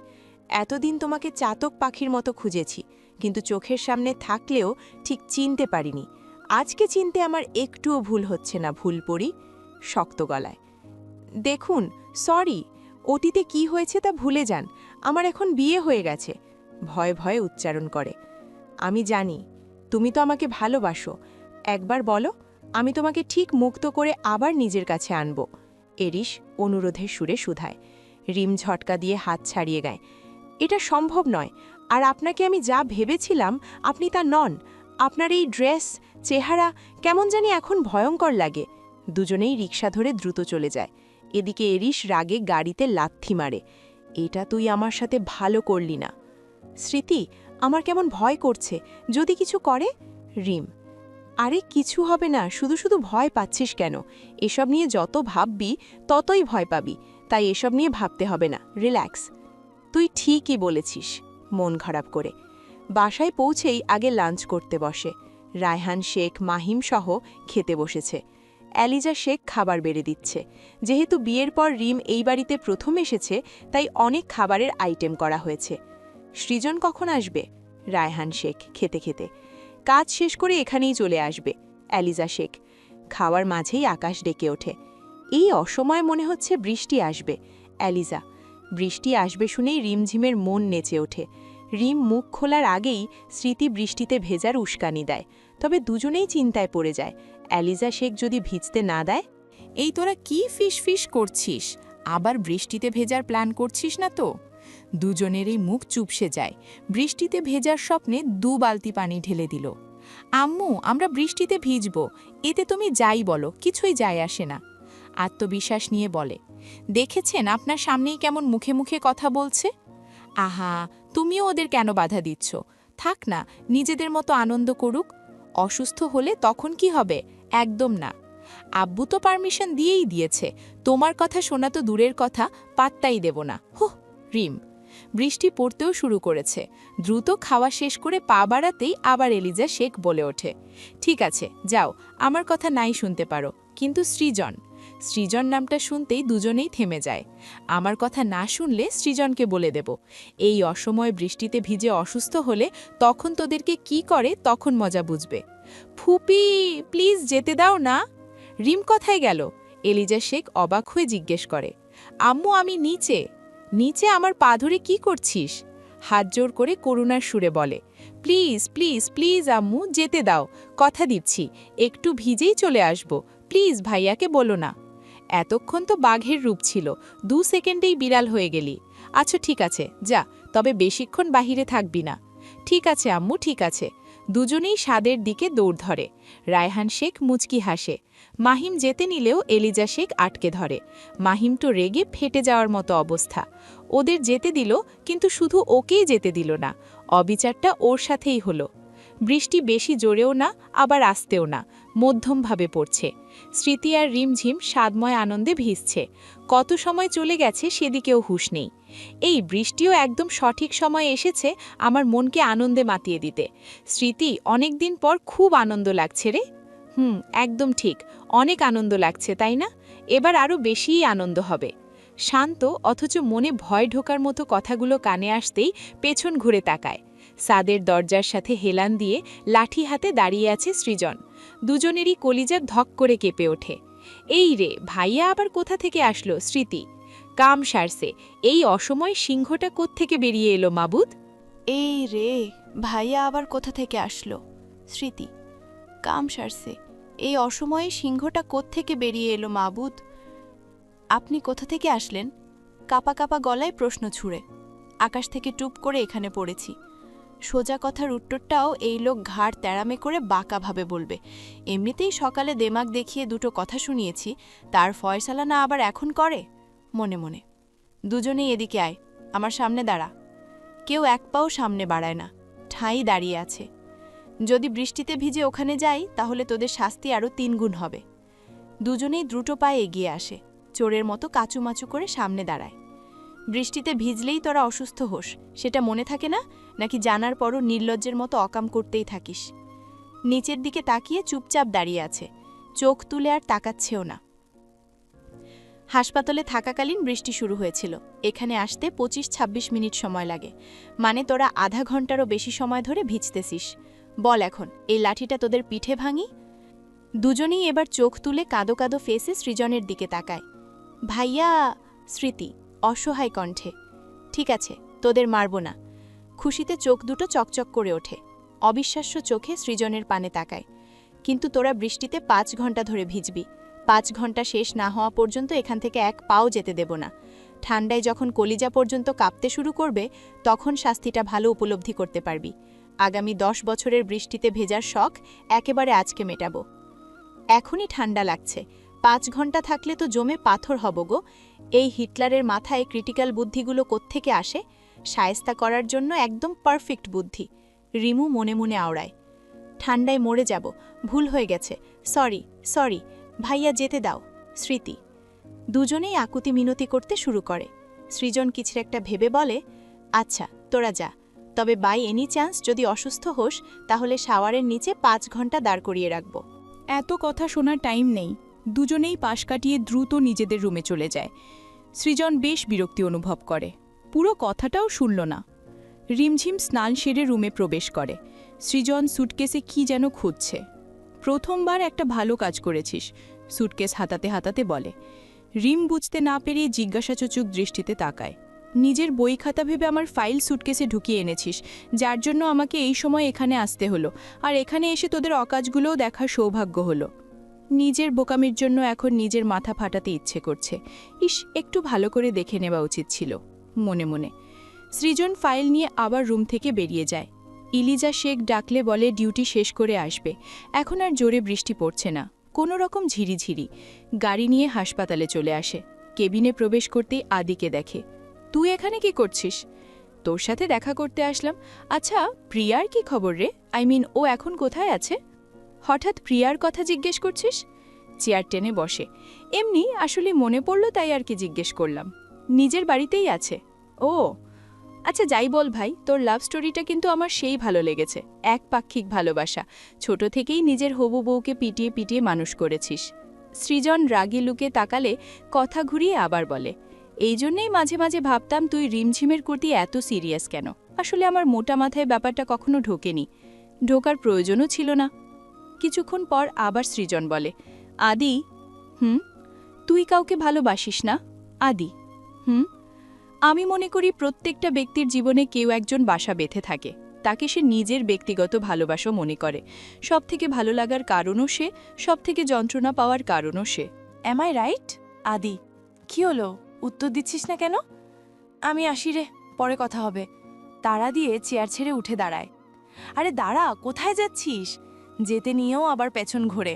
এতদিন তোমাকে চাতক পাখির মতো খুঁজেছি, কিন্তু চোখের সামনে থাকলেও ঠিক চিনতে পারিনি। আজকে চিনতে আমার একটুও ভুল হচ্ছে না। ভুল পড়ি শক্ত গলায়। দেখুন, সরি, অতীতে কি হয়েছে তা ভুলে যান। আমার এখন বিয়ে হয়ে গেছে। ভয়ে ভয়ে উচ্চারণ করে। আমি জানি তুমি তো আমাকে ভালোবাসো। একবার বলো, আমি তোমাকে ঠিক মুক্ত করে আবার নিজের কাছে আনব। এরিস অনুরোধের সুরে শুধায়। রিম ঝটকা দিয়ে হাত ছাড়িয়ে গায়। এটা সম্ভব নয়। আর আপনাকে আমি যা ভেবেছিলাম আপনি তা নন। আপনার এই ড্রেস, চেহারা কেমন জানি এখন ভয়ঙ্কর লাগে। দুজনেই রিক্সা ধরে দ্রুত চলে যায়। এদিকে এরিস রাগে গাড়িতে লাথি মারে। এটা তুই আমার সাথে ভালো করলি না। স্মৃতি, আমার কেমন ভয় করছে, যদি কিছু করে। রিম, আরে কিছু হবে না, শুধু শুধু ভয় পাচ্ছিস কেন? এসব নিয়ে যত ভাববি ততই ভয় পাবি, তাই এসব নিয়ে ভাবতে হবে না, রিল্যাক্স। তুই ঠিকই বলেছিস। মন খারাপ করে বাসায় পৌঁছেই আগে লাঞ্চ করতে বসে। রায়হান শেখ, মাহিম সহ খেতে বসেছে। অ্যালিজা শেখ খাবার বেড়ে দিচ্ছে। যেহেতু বিয়ের পর রিম এই বাড়িতে প্রথম এসেছে, তাই অনেক খাবারের আইটেম করা হয়েছে। সৃজন কখন আসবে? রায়হান শেখ খেতে খেতে। কাজ শেষ করে এখানেই চলে আসবে। অ্যালিজা শেখ। খাওয়ার মাঝেই আকাশ ডেকে ওঠে। এই অসময়ে মনে হচ্ছে বৃষ্টি আসবে। অ্যালিজা। বৃষ্টি আসবে শুনেই রিমঝিমের মন নেচে ওঠে। রিম মুখ খোলার আগেই স্মৃতি বৃষ্টিতে ভেজার উস্কানি দেয়। তবে দুজনেই চিন্তায় পড়ে যায়, অ্যালিজা শেখ যদি ভিজতে না দেয়। এই তোরা কি ফিস করছিস? আবার বৃষ্টিতে ভেজার প্ল্যান করছিস না তো? দুজনেরই মুখ চুপসে যায়। বৃষ্টিতে ভেজার স্বপ্নে 2 বালতি পানি ঢেলে দিল। আম্মু, আমরা বৃষ্টিতে ভিজব, এতে তুমি যাই বলো, কিছুই যায় আসে না। আত্মবিশ্বাস নিয়ে বলে। দেখেছেন আপনার সামনেই কেমন মুখে মুখে কথা বলছে। আহা, তুমিও ওদের কেন বাধা দিচ্ছ? থাক না, নিজেদের মতো আনন্দ করুক। অসুস্থ হলে তখন কি হবে? একদম না। আব্বু তো পারমিশন দিয়েই দিয়েছে। তোমার কথা শোনা তো দূরের কথা, পাত্তাই দেব না। হুহ। রিম। বৃষ্টি পড়তেও শুরু করেছে। দ্রুত খাওয়া শেষ করে পা বাড়াতেই আবার এলিজা শেখ বলে ওঠে, ঠিক আছে যাও, আমার কথা নাই শুনতে পারো, কিন্তু সৃজন। সৃজন নামটা শুনতেই দুজনেই থেমে যায়। আমার কথা না শুনলে সৃজনকে বলে দেব। এই অসময়ে বৃষ্টিতে ভিজে অসুস্থ হলে তখন তোদেরকে কি করে তখন মজা বুঝবে। ফুপি, প্লিজ যেতে দাও না। রিম কোথায় গেল? এলিজা শেখ অবাক হয়ে জিজ্ঞেস করে। আম্মু, আমি নিচে। নিচে আমার পা ধরে কি করছিস? হাত জোর করে করুণার সুরে বলে। প্লিজ প্লিজ প্লিজ আম্মু, যেতে দাও, কথা দিচ্ছি, একটু ভিজেই চলে আসব, প্লিজ ভাইয়াকে বলো না। এতক্ষণ তো বাঘের রূপ ছিল, 2 সেকেন্ডেই বিড়াল হয়ে গেলি। আচ্ছা ঠিক আছে, যা, তবে বেশিক্ষণ বাহিরে থাকবি না। ঠিক আছে আম্মু, ঠিক আছে। দুজনেই স্বাদের দিকে দৌড় ধরে। রায়হান শেখ মুচকি হাসে। মাহিম যেতে নিলেও এলিজা শেখ আটকে ধরে। মাহিম তো রেগে ফেটে যাওয়ার মতো অবস্থা। ওদের যেতে দিল, কিন্তু শুধু ওকেই যেতে দিল না, অবিচারটা ওর সাথেই হলো। বৃষ্টি বেশি জোরেও না, আবার আস্তেও না, মধ্যমভাবে পড়ছে। স্মৃতি আর রিমঝিম স্বাদময় আনন্দে ভিজছে। কত সময় চলে গেছে সেদিকেও হুঁশ নেই। এই বৃষ্টিও একদম সঠিক সময়ে এসেছে আমার মনকে আনন্দে মাতিয়ে দিতে। স্মৃতি, অনেকদিন পর খুব আনন্দ লাগছে রে। একদম ঠিক, অনেক আনন্দ লাগছে, তাই না? এবার আরও বেশিই আনন্দ হবে। শান্ত অথচ মনে ভয় ঢোকার মতো কথাগুলো কানে আসতেই পেছন ঘুরে তাকায়। সাদের দরজার সাথে হেলান দিয়ে লাঠি হাতে দাঁড়িয়ে আছে সৃজন। দুজনেরই কলিজা ধক করে কেঁপে ওঠে। এই রে, ভাইয়া আবার কোথা থেকে আসলো? স্মৃতি, কাম সারছে, এই অসময় সিংহটা কোত্থেকে বেরিয়ে এলো মাবুদ? এই রে, ভাইয়া আবার কোথা থেকে আসলো? স্মৃতি, কাম সারছে, এই অসময়ে সিংহটা কোত্থেকে বেরিয়ে এলো মাবুদ? আপনি কোথা থেকে আসলেন? কাপা কাপা গলায় প্রশ্ন ছুঁড়ে। আকাশ থেকে টুপ করে এখানে পড়েছি। সোজা কথার উত্তরটাও এই লোক ঘাড় তেড়ামে করে বাঁকাভাবে বলবে। এমনিতেই সকালে দেমাগ দেখিয়ে দুটো কথা শুনিয়েছি, তার ফয়সালা না আবার এখন করে। মনে মনে, দুজনেই এদিকে আয়, আমার সামনে দাঁড়া। কেউ এক পাও সামনে বাড়ায় না, ঠাঁই দাঁড়িয়ে আছে। যদি বৃষ্টিতে ভিজে ওখানে যাই তাহলে তোদের শাস্তি আরও 3 গুণ হবে। দুজনেই দ্রুত পায়ে এগিয়ে আসে, চোরের মতো কাচুমাচু করে সামনে দাঁড়ায়। বৃষ্টিতে ভিজলেই তোরা অসুস্থ হোস, সেটা মনে থাকে না? নাকি জানার পরও নির্লজ্জের মতো অকাম করতেই থাকিস? নিচের দিকে তাকিয়ে চুপচাপ দাঁড়িয়ে আছে, চোখ তুলে আর তাকাচ্ছেও না। হাসপাতালে থাকাকালীন বৃষ্টি শুরু হয়েছিল। এখানে আসতে 25-26 মিনিট সময় লাগে, মানে তোরা আধা ঘন্টারও বেশি সময় ধরে ভিজতেছিস। বল এখন, এই লাঠিটা তোদের পিঠে ভাঙি? দুজনেই এবার চোখ তুলে কাঁদো কাঁদো ফেসে সৃজনের দিকে তাকায়। ভাইয়া, স্মৃতি অসহায় কণ্ঠে। ঠিক আছে, তোদের মারব না। খুশিতে চোখ দুটো চকচক করে ওঠে। অবিশ্বাস্য চোখে সৃজনের পানে তাকায়। কিন্তু তোরা বৃষ্টিতে 5 ঘন্টা ধরে ভিজবি। 5 ঘন্টা শেষ না হওয়া পর্যন্ত এখান থেকে এক পাও যেতে দেব না। ঠান্ডায় যখন কলিজা পর্যন্ত কাঁপতে শুরু করবে, তখন শাস্তিটা ভালো উপলব্ধি করতে পারবি। আগামী 10 বছরের বৃষ্টিতে ভেজার শখ একেবারে আজকে মেটাবো। এখনই ঠান্ডা লাগছে, 5 ঘন্টা থাকলে তো জমে পাথর হব গো। এই হিটলারের মাথায় ক্রিটিক্যাল বুদ্ধিগুলো কোত্থেকে আসে? শায়েস্তা করার জন্য একদম পারফেক্ট বুদ্ধি। রিমু মনে মনে আওড়ায়। ঠান্ডায় মরে যাব, ভুল হয়ে গেছে, সরি সরি, ভাইয়া যেতে দাও। স্মৃতি। দুজনেই আকুতি মিনতি করতে শুরু করে। সৃজন কিছু একটা ভেবে বলে, আচ্ছা তোরা যা, তবে বাই এনি চান্স যদি অসুস্থ হোস তাহলে শাওয়ারের নিচে 5 ঘন্টা দাঁড় করিয়ে রাখব। এত কথা শোনার টাইম নেই। দুজনেই পাশ কাটিয়ে দ্রুত নিজেদের রুমে চলে যায়। সৃজন বেশ বিরক্তি অনুভব করে, পুরো কথাটাও শুনল না। রিমঝিম স্নান সেরে রুমে প্রবেশ করে। সৃজন সুটকেসে কি যেন খুঁজছে। প্রথমবার একটা ভালো কাজ করেছিস, সুটকেস হাতাতে হাতাতে বলে। রিম বুঝতে না পেরিয়ে জিজ্ঞাসাচুচুক দৃষ্টিতে তাকায়। নিজের বই খাতা ভেবে আমার ফাইল সুটকেসে ঢুকিয়ে এনেছিস, যার জন্য আমাকে এই সময় এখানে আসতে হলো, আর এখানে এসে তোদের অকাজগুলোও দেখার সৌভাগ্য হলো। নিজের বোকামির জন্য এখন নিজের মাথা ফাটাতে ইচ্ছে করছে। ইস, একটু ভালো করে দেখে নেওয়া উচিত ছিল, মনে মনে। সৃজন ফাইল নিয়ে আবার রুম থেকে বেরিয়ে যায়। ইলিজা শেখ ডাকলে বলে ডিউটি শেষ করে আসবে। এখন আর জোরে বৃষ্টি পড়ছে না, কোনো রকম ঝিরিঝিরি। গাড়ি নিয়ে হাসপাতালে চলে আসে। কেবিনে প্রবেশ করতেই আদিকে দেখে। তুই এখানে কি করছিস? তোর সাথে দেখা করতে আসলাম। আচ্ছা, প্রিয়ার কি খবর রে? ও এখন কোথায় আছে? হঠাৎ প্রিয়ার কথা জিজ্ঞেস করছিস? চেয়ার টেনে বসে। এমনি, আসলে মনে পড়ল তাই আর কি জিজ্ঞেস করলাম। নিজের বাড়িতেই আছে। ও আচ্ছা, যাই বল ভাই, তোর লাভ স্টোরিটা কিন্তু আমার সেই ভালো লেগেছে। একপাক্ষিক ভালোবাসা, ছোট থেকেই নিজের হবু বউকে পিটিয়ে পিটিয়ে মানুষ করেছিস। সৃজন রাগী লুকে তাকালে কথা ঘুরিয়ে আবার বলে, এই জন্যেই মাঝে মাঝে ভাবতাম তুই রিমঝিমের প্রতি এত সিরিয়াস কেন। আসলে আমার মোটা মাথায় ব্যাপারটা কখনো ঢোকেনি, ঢোকার প্রয়োজনও ছিল না। কিছুক্ষণ পর আবার সৃজন বলে, আদি, তুই কাউকে ভালোবাসিস না? আদি, আমি মনে করি প্রত্যেকটা ব্যক্তির জীবনে কেউ একজন বাসা বেঁধে থাকে, তাকে সে নিজের ব্যক্তিগত ভালোবাসা মনে করে। সবথেকে ভালো লাগার কারণও সে, সবথেকে যন্ত্রণা পাওয়ার কারণও সে। Am I right? আদি, কি হলো, উত্তর দিচ্ছিস না কেন? আমি আসি রে, পরে কথা হবে। তাড়া দিয়ে চেয়ার ছেড়ে উঠে দাঁড়ায়। আরে দাঁড়া, কোথায় যাচ্ছিস? যেতে নিয়েও আবার পেছন ঘোরে।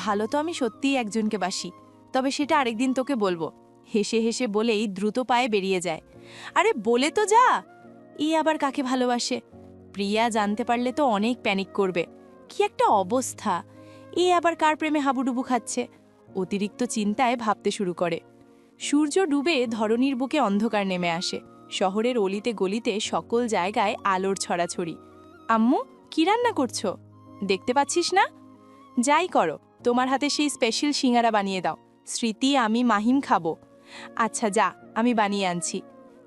ভালো তো আমি সত্যিই একজনকে বাসি, তবে সেটা আরেকদিন তোকে বলবো। হেসে হেসে বলেই দ্রুত পায়ে বেরিয়ে যায়। আরে বলে তো যা, ই আবার কাকে ভালোবাসে? প্রিয়া জানতে পারলে তো অনেক প্যানিক করবে। কি একটা অবস্থা! এ আবার কার প্রেমে হাবুডুবু খাচ্ছে? অতিরিক্ত চিন্তায় ভাবতে শুরু করে। সূর্য ডুবে ধরণীর বুকে অন্ধকার নেমে আসে। শহরের অলিতে গলিতে সকল জায়গায় আলোর ছড়াছড়ি। আম্মু, কি রান্না করছো? দেখতে পাচ্ছিস না? যাই করো, তোমার হাতে সেই স্পেশাল সিঙ্গারা বানিয়ে দাও। স্মৃতি, আমি মাহিম খাবো। আচ্ছা যা, আমি বানিয়ে আনছি।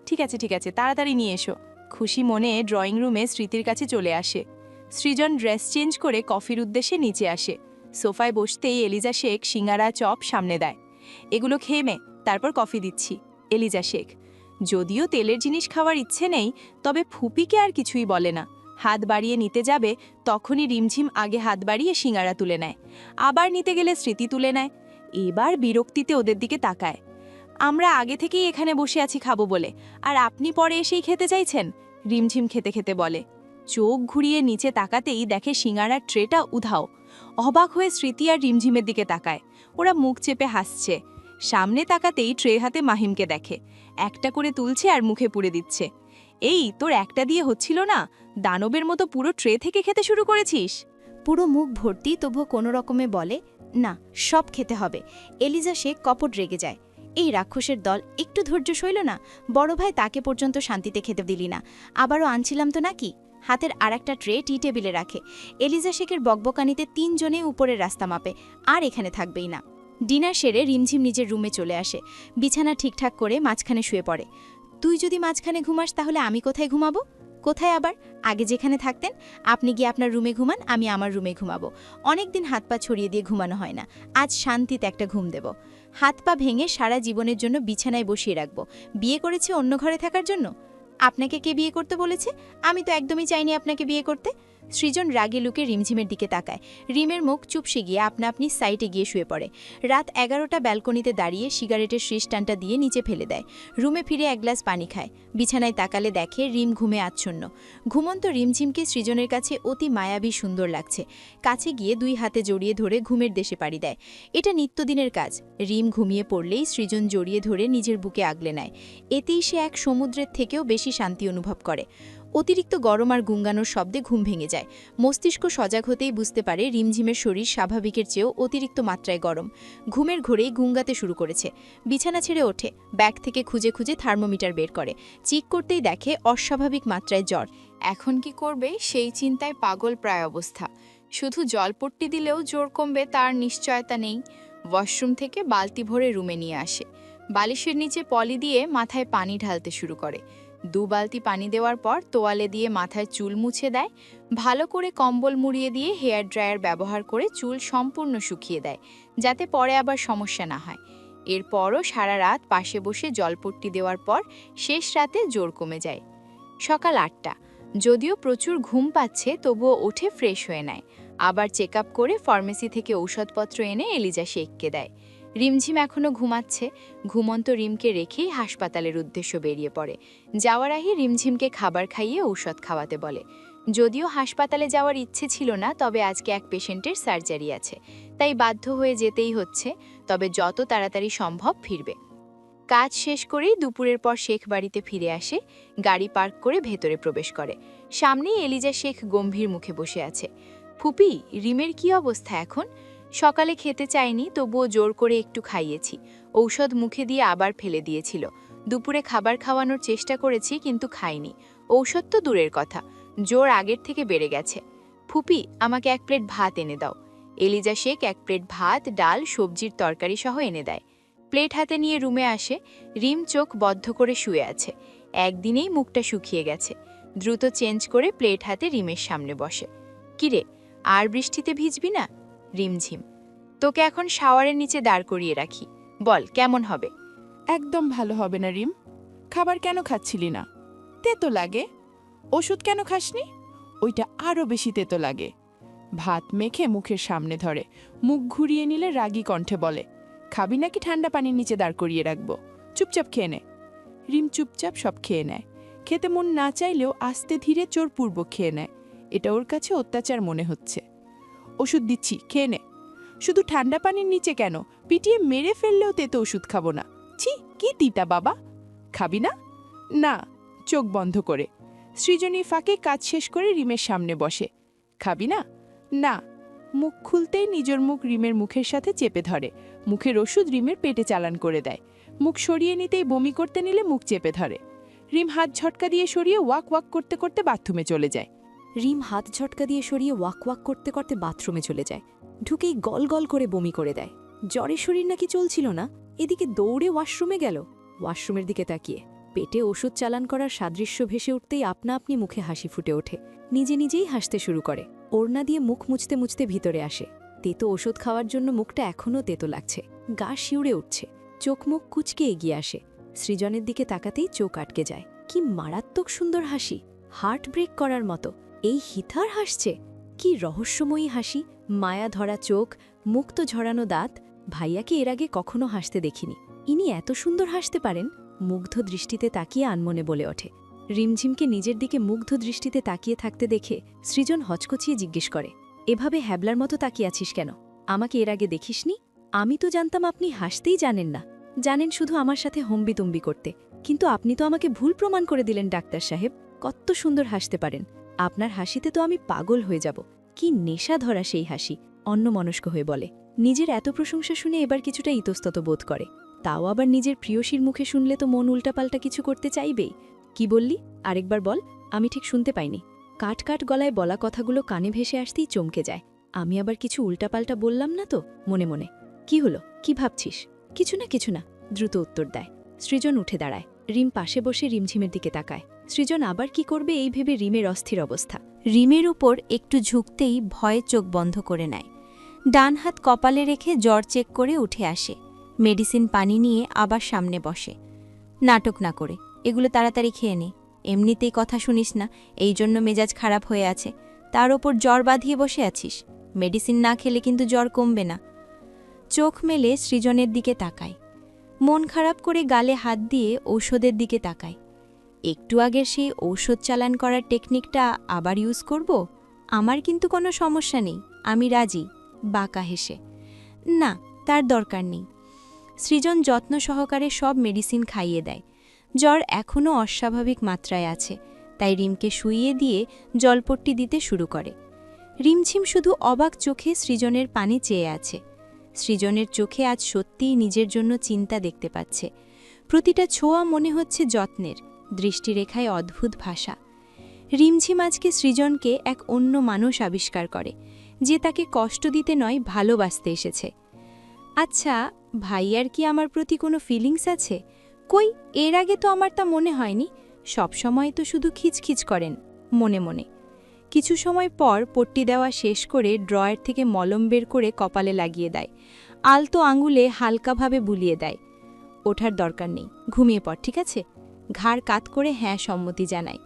ঠিক আছে ঠিক আছে, তাড়াতাড়ি নিয়ে এসো। খুশি মনে ড্রয়িং রুমে স্মৃতির কাছে চলে আসে। সৃজন ড্রেস চেঞ্জ করে কফির উদ্দেশ্যে নিচে আসে। সোফায় বসতেই এলিজা শেখ সিঙ্গারা চপ সামনে দেয়। এগুলো খেয়ে নে, তারপর কফি দিচ্ছি। এলিজা শেখ যদিও তেলের জিনিস খাওয়ার ইচ্ছে নেই, তবে ফুপিকে আর কিছুই বলে না। হাত বাড়িয়ে নিতে যাবে, তখনই রিমঝিম আগে হাত বাড়িয়ে সিঙ্গারা তুলে নেয়। আবার নিতে গেলে স্মৃতি তুলে নেয়। এবার বিরক্তিতে ওদের দিকে তাকায়। আমরা আগে থেকেই এখানে বসে আছি খাবো বলে, আর আপনি পরে এসেই খেতে চাইছেন? রিমঝিম খেতে খেতে বলে। চোখ ঘুরিয়ে নিচে তাকাতেই দেখে সিঙ্গারার ট্রেটা উধাও। অবাক হয়ে স্মৃতি আর রিমঝিমের দিকে তাকায়। ওরা মুখ চেপে হাসছে। সামনে তাকাতেই ট্রে হাতে মাহিমকে দেখে। একটা করে তুলছে আর মুখে পুরে দিচ্ছে। এই, তোর একটা দিয়ে হচ্ছিল না? দানবের মতো পুরো ট্রে থেকে খেতে শুরু করেছিস? পুরো মুখ ভর্তি, তবুও কোনো রকমে বলে, না, সব খেতে হবে। এলিজা শেখ কপট রেগে যায়। এই রাক্ষসের দল, একটু ধৈর্য সইল না? বড় ভাই তাকে পর্যন্ত শান্তিতে খেতে দিলি না। আবারও আনছিলাম তো নাকি? হাতের আর একটা ট্রে টি টেবিলে রাখে। এলিজা শেখের বকবকানিতে তিনজনে উপরের রাস্তা মাপে, আর এখানে থাকবেই না। ডিনার সেরে রিমঝিম নিজের রুমে চলে আসে। বিছানা ঠিকঠাক করে মাঝখানে শুয়ে পড়ে। তুই যদি মাঝখানে ঘুমাস তাহলে আমি কোথায় ঘুমাবো? কোথায় আবার? আগে যেখানে থাকতেন, আপনি গিয়ে আপনার রুমে ঘুমান, আমি আমার রুমে ঘুমাবো। অনেকদিন হাত পা ছড়িয়ে দিয়ে ঘুমানো হয় না, আজ শান্তিতে একটা ঘুম দেব। হাত পা ভেঙে সারা জীবনের জন্য বিছানায় বসিয়ে রাখবো। বিয়ে করেছে অন্য ঘরে থাকার জন্য? আপনাকে কে বিয়ে করতে বলেছে? আমি তো একদমই চাইনি আপনাকে বিয়ে করতে। সৃজন রাগে লুকে রিমঝিমের দিকে তাকায়। রিমের মুখ চুপসে গিয়ে আপনা আপনি সাইটে গিয়ে শুয়ে পড়ে। রাত 11টা, ব্যালকনিতে দাঁড়িয়ে সিগারেটের শীষ টানটা দিয়ে নিচে ফেলে দেয়। রুমে ফিরে এক গ্লাস পানি খায়। বিছানায় তাকালে দেখে রিম ঘুমে আচ্ছন্ন। ঘুমন্ত রিমঝিমকে সৃজনের কাছে অতি মায়াবী সুন্দর লাগছে। কাছে গিয়ে দুই হাতে জড়িয়ে ধরে ঘুমের দেশে পাড়ি দেয়। এটা নিত্যদিনের কাজ। রিম ঘুমিয়ে পড়লেই সৃজন জড়িয়ে ধরে নিজের বুকে আগলে নেয়। এতেই সে এক সমুদ্রের থেকেও বেশি শান্তি অনুভব করে। অতিরিক্ত গরম আর গুঙ্গানোর শব্দে ঘুম ভেঙে যায়। মস্তিষ্ক সজাগ হতেই বুঝতে পারে রিমঝিমের শরীর স্বাভাবিকের চেয়েও অতিরিক্ত মাত্রায় গরম। ঘুমের ঘোরেই গুঙ্গাতে শুরু করেছে। বিছানা ছেড়ে ওঠে, ব্যাগ থেকে খুঁজে খুঁজে থার্মোমিটার বের করে। চেক করতেই দেখে অস্বাভাবিক মাত্রায় জ্বর। এখন কি করবে সেই চিন্তায় পাগল প্রায় অবস্থা। শুধু জলপট্টি দিলেও জ্বর কমবে তার নিশ্চয়তা নেই। ওয়াশরুম থেকে বালতি ভরে রুমে নিয়ে আসে। বালিশের নিচে পলি দিয়ে মাথায় পানি ঢালতে শুরু করে। 2 বালতি পানি দেওয়ার পর তোয়ালে দিয়ে মাথায় চুল মুছে দেয়। ভালো করে কম্বল মুড়িয়ে দিয়ে হেয়ার ড্রায়ার ব্যবহার করে চুল সম্পূর্ণ শুকিয়ে দেয়, যাতে পরে আবার সমস্যা না হয়। এরপরও সারা রাত পাশে বসে জলপট্টি দেওয়ার পর শেষ রাতে জ্বর কমে যায়। সকাল 8টা। যদিও প্রচুর ঘুম পাচ্ছে, তবুও উঠে ফ্রেশ হয়ে নেয়। আবার চেক আপ করে ফার্মেসি থেকে ঔষধপত্র এনে এলিজা শেখকে দেয়। রিমঝিম এখনও ঘুমাচ্ছে। ঘুমন্ত রিমকে রেখেই হাসপাতালের উদ্দেশ্য বেরিয়ে পড়ে। যাওয়ার আগে রিমঝিমকে খাবার খাইয়ে ঔষধ খাওয়াতে বলে। যদিও হাসপাতালে যাওয়ার ইচ্ছে ছিল না, তবে আজকে এক পেশেন্টের সার্জারি আছে, তাই বাধ্য হয়ে যেতেই হচ্ছে। তবে যত তাড়াতাড়ি সম্ভব ফিরবে। কাজ শেষ করেই দুপুরের পর শেখ বাড়িতে ফিরে আসে। গাড়ি পার্ক করে ভেতরে প্রবেশ করে। সামনেই এলিজা শেখ গম্ভীর মুখে বসে আছে। ফুপি, রিমের কি অবস্থা এখন? সকালে খেতে চায়নি, তবুও জোর করে একটু খাইয়েছি। ঔষধ মুখে দিয়ে আবার ফেলে দিয়েছিল। দুপুরে খাবার খাওয়ানোর চেষ্টা করেছি, কিন্তু খাইনি। ঔষধ তো দূরের কথা, জোর আগের থেকে বেড়ে গেছে। ফুপি, আমাকে 1 প্লেট ভাত এনে দাও। এলিজা শেখ 1 প্লেট ভাত, ডাল, সবজির তরকারি সহ এনে দেয়। প্লেট হাতে নিয়ে রুমে আসে। রিম চোখ বদ্ধ করে শুয়ে আছে। একদিনেই মুখটা শুকিয়ে গেছে। দ্রুত চেঞ্জ করে প্লেট হাতে রিমের সামনে বসে। কিরে, আর বৃষ্টিতে ভিজবি না? রিমঝিম, তোকে এখন শাওয়ারের নিচে দাঁড় করিয়ে রাখি, বল কেমন হবে? একদম ভালো হবে না রিম। খাবার কেন খাচ্ছিলি না? তেতো লাগে। ওষুধ কেন খাসনি? ওইটা আরও বেশি তেতো লাগে। ভাত মেখে মুখের সামনে ধরে, মুখ ঘুরিয়ে নিলে রাগী কণ্ঠে বলে, খাবি নাকি ঠান্ডা পানির নিচে দাঁড় করিয়ে রাখবো? চুপচাপ খেয়ে নে। রিম চুপচাপ সব খেয়ে নেয়। খেতে মন না চাইলেও আস্তে ধীরে জোরপূর্বক খেয়ে নেয়। এটা ওর কাছে অত্যাচার মনে হচ্ছে। ওষুধ দিচ্ছি, খেয়ে নে। শুধু ঠান্ডা পানির নিচে কেন, পিটিয়ে মেরে ফেললেও তেতো ওষুধ খাবো না। ছি, কি তিতা বাবা! খাবি না? না। চোখ বন্ধ করে সৃজনী ফাঁকে কাজ শেষ করে রিমের সামনে বসে। খাবি না? না। মুখ খুলতেই নিজের মুখ রিমের মুখের সাথে চেপে ধরে। মুখের ওষুধ রিমের পেটে চালান করে দেয়। মুখ সরিয়ে নিতেই বমি করতে নিলে মুখ চেপে ধরে। রিম হাত ঝটকা দিয়ে সরিয়ে ওয়াক ওয়াক করতে করতে বাথরুমে চলে যায়। রিম হাত ঝটকা দিয়ে সরিয়ে ওয়াক ওয়াক করতে করতে বাথরুমে চলে যায়। ঢুকেই গল গল করে বমি করে দেয়। জ্বরের শরীর নাকি চলছিল না, এদিকে দৌড়ে ওয়াশরুমে গেল। ওয়াশরুমের দিকে তাকিয়ে পেটে ওষুধ চালান করার সাদৃশ্য ভেসে উঠতেই আপনা আপনি মুখে হাসি ফুটে ওঠে। নিজে নিজেই হাসতে শুরু করে। ওড়না দিয়ে মুখ মুছতে মুছতে ভিতরে আসে। তেতো ওষুধ খাওয়ার জন্য মুখটা এখনও তেতো লাগছে। গা শিউড়ে উঠছে। চোখ মুখ কুচকে এগিয়ে আসে। সৃজনের দিকে তাকাতেই চোখ আটকে যায়। কি মারাত্মক সুন্দর হাসি, হার্ট ব্রেক করার মতো। এই হিথার হাসছে, কি রহস্যময়ী হাসি। মায়া ধরা চোখ, মুক্ত ঝরানো দাঁত। ভাইয়াকে এর আগে কখনো হাসতে দেখিনি। ইনি এত সুন্দর হাসতে পারেন। মুগ্ধ দৃষ্টিতে তাকিয়ে আনমনে বলে ওঠে। রিমঝিমকে নিজের দিকে মুগ্ধ দৃষ্টিতে তাকিয়ে থাকতে দেখে সৃজন হচকচিয়ে জিজ্ঞেস করে, এভাবে হ্যাবলার মতো তাকিয়ে আছিস কেন? আমাকে এর আগে দেখিসনি? আমি তো জানতাম আপনি হাসতেই জানেন না, জানেন শুধু আমার সাথে হম্বিতম্বি করতে। কিন্তু আপনি তো আমাকে ভুল প্রমাণ করে দিলেন ডাক্তার সাহেব। কত সুন্দর হাসতে পারেন। আপনার হাসিতে তো আমি পাগল হয়ে যাব। কি নেশা ধরা সেই হাসি। অন্যমনস্ক হয়ে বলে। নিজের এত প্রশংসা শুনে এবার কিছুটা ইতস্তত বোধ করে। তাও আবার নিজের প্রিয়সীর মুখে শুনলে তো মন উল্টাপাল্টা কিছু করতে চাইবেই। কি বললি? আরেকবার বল, আমি ঠিক শুনতে পাইনি। কাট কাট গলায় বলা কথাগুলো কানে ভেসে আসতেই চমকে যায়। আমি আবার কিছু উল্টাপাল্টা বললাম না তো? মনে মনে কি হলো, কি ভাবছিস? কিছু না কিছু না, দ্রুত উত্তর দেয়। সৃজন উঠে দাঁড়ায়। রিম পাশে বসে রিমঝিমের দিকে তাকায়। সৃজন আবার কি করবে এই ভেবে রিমের অস্থির অবস্থা। রিমের উপর একটু ঝুঁকতেই ভয়ে চোখ বন্ধ করে নেয়। ডান হাত কপালে রেখে জ্বর চেক করে উঠে আসে। মেডিসিন পানি নিয়ে আবার সামনে বসে। নাটক না করে এগুলো তাড়াতাড়ি খেয়ে নে। এমনিতেই কথা শুনিস না, এই জন্য মেজাজ খারাপ হয়ে আছে। তার ওপর জ্বর বাঁধিয়ে বসে আছিস। মেডিসিন না খেলে কিন্তু জ্বর কমবে না। চোখ মেলে সৃজনের দিকে তাকায়। মন খারাপ করে গালে হাত দিয়ে ঔষধের দিকে তাকায়। একটু আগের সেই ঔষধ চালান করার টেকনিকটা আবার ইউজ করব? আমার কিন্তু কোনো সমস্যা নেই, আমি রাজি। বাঁকা হেসে, না, তার দরকার নেই। সৃজন যত্ন সহকারে সব মেডিসিন খাইয়ে দেয়। জ্বর এখনও অস্বাভাবিক মাত্রায় আছে, তাই রিমকে শুইয়ে দিয়ে জলপট্টি দিতে শুরু করে। রিমঝিম শুধু অবাক চোখে সৃজনের পানে চেয়ে আছে। সৃজনের চোখে আজ সত্যিই নিজের জন্য চিন্তা দেখতে পাচ্ছে। প্রতিটা ছোঁয়া মনে হচ্ছে যত্নের, দৃষ্টিরেখায় অদ্ভুত ভাষা। রিমঝিম আজকে সৃজনকে এক অন্য মানুষ আবিষ্কার করে, যে তাকে কষ্ট দিতে নয়, ভালোবাসতে এসেছে। আচ্ছা, ভাইয়ার কি আমার প্রতি কোনো ফিলিংস আছে? কই, এর আগে তো আমার তা মনে হয়নি। সবসময় তো শুধু খিচখিচ করেন মনে মনে। কিছু সময় পর পট্টি দেওয়া শেষ করে ড্রয়ার থেকে মলম বের করে কপালে লাগিয়ে দেয়। আলতো আঙুলে হালকাভাবে বুলিয়ে দেয়। ওঠার দরকার নেই, ঘুমিয়ে পড়, ঠিক আছে? ঘাড় কাত করে হ্যাঁ সম্মতি জানায়।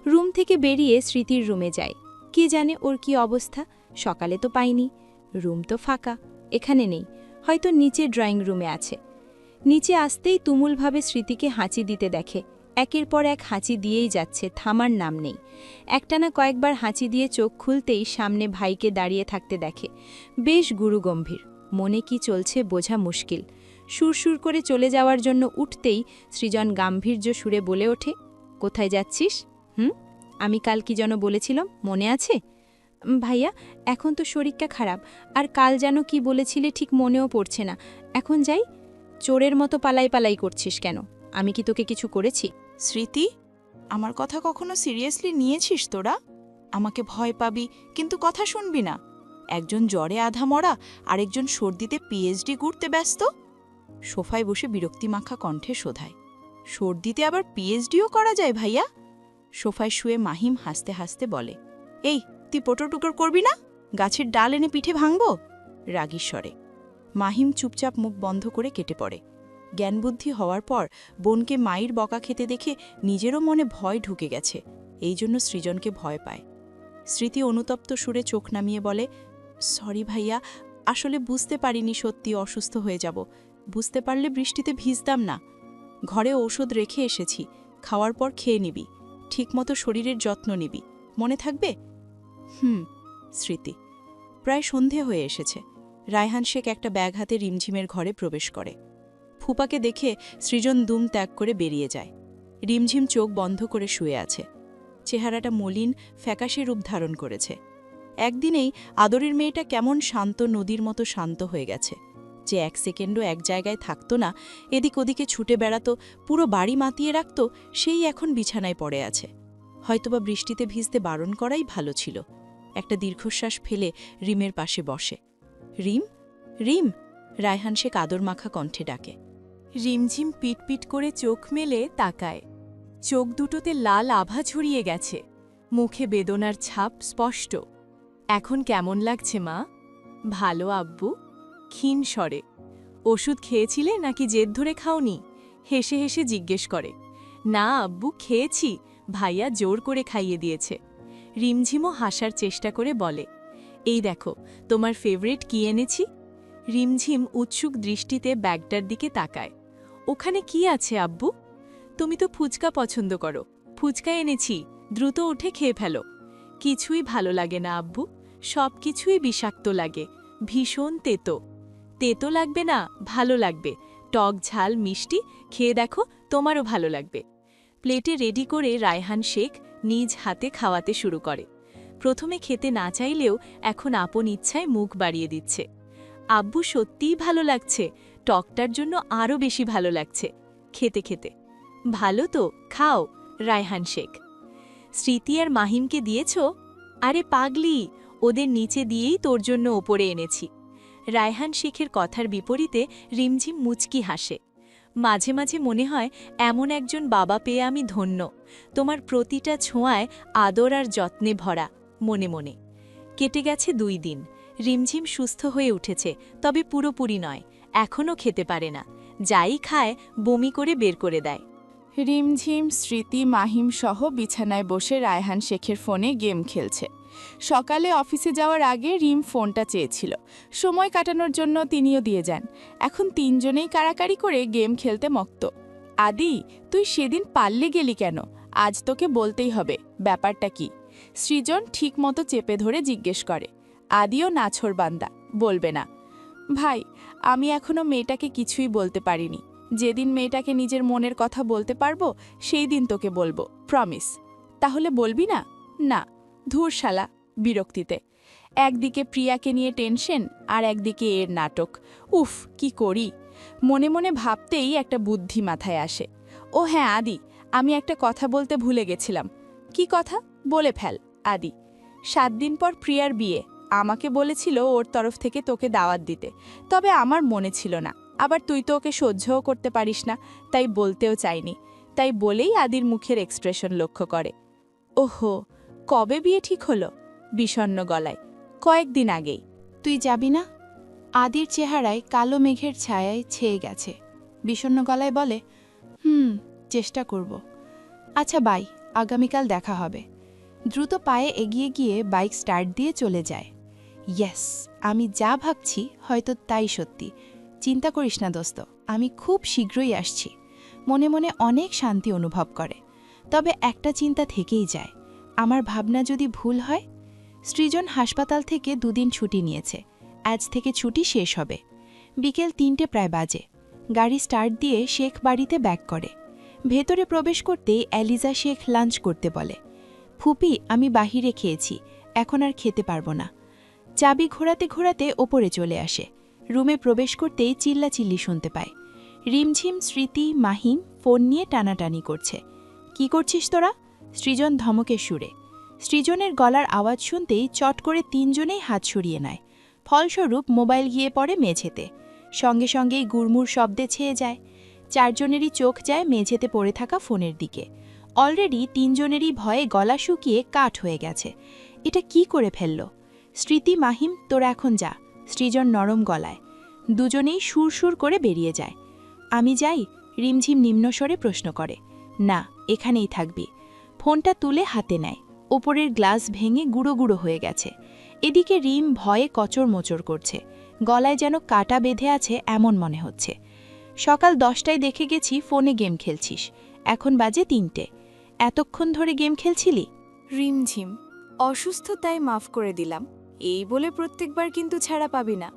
রুম থেকে বেরিয়ে স্মৃতির রুমে যায়। কে জানে ওর কি অবস্থা। সকালে তো পাইনি। রুম তো ফাঁকা, এখানে নেই, হয়তো নিচে ড্রয়িং রুমে আছে। নিচে আসতেই তুমুলভাবে স্মৃতিকে হাঁচি দিতে দেখে। একের পর এক হাঁচি দিয়েই যাচ্ছে, থামার নাম নেই। একটানা কয়েকবার হাঁচি দিয়ে চোখ খুলতেই সামনে ভাইকে দাঁড়িয়ে থাকতে দেখে। বেশ গুরুগম্ভীর, মনে কি চলছে বোঝা মুশকিল। সুরসুর করে চলে যাওয়ার জন্য উঠতেই সৃজন গাম্ভীর্য সুরে বলে ওঠে, কোথায় যাচ্ছিস? আমি কাল কি যেন বলেছিলাম, মনে আছে? ভাইয়া, এখন তো শরীরটা খারাপ, আর কাল যেন কি বলেছিলে ঠিক মনেও পড়ছে না। এখন যাই। চোরের মতো পালাই পালাই করছিস কেন? আমি কি তোকে কিছু করেছি? স্মৃতি, আমার কথা কখনো সিরিয়াসলি নিয়েছিস তোরা? আমাকে ভয় পাবি কিন্তু কথা শুনবি না। একজন জ্বরে আধা মরা, আরেকজন সর্দিতে পিএইচডি ঘুরতে ব্যস্ত। সোফায় বসে বিরক্তিমাখা কণ্ঠে শোধায়, সর্দিতে আবার পিএইচডিও করা যায় ভাইয়া? সোফায় শুয়ে মাহিম হাসতে হাসতে বলে, এই তুই পোটোটুকর করবি না? গাছের ডাল এনে পিঠে ভাঙব? রাগীর স্বরে। মাহিম চুপচাপ মুখ বন্ধ করে কেটে পড়ে। জ্ঞানবুদ্ধি হওয়ার পর বোনকে মায়ের বকা খেতে দেখে নিজেরও মনে ভয় ঢুকে গেছে, এই জন্য সৃজনকে ভয় পায়। স্মৃতি অনুতপ্ত সুরে চোখ নামিয়ে বলে, সরি ভাইয়া, আসলে বুঝতে পারিনি সত্যি অসুস্থ হয়ে যাব। বুঝতে পারলে বৃষ্টিতে ভিজতাম না। ঘরে ঔষধ রেখে এসেছি, খাওয়ার পর খেয়ে নিবি। ঠিকমতো শরীরের যত্ন নিবি, মনে থাকবে? স্মৃতি। প্রায় সন্ধে হয়ে এসেছে। রায়হান শেখ একটা ব্যাগ হাতে রিমঝিমের ঘরে প্রবেশ করে। ফুপাকে দেখে সৃজন দুম ত্যাগ করে বেরিয়ে যায়। রিমঝিম চোখ বন্ধ করে শুয়ে আছে। চেহারাটা মলিন ফ্যাকাশে রূপ ধারণ করেছে। একদিনেই আদরের মেয়েটা কেমন শান্ত নদীর মতো শান্ত হয়ে গেছে। যে এক সেকেন্ডও এক জায়গায় থাকতো না, এদিক ওদিকে ছুটে বেড়াতো, পুরো বাড়ি মাতিয়ে রাখত, সেই এখন বিছানায় পড়ে আছে। হয়তোবা বৃষ্টিতে ভিজতে বারণ করাই ভালো ছিল। একটা দীর্ঘশ্বাস ফেলে রিমের পাশে বসে। রিম, রিম, রায়হান শেখ আদর মাখা কণ্ঠে ডাকে। রিমঝিম পিটপিট করে চোখ মেলে তাকায়। চোখ দুটোতে লাল আভা ছড়িয়ে গেছে, মুখে বেদনার ছাপ স্পষ্ট। এখন কেমন লাগছে মা? ভালো আব্বু, ক্ষীণ স্বরে। ওষুধ খেয়েছিলে নাকি জেদ ধরে খাওনি? হেসে হেসে জিজ্ঞেস করে। না আব্বু, খেয়েছি, ভাইয়া জোর করে খাইয়ে দিয়েছে। রিমঝিমও হাসার চেষ্টা করে বলে, এই দেখো তোমার ফেভারিট কি এনেছি। রিমঝিম উৎসুক দৃষ্টিতে ব্যাগটার দিকে তাকায়। ওখানে কি আছে আব্বু? তুমি তো ফুচকা পছন্দ করো, ফুচকা এনেছি, দ্রুত উঠে খেয়ে ফেলো। কিছুই ভালো লাগে না আব্বু, সব কিছুই বিষাক্ত লাগে, ভীষণ তেতো। তেতো লাগবে না, ভালো লাগবে, টক ঝাল মিষ্টি, খেয়ে দেখো, তোমারও ভালো লাগবে। প্লেটে রেডি করে রায়হান শেখ নিজ হাতে খাওয়াতে শুরু করে। প্রথমে খেতে না চাইলেও এখন আপন ইচ্ছায় মুখ বাড়িয়ে দিচ্ছে। আব্বু সত্যিই ভালো লাগছে, টকটার জন্য আরও বেশি ভালো লাগছে। খেতে খেতে ভালো তো, খাও। রায়হান শেখ। স্মৃতি আর মাহিমকে দিয়েছ? আরে পাগলি, ওদের নিচে দিয়েই তোর জন্য ওপরে এনেছি। রায়হান শেখের কথার বিপরীতে রিমঝিম মুচকি হাসে। মাঝে মাঝে মনে হয় এমন একজন বাবা পেয়ে আমি ধন্য। তোমার প্রতিটা ছোঁয়ায় আদর আর যত্নে ভরা। মনে মনে কেটে গেছে 2 দিন। রিমঝিম সুস্থ হয়ে উঠেছে, তবে পুরোপুরি নয়, এখনও খেতে পারে না। যাই খায় বমি করে বের করে দেয়। রিমঝিম, স্মৃতি, মাহিম সহ বিছানায় বসে রায়হান শেখের ফোনে গেম খেলছে। সকালে অফিসে যাওয়ার আগে রিম ফোনটা চেয়েছিল, সময় কাটানোর জন্য তিনিও দিয়ে যান। এখন 3 জনেই কাড়াকাড়ি করে গেম খেলতে মক্ত। আদি, তুই সেদিন পাল্লে গেলি কেন? আজ তোকে বলতেই হবে, ব্যাপারটা কি? সৃজন ঠিকমতো চেপে ধরে জিজ্ঞেস করে। আদিও নাছোড়বান্দা, বলবে না। ভাই, আমি এখনো মেয়েটাকে কিছুই বলতে পারিনি। যেদিন মেয়েটাকে নিজের মনের কথা বলতে পারবো সেই দিন তোকে বলবো, প্রমিস। তাহলে বলবি না? না। ধুর শালা, বিরক্তিতে। একদিকে প্রিয়াকে নিয়ে টেনশন, আর একদিকে এর নাটক। উফ, কি করি? মনে মনে ভাবতেই একটা বুদ্ধি মাথায় আসে। ও হ্যাঁ আদি, আমি একটা কথা বলতে ভুলে গেছিলাম। কি কথা? বলে ফেল আদি। 7 দিন পর প্রিয়ার বিয়ে। আমাকে বলেছিল ওর তরফ থেকে তোকে দাওয়াত দিতে, তবে আমার মনে ছিল না। আবার তুই তো ওকে সহ্যও করতে পারিস না, তাই বলতেও চাইনি। তাই বলেই আদির মুখের এক্সপ্রেশন লক্ষ্য করে। ওহো, কবে বিয়ে ঠিক হলো? বিষণ্ণ গলায়। কয়েকদিন আগেই। তুই যাবি না? আদির চেহারায় কালো মেঘের ছায়ায় ছেয়ে গেছে। বিষণ্ণ গলায় বলে, চেষ্টা করব। আচ্ছা বাই, আগামীকাল দেখা হবে। দ্রুত পায়ে এগিয়ে গিয়ে বাইক স্টার্ট দিয়ে চলে যায়। ইয়েস, আমি যা ভাবছি হয়তো তাই সত্যি। চিন্তা করিস না দোস্ত, আমি খুব শীঘ্রই আসছি। মনে মনে অনেক শান্তি অনুভব করে। তবে একটা চিন্তা থেকেই যায়, আমার ভাবনা যদি ভুল হয়। সৃজন হাসপাতাল থেকে 2 দিন ছুটি নিয়েছে। আজ থেকে ছুটি শেষ হবে। বিকেল 3টে প্রায় বাজে। গাড়ি স্টার্ট দিয়ে শেখ বাড়িতে ব্যাক করে। ভেতরে প্রবেশ করতেই এলিজা শেখ লাঞ্চ করতে বলে। ফুপি, আমি বাহিরে খেয়েছি, এখন আর খেতে পারবো না। চাবি ঘোরাতে ঘোরাতে ওপরে চলে আসে। রুমে প্রবেশ করতেই চিল্লাচিল্লি শুনতে পায়। রিমঝিম, স্মৃতি, মাহিম ফোন নিয়ে টানাটানি করছে। কি করছিস তোরা? সৃজন ধমকের সুরে। সৃজনের গলার আওয়াজ শুনতেই চট করে 3 জনেই হাত সরিয়ে নেয়। ফলস্বরূপ মোবাইল গিয়ে পড়ে মেঝেতে। সঙ্গে সঙ্গেই গুড়মুড় শব্দে ছেয়ে যায়। 4 জনেরই চোখ যায় মেঝেতে পড়ে থাকা ফোনের দিকে। অলরেডি 3 জনেরই ভয়ে গলা শুকিয়ে কাঠ হয়ে গেছে। এটা কি করে ফেলল? স্মৃতি, মাহিম, তোরা এখন যা। সৃজন নরম গলায়। দুজনেই সুরসুর করে বেরিয়ে যায়। আমি যাই? রিমঝিম নিম্নস্বরে প্রশ্ন করে। না, এখানেই থাকবি। ফোনটা তুলে হাতে নেয়। ওপরের গ্লাস ভেঙে গুঁড়ো গুঁড়ো হয়ে গেছে। এদিকে রিম ভয়ে কচর মোচড় করছে। গলায় যেন কাটা বেঁধে আছে এমন মনে হচ্ছে। সকাল 10টায় দেখে গেছি ফোনে গেম খেলছিস, এখন বাজে 3টে। এতক্ষণ ধরে গেম খেলছিলি? রিমঝিম, অসুস্থ তাই মাফ করে দিলাম, এই বলে প্রত্যেকবার কিন্তু ছাড়া পাবি না।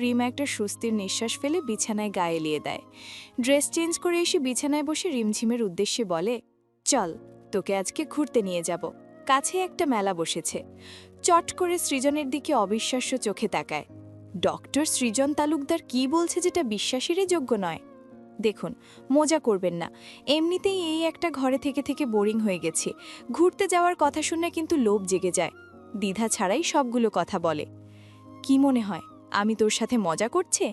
রিম একটা স্বস্তির নিঃশ্বাস ফেলে বিছানায় গায়ে এলিয়ে দেয়। ড্রেস চেঞ্জ করে এসে বিছানায় বসে রিমঝিমের উদ্দেশ্যে বলে, চল তোকে আজকে ঘুরতে নিয়ে যাব। কাছে একটা মেলা বসেছে। চট করে সৃজনের দিকে অবিশ্বাস্য চোখে তাকায়। ডক্টর সৃজন তালুকদার কি বলছে যেটা বিশ্বাসেরই যোগ্য নয়? দেখুন, মজা করবেন না। এমনিতেই এই একটা ঘরে থেকে থেকে বোরিং হয়ে গেছি। ঘুরতে যাওয়ার কথা শুনে কিন্তু লোভ জেগে যায়। দ্বিধা ছাড়াই সবগুলো কথা বলে। কি মনে হয় আমি তোর সাথে মজা করছে?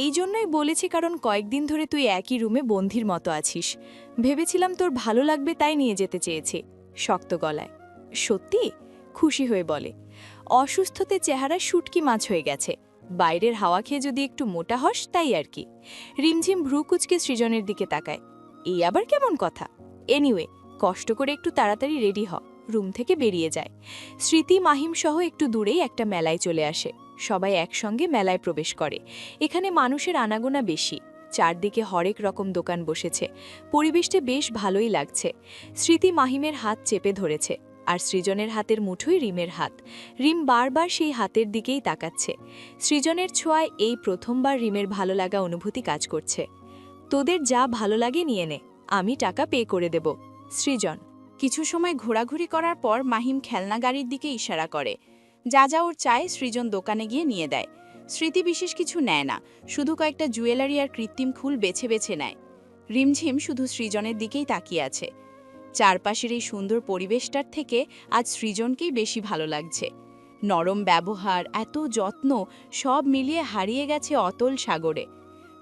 এই জন্যই বলেছি, কারণ কয়েকদিন ধরে তুই একই রুমে বন্ধির মতো আছিস। ভেবেছিলাম তোর ভালো লাগবে, তাই নিয়ে যেতে চেয়েছি। শক্ত গলায়। সত্যি? খুশি হয়ে বলে। অসুস্থতে চেহারা শুটকি মাছ হয়ে গেছে। বাইরের হাওয়া খেয়ে যদি একটু মোটা হস, তাই আর কি। রিমঝিম ভ্রু কুচকে সৃজনের দিকে তাকায়। এই আবার কেমন কথা? এনিওয়ে, কষ্ট করে একটু তাড়াতাড়ি রেডি হ। রুম থেকে বেরিয়ে যায়। স্মৃতি মাহিম সহ একটু দূরেই একটা মেলায় চলে আসে। সবাই একসঙ্গে মেলায় প্রবেশ করে। এখানে মানুষের আনাগোনা বেশি। চারদিকে হরেক রকম দোকান বসেছে। পরিবেশটা বেশ ভালোই লাগছে। স্মৃতি মাহিমের হাত চেপে ধরেছে, আর সৃজনের হাতের মুঠোই রিমের হাত। রিম বারবার সেই হাতের দিকেই তাকাচ্ছে। সৃজনের ছোঁয়ায় এই প্রথমবার রিমের ভালো লাগা অনুভূতি কাজ করছে। তোদের যা ভালো লাগে নিয়ে নে, আমি টাকা পে করে দেব। সৃজন। কিছু সময় ঘোরাঘুরি করার পর মাহিম খেলনা গাড়ির দিকে ইশারা করে। যা যা ওর চায় সৃজন দোকানে গিয়ে নিয়ে দেয়। স্মৃতি বিশেষ কিছু নেয় না, শুধু কয়েকটা জুয়েলারি আর কৃত্রিম ফুল বেছে বেছে নেয়। রিমঝিম শুধু সৃজনের দিকেই তাকিয়ে আছে। চারপাশের এই সুন্দর পরিবেশটার থেকে আজ সৃজনকেই বেশি ভালো লাগছে। নরম ব্যবহার, এত যত্ন, সব মিলিয়ে হারিয়ে গেছে অতল সাগরে।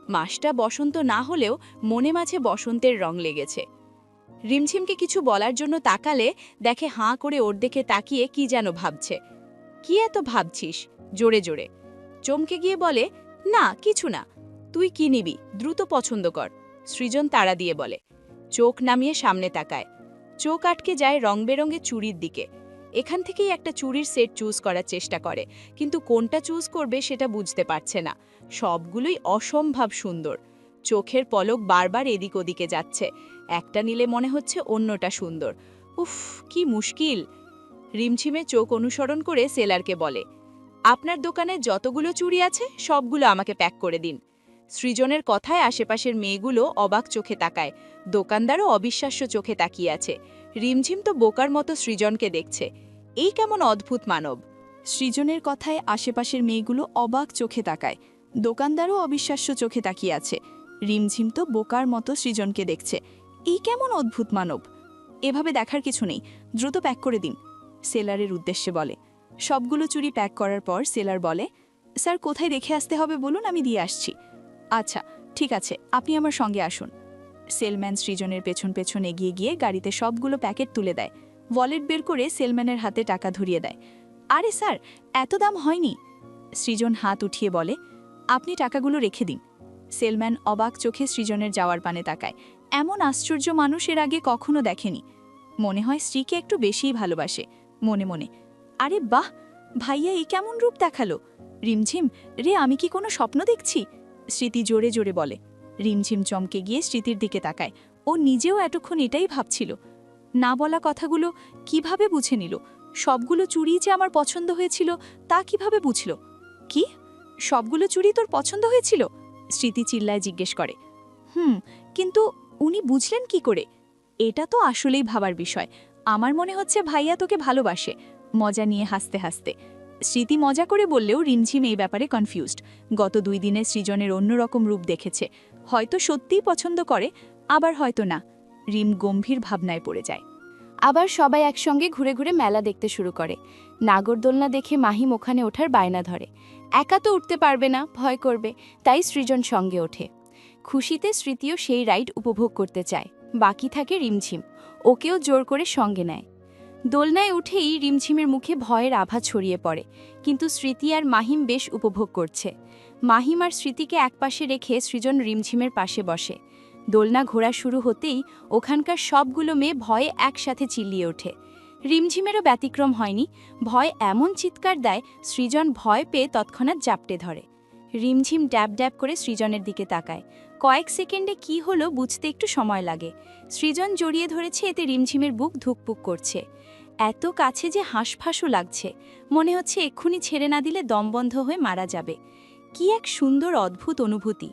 মাসটা বসন্ত না হলেও মনে মাঝে বসন্তের রং লেগেছে। রিমঝিমকে কিছু বলার জন্য তাকালে দেখে হাঁ করে ওর দিকে তাকিয়ে কি যেন ভাবছে। কি এত ভাবছিস? জোরে জোরে। চমকে গিয়ে বলে, না কিছু না। তুই কি নিবি? দ্রুত পছন্দ কর। সৃজন তাড়া দিয়ে বলে। চোখ নামিয়ে সামনে তাকায়। চোখ আটকে যায় রং বেরঙের চুড়ির দিকে। এখান থেকেই একটা চুড়ির সেট চুজ করার চেষ্টা করে, কিন্তু কোনটা চুজ করবে সেটা বুঝতে পারছে না। সবগুলোই অসম্ভব সুন্দর। চোখের পলক বারবার এদিক ওদিকে যাচ্ছে। একটা নিলে মনে হচ্ছে অন্যটা সুন্দর। উফ, কি মুশকিল। রিমঝিমে চোখ অনুসরণ করে সেলারকে বলে, আপনার দোকানে যতগুলো চুড়ি আছে সবগুলো আমাকে প্যাক করে দিন। সৃজনের কথায় আশেপাশের মেয়েগুলো অবাক চোখে তাকায়। দোকানদারও অবিশ্বাস্য চোখে তাকিয়ে আছে। রিমঝিম তো বোকার মতো সৃজনকে দেখছে। এই কেমন অদ্ভুত মানব। সৃজনের কথায় আশেপাশের মেয়েগুলো অবাক চোখে তাকায়। দোকানদারও অবিশ্বাস্য চোখে তাকিয়ে আছে। রিমঝিম তো বোকার মতো সৃজনকে দেখছে। এই কেমন অদ্ভুত মানব। এভাবে দেখার কিছু নেই, দ্রুত প্যাক করে দিন। সেলারের উদ্দেশ্যে বলে। সবগুলো চুড়ি প্যাক করার পর সেলার বলে, স্যার কোথায় রেখে আসতে হবে বলুন, আমি দিয়ে আসছি। আচ্ছা ঠিক আছে, আপনি আমার সঙ্গে আসুন। সেলম্যান সৃজনের পেছন পেছন এগিয়ে গিয়ে গাড়িতে সবগুলো প্যাকেট তুলে দেয়। ওয়ালেট বের করে সেলম্যানের হাতে টাকা ধরিয়ে দেয়। আরে স্যার, এত দাম হয়নি। সৃজন হাত উঠিয়ে বলে, আপনি টাকাগুলো রেখে দিন। সেলম্যান অবাক চোখে সৃজনের যাওয়ার পানে তাকায়। এমন আশ্চর্য মানুষ এর আগে কখনো দেখেনি। মনে হয় স্ত্রীকে একটু বেশিই ভালোবাসে। মনে মনে, আরে বাহ, ভাইয়া এই কেমন রূপ দেখালো। রিমঝিম, রে আমি কি কোনো স্বপ্ন দেখছি? স্মৃতি জোরে জোরে বলে। রিমঝিম চমকে গিয়ে স্মৃতির দিকে তাকায়। ও নিজেও এতক্ষণ এটাই ভাবছিল। না বলা কথাগুলো কিভাবে বুঝে নিল? সবগুলো চুড়ি যে আমার পছন্দ হয়েছিল তা কিভাবে বুঝল? কি, সবগুলো চুড়ি তোর পছন্দ হয়েছিল? স্মৃতি চিল্লায় জিজ্ঞেস করে। কিন্তু উনি বুঝলেন কি করে? এটা তো আসলেই ভাবার বিষয়। আমার মনে হচ্ছে ভাইয়া তোকে ভালোবাসে। মজা নিয়ে হাসতে হাসতে স্মৃতি মজা করে বললেও রিমঝিম এই ব্যাপারে কনফিউজড। গত 2 দিনে সৃজনের অন্যরকম রূপ দেখেছে। হয়তো সত্যিই পছন্দ করে, আবার হয়তো না। রিম গম্ভীর ভাবনায় পড়ে যায়। আবার সবাই একসঙ্গে ঘুরে ঘুরে মেলা দেখতে শুরু করে। নাগরদোলনা দেখে মাহিম ওখানে ওঠার বায়না ধরে। একা তো উঠতে পারবে না, ভয় করবে, তাই সৃজন সঙ্গে ওঠে। খুশিতে স্মৃতিও সেই রাইড উপভোগ করতে চায়। বাকি থাকে রিমঝিম, ওকেও জোর করে সঙ্গে নেয়। দোলনায় উঠেই রিমঝিমের মুখে ভয়ের আভা ছড়িয়ে পড়ে, কিন্তু স্মৃতি আর মাহিম বেশ উপভোগ করছে। মাহিম আর স্মৃতিকে একপাশে রেখে সৃজন রিমঝিমের পাশে বসে। দোলনা ঘোরা শুরু হতেই ওখানকার সবগুলো মেয়ে ভয়ে একসাথে চিল্লিয়ে ওঠে। রিমঝিমেরও ব্যতিক্রম হয়নি। ভয় এমন চিৎকার দেয়, সৃজন ভয় পেয়ে তৎক্ষণাৎ জাপটে ধরে। রিমঝিম ড্যাব ড্যাব করে সৃজনের দিকে তাকায়। কয়েক সেকেন্ডে কি হলো বুঝতে একটু সময় লাগে। সৃজন জড়িয়ে ধরেছে, এতে রিমঝিমের বুক ধুকপুক করছে। এত কাছে যে হাঁসফাঁসও লাগছে। মনে হচ্ছে এক্ষুনি ছেড়ে না দিলে দমবন্ধ হয়ে মারা যাবে। কি এক সুন্দর অদ্ভুত অনুভূতি।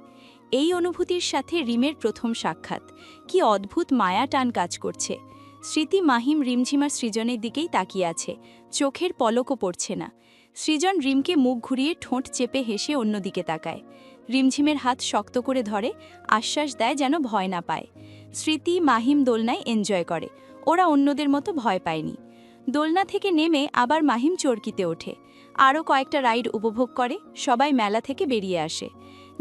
এই অনুভূতির সাথে রিমের প্রথম সাক্ষাৎ। কি অদ্ভুত মায়া টান কাজ করছে। স্মৃতি, মাহিম, রিমঝিম আর সৃজনের দিকেই তাকিয়ে আছে, চোখের পলকও পড়ছে না। সৃজন রিমকে মুখ ঘুরিয়ে ঠোঁট চেপে হেসে অন্যদিকে তাকায়। রিমঝিমের হাত শক্ত করে ধরে, আশ্বাস দেয় যেন ভয় না পায়। স্মৃতি, মাহিম দোলনায় এনজয় করে, ওরা অন্যদের মতো ভয় পায়নি। দোলনা থেকে নেমে আবার মাহিম চরকিতে ওঠে, আরও কয়েকটা রাইড উপভোগ করে। সবাই মেলা থেকে বেরিয়ে আসে,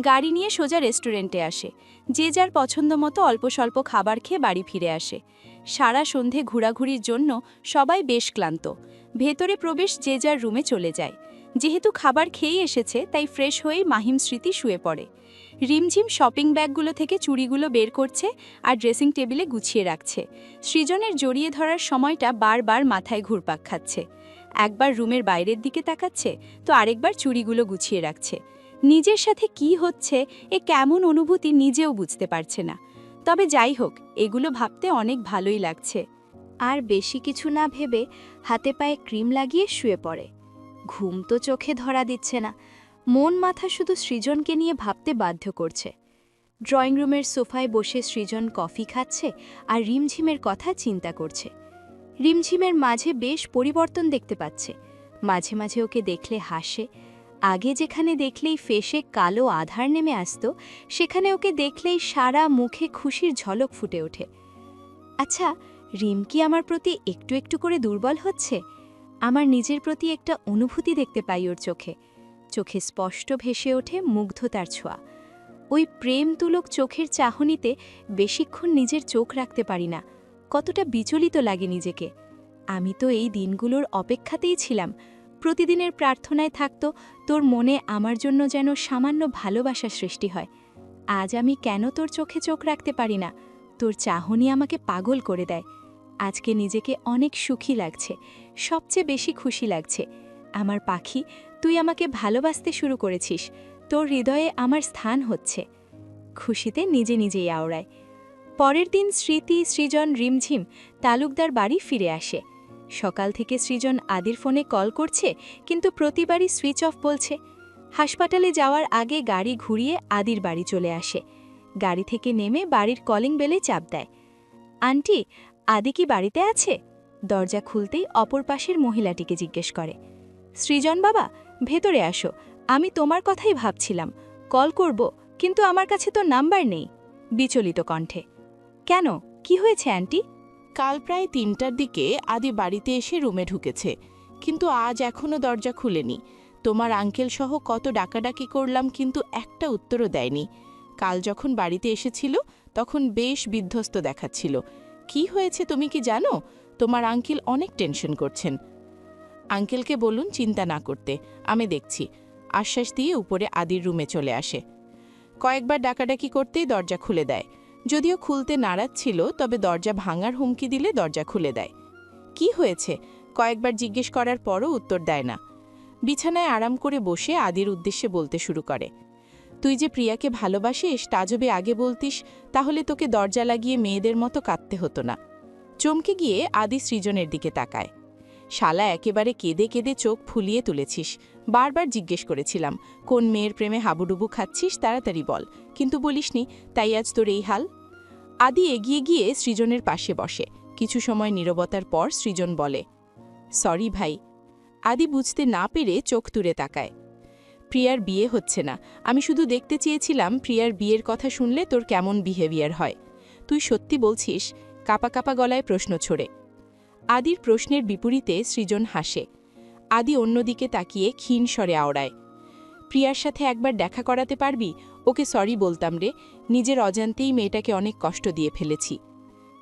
গাড়ি নিয়ে সোজা রেস্টুরেন্টে আসে, যে যার পছন্দ মতো অল্প স্বল্প খাবার খেয়ে বাড়ি ফিরে আসে। সারা সন্ধে ঘোরাঘুরির জন্য সবাই বেশ ক্লান্ত। ভেতরে প্রবেশ যে যার রুমে চলে যায়। যেহেতু খাবার খেয়েই এসেছে, তাই ফ্রেশ হয়েই মাহিম, স্মৃতি শুয়ে পড়ে। রিমঝিম শপিং ব্যাগগুলো থেকে চুড়িগুলো বের করছে আর ড্রেসিং টেবিলে গুছিয়ে রাখছে। সৃজনের জড়িয়ে ধরার সময়টা বারবার মাথায় ঘুরপাক খাচ্ছে। একবার রুমের বাইরের দিকে তাকাচ্ছে, তো আরেকবার চুড়িগুলো গুছিয়ে রাখছে। নিজের সাথে কি হচ্ছে, এ কেমন অনুভূতি নিজেও বুঝতে পারছে না। তবে যাই হোক, এগুলো ভাবতে অনেক ভালোই লাগছে। আর বেশি কিছু না ভেবে হাতে পায়ে ক্রিম লাগিয়ে শুয়ে পড়ে। ঘুম তো চোখে ধরা দিচ্ছে না, মন মাথা শুধু সৃজনকে নিয়ে ভাবতে বাধ্য করছে। ড্রয়িং রুমের সোফায় বসে সৃজন কফি খাচ্ছে আর রিমঝিমের কথা চিন্তা করছে। রিমঝিমের মাঝে বেশ পরিবর্তন দেখতে পাচ্ছে। মাঝে মাঝে ওকে দেখলে হাসে। আগে যেখানে দেখলেই ফেসে কালো আধার নেমে আসত, সেখানে ওকে দেখলেই সারা মুখে খুশির ঝলক ফুটে ওঠে। আচ্ছা, রিম কি আমার প্রতি একটু একটু করে দুর্বল হচ্ছে? আমার নিজের প্রতি একটা অনুভূতি দেখতে পাই ওর চোখে। চোখে স্পষ্ট ভেসে ওঠে মুগ্ধতার ছোঁয়া। ওই প্রেম তুলক চোখের চাহনিতে বেশিক্ষণ নিজের চোখ রাখতে পারি না। কতটা বিচলিত লাগে নিজেকে। আমি তো এই দিনগুলোর অপেক্ষাতেই ছিলাম। প্রতিদিনের প্রার্থনায় থাকত তোর মনে আমার জন্য যেন সামান্য ভালোবাসা সৃষ্টি হয়। আজ আমি কেন তোর চোখে চোখ রাখতে পারি না? তোর চাহনি আমাকে পাগল করে দেয়। আজকে নিজেকে অনেক সুখী লাগছে, সবচেয়ে বেশি খুশি লাগছে। আমার পাখি, তুই আমাকে ভালোবাসতে শুরু করেছিস। তোর হৃদয়ে আমার স্থান হচ্ছে। খুশিতে নিজে নিজেই আওড়ায়। পরের দিন স্মৃতি, সৃজন, রিমঝিম তালুকদার বাড়ি ফিরে আসে। সকাল থেকে সৃজন আদির ফোনে কল করছে, কিন্তু প্রতিবারই সুইচ অফ বলছে। হাসপাতালে যাওয়ার আগে গাড়ি ঘুরিয়ে আদির বাড়ি চলে আসে। গাড়ি থেকে নেমে বাড়ির কলিং বেলে চাপ দেয়। আন্টি, আদি কি বাড়িতে আছে? দরজা খুলতেই অপর পাশের মহিলাটিকে জিজ্ঞেস করে। সৃজন বাবা, ভেতরে আসো, আমি তোমার কথাই ভাবছিলাম। কল করব, কিন্তু আমার কাছে তো নাম্বার নেই। বিচলিত কণ্ঠে। কেন, কি হয়েছে আন্টি? কাল প্রায় ৩টার দিকে আদি বাড়িতে এসে রুমে ঢুকেছে, কিন্তু আজ এখনও দরজা খুলেনি। তোমার আঙ্কেল সহ কত ডাকাডাকি করলাম, কিন্তু একটা উত্তরও দেয়নি। কাল যখন বাড়িতে এসেছিল তখন বেশ বিধ্বস্ত দেখাচ্ছিল। কি হয়েছে তুমি কি জানো? তোমার আঙ্কেল অনেক টেনশন করছেন। আঙ্কেলকে বলুন চিন্তা না করতে, আমি দেখছি। আশ্বাস দিয়ে উপরে আদির রুমে চলে আসে। কয়েকবার ডাকাডাকি করতেই দরজা খুলে দেয়। যদিও খুলতে নারাজ ছিল, তবে দরজা ভাঙার হুমকি দিলে দরজা খুলে দেয়। কি হয়েছে কয়েকবার জিজ্ঞেস করার পরও উত্তর দেয় না। বিছানায় আরাম করে বসে আদির উদ্দেশ্যে বলতে শুরু করে। তুই যে প্রিয়াকে ভালোবাসিস তা যদি আগে বলতিস, তাহলে তোকে দরজা লাগিয়ে মেয়েদের মতো কাঁদতে হতো না। চমকে গিয়ে আদি সৃজনের দিকে তাকায়। শালা, একেবারে কেঁদে কেঁদে চোখ ফুলিয়ে তুলেছিস। বারবার জিজ্ঞেস করেছিলাম কোন মেয়ের প্রেমে হাবুডুবু খাচ্ছিস, তাড়াতাড়ি বল, কিন্তু বলিসনি, তাই আজ তোর এই হাল। আদি এগিয়ে গিয়ে সৃজনের পাশে বসে। কিছু সময় নীরবতার পর সৃজন বলে, সরি ভাই। আদি বুঝতে না পেরে চোখ তুলে তাকায়। প্রিয়ার বিয়ে হচ্ছে না, আমি শুধু দেখতে চেয়েছিলাম প্রিয়ার বিয়ের কথা শুনলে তোর কেমন বিহেভিয়ার হয়। তুই সত্যি বলছিস? কাপা কাপা গলায় প্রশ্ন ছড়ে। আদির প্রশ্নের বিপরীতে সৃজন হাসে। আদি অন্যদিকে তাকিয়ে ক্ষীণ স্বরে আওড়ায়। প্রিয়ার সাথে একবার দেখা করাতে পারবি? ওকে সরি বলতাম রে, নিজের অজান্তেই মেয়েটাকে অনেক কষ্ট দিয়ে ফেলেছি।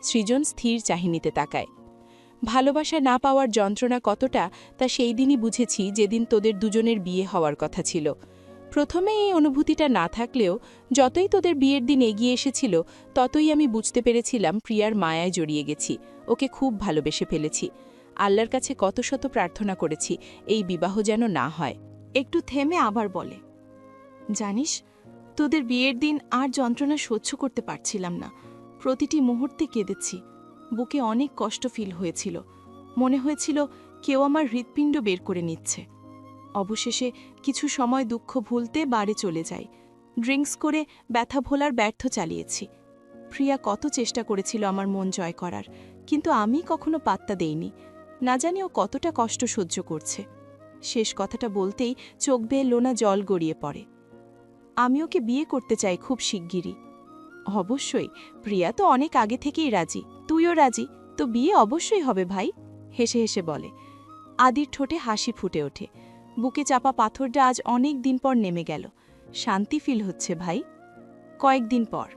সৃজন স্থির চাহিনিতে তাকায়। ভালোবাসা না পাওয়ার যন্ত্রণা কতটা তা সেই দিনই বুঝেছি যেদিন তোদের দুজনের বিয়ে হওয়ার কথা ছিল। প্রথমে এই অনুভূতিটা না থাকলেও যতই তোদের বিয়ের দিন এগিয়ে এসেছিল, ততই আমি বুঝতে পেরেছিলাম প্রিয়ার মায়ায় জড়িয়ে গেছি, ওকে খুব ভালোবেসে ফেলেছি। আল্লাহর কাছে কত শত প্রার্থনা করেছি এই বিবাহ যেন না হয়। একটু থেমে আবার বলে, জানিস, তোদের বিয়ের দিন আর যন্ত্রণা সহ্য করতে পারছিলাম না। প্রতিটি মুহূর্তে কেঁদেছি। বুকে অনেক কষ্ট ফিল হয়েছিল। মনে হয়েছিল কেউ আমার হৃৎপিণ্ড বের করে নিচ্ছে। অবশেষে কিছু সময় দুঃখ ভুলতে বাড়ি চলে যাই। ড্রিঙ্কস করে ব্যথা ভোলার ব্যর্থ চালিয়েছি। প্রিয়া কত চেষ্টা করেছিল আমার মন জয় করার, কিন্তু আমি কখনো পাত্তা দেইনি। না জানি ও কতটা কষ্ট সহ্য করছে। শেষ কথাটা বলতেই চোখ বেয়ে লোনা জল গড়িয়ে পড়ে। আমি ওকে বিয়ে করতে চাই খুব শিগগিরই। অবশ্যই, প্রিয়া তো অনেক আগে থেকেই রাজি, তুইও রাজি, তো বিয়ে অবশ্যই হবে ভাই, হেসে হেসে বলে। আদির ঠোঁটে হাসি ফুটে ওঠে। বুকে চাপা পাথরটা আজ অনেক দিন পর নেমে গেল। শান্তি ফিল হচ্ছে ভাই। কয়েকদিন পর,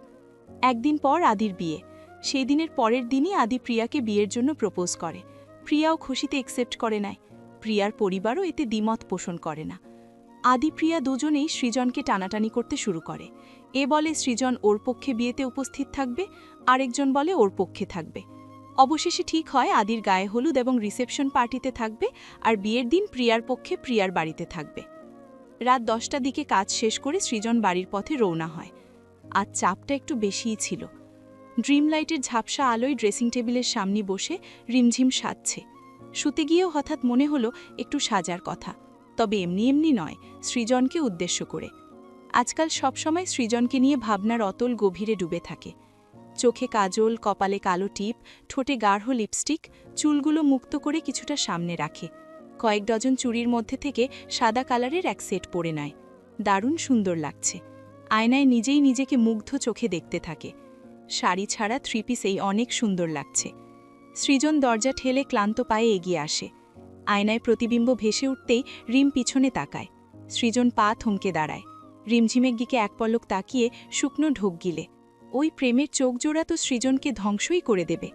একদিন পর আদির বিয়ে। সেই দিনের পরের দিনই আদি প্রিয়াকে বিয়ের জন্য প্রপোজ করে। প্রিয়াও খুশিতে একসেপ্ট করে নেয়। প্রিয়ার পরিবারও এতে দ্বিমত পোষণ করে না। আদি প্রিয়া দুজনেই সৃজনকে টানাটানি করতে শুরু করে। এ বলে সৃজন ওর পক্ষে বিয়েতে উপস্থিত থাকবে, আরেকজন বলে ওর পক্ষে থাকবে। অবশেষে ঠিক হয় আদির গায়ে হলুদ এবং রিসেপশন পার্টিতে থাকবে, আর বিয়ের দিন প্রিয়ার পক্ষে প্রিয়ার বাড়িতে থাকবে। রাত 10টার দিকে কাজ শেষ করে সৃজন বাড়ির পথে রওনা হয়। আজ চাপটা একটু বেশিই ছিল। ড্রিম লাইটের ঝাপসা আলোয় ড্রেসিং টেবিলের সামনে বসে রিমঝিম সাজছে। শুতে গিয়েও হঠাৎ মনে হলো একটু সাজার কথা, তবে এমনি এমনি নয়, সৃজনকে উদ্দেশ্য করে। আজকাল সবসময় সৃজনকে নিয়ে ভাবনার অতল গভীরে ডুবে থাকে। চোখে কাজল, কপালে কালো টিপ, ঠোঁটে গাঢ় লিপস্টিক, চুলগুলো মুক্ত করে কিছুটা সামনে রাখে। কয়েক ডজন চুড়ির মধ্যে থেকে সাদা কালারের এক সেট পরে নেয়। দারুণ সুন্দর লাগছে। আয়নায় নিজেই নিজেকে মুগ্ধ চোখে দেখতে থাকে। শাড়ি ছাড়া থ্রি পিসেই অনেক সুন্দর লাগছে। সৃজন দরজা ঠেলে ক্লান্ত পায়ে এগিয়ে আসে। আয়নায় প্রতিবিম্ব ভেসে উঠতেই রিম পিছনে তাকায়। সৃজন পা থমকে দাঁড়ায়। রিমঝিমের দিকে এক পলক তাকিয়ে শুকনো ঢোক গিলে। ওই প্রেমের চোখজোড়া তো সৃজনকে ধ্বংসই করে দেবে।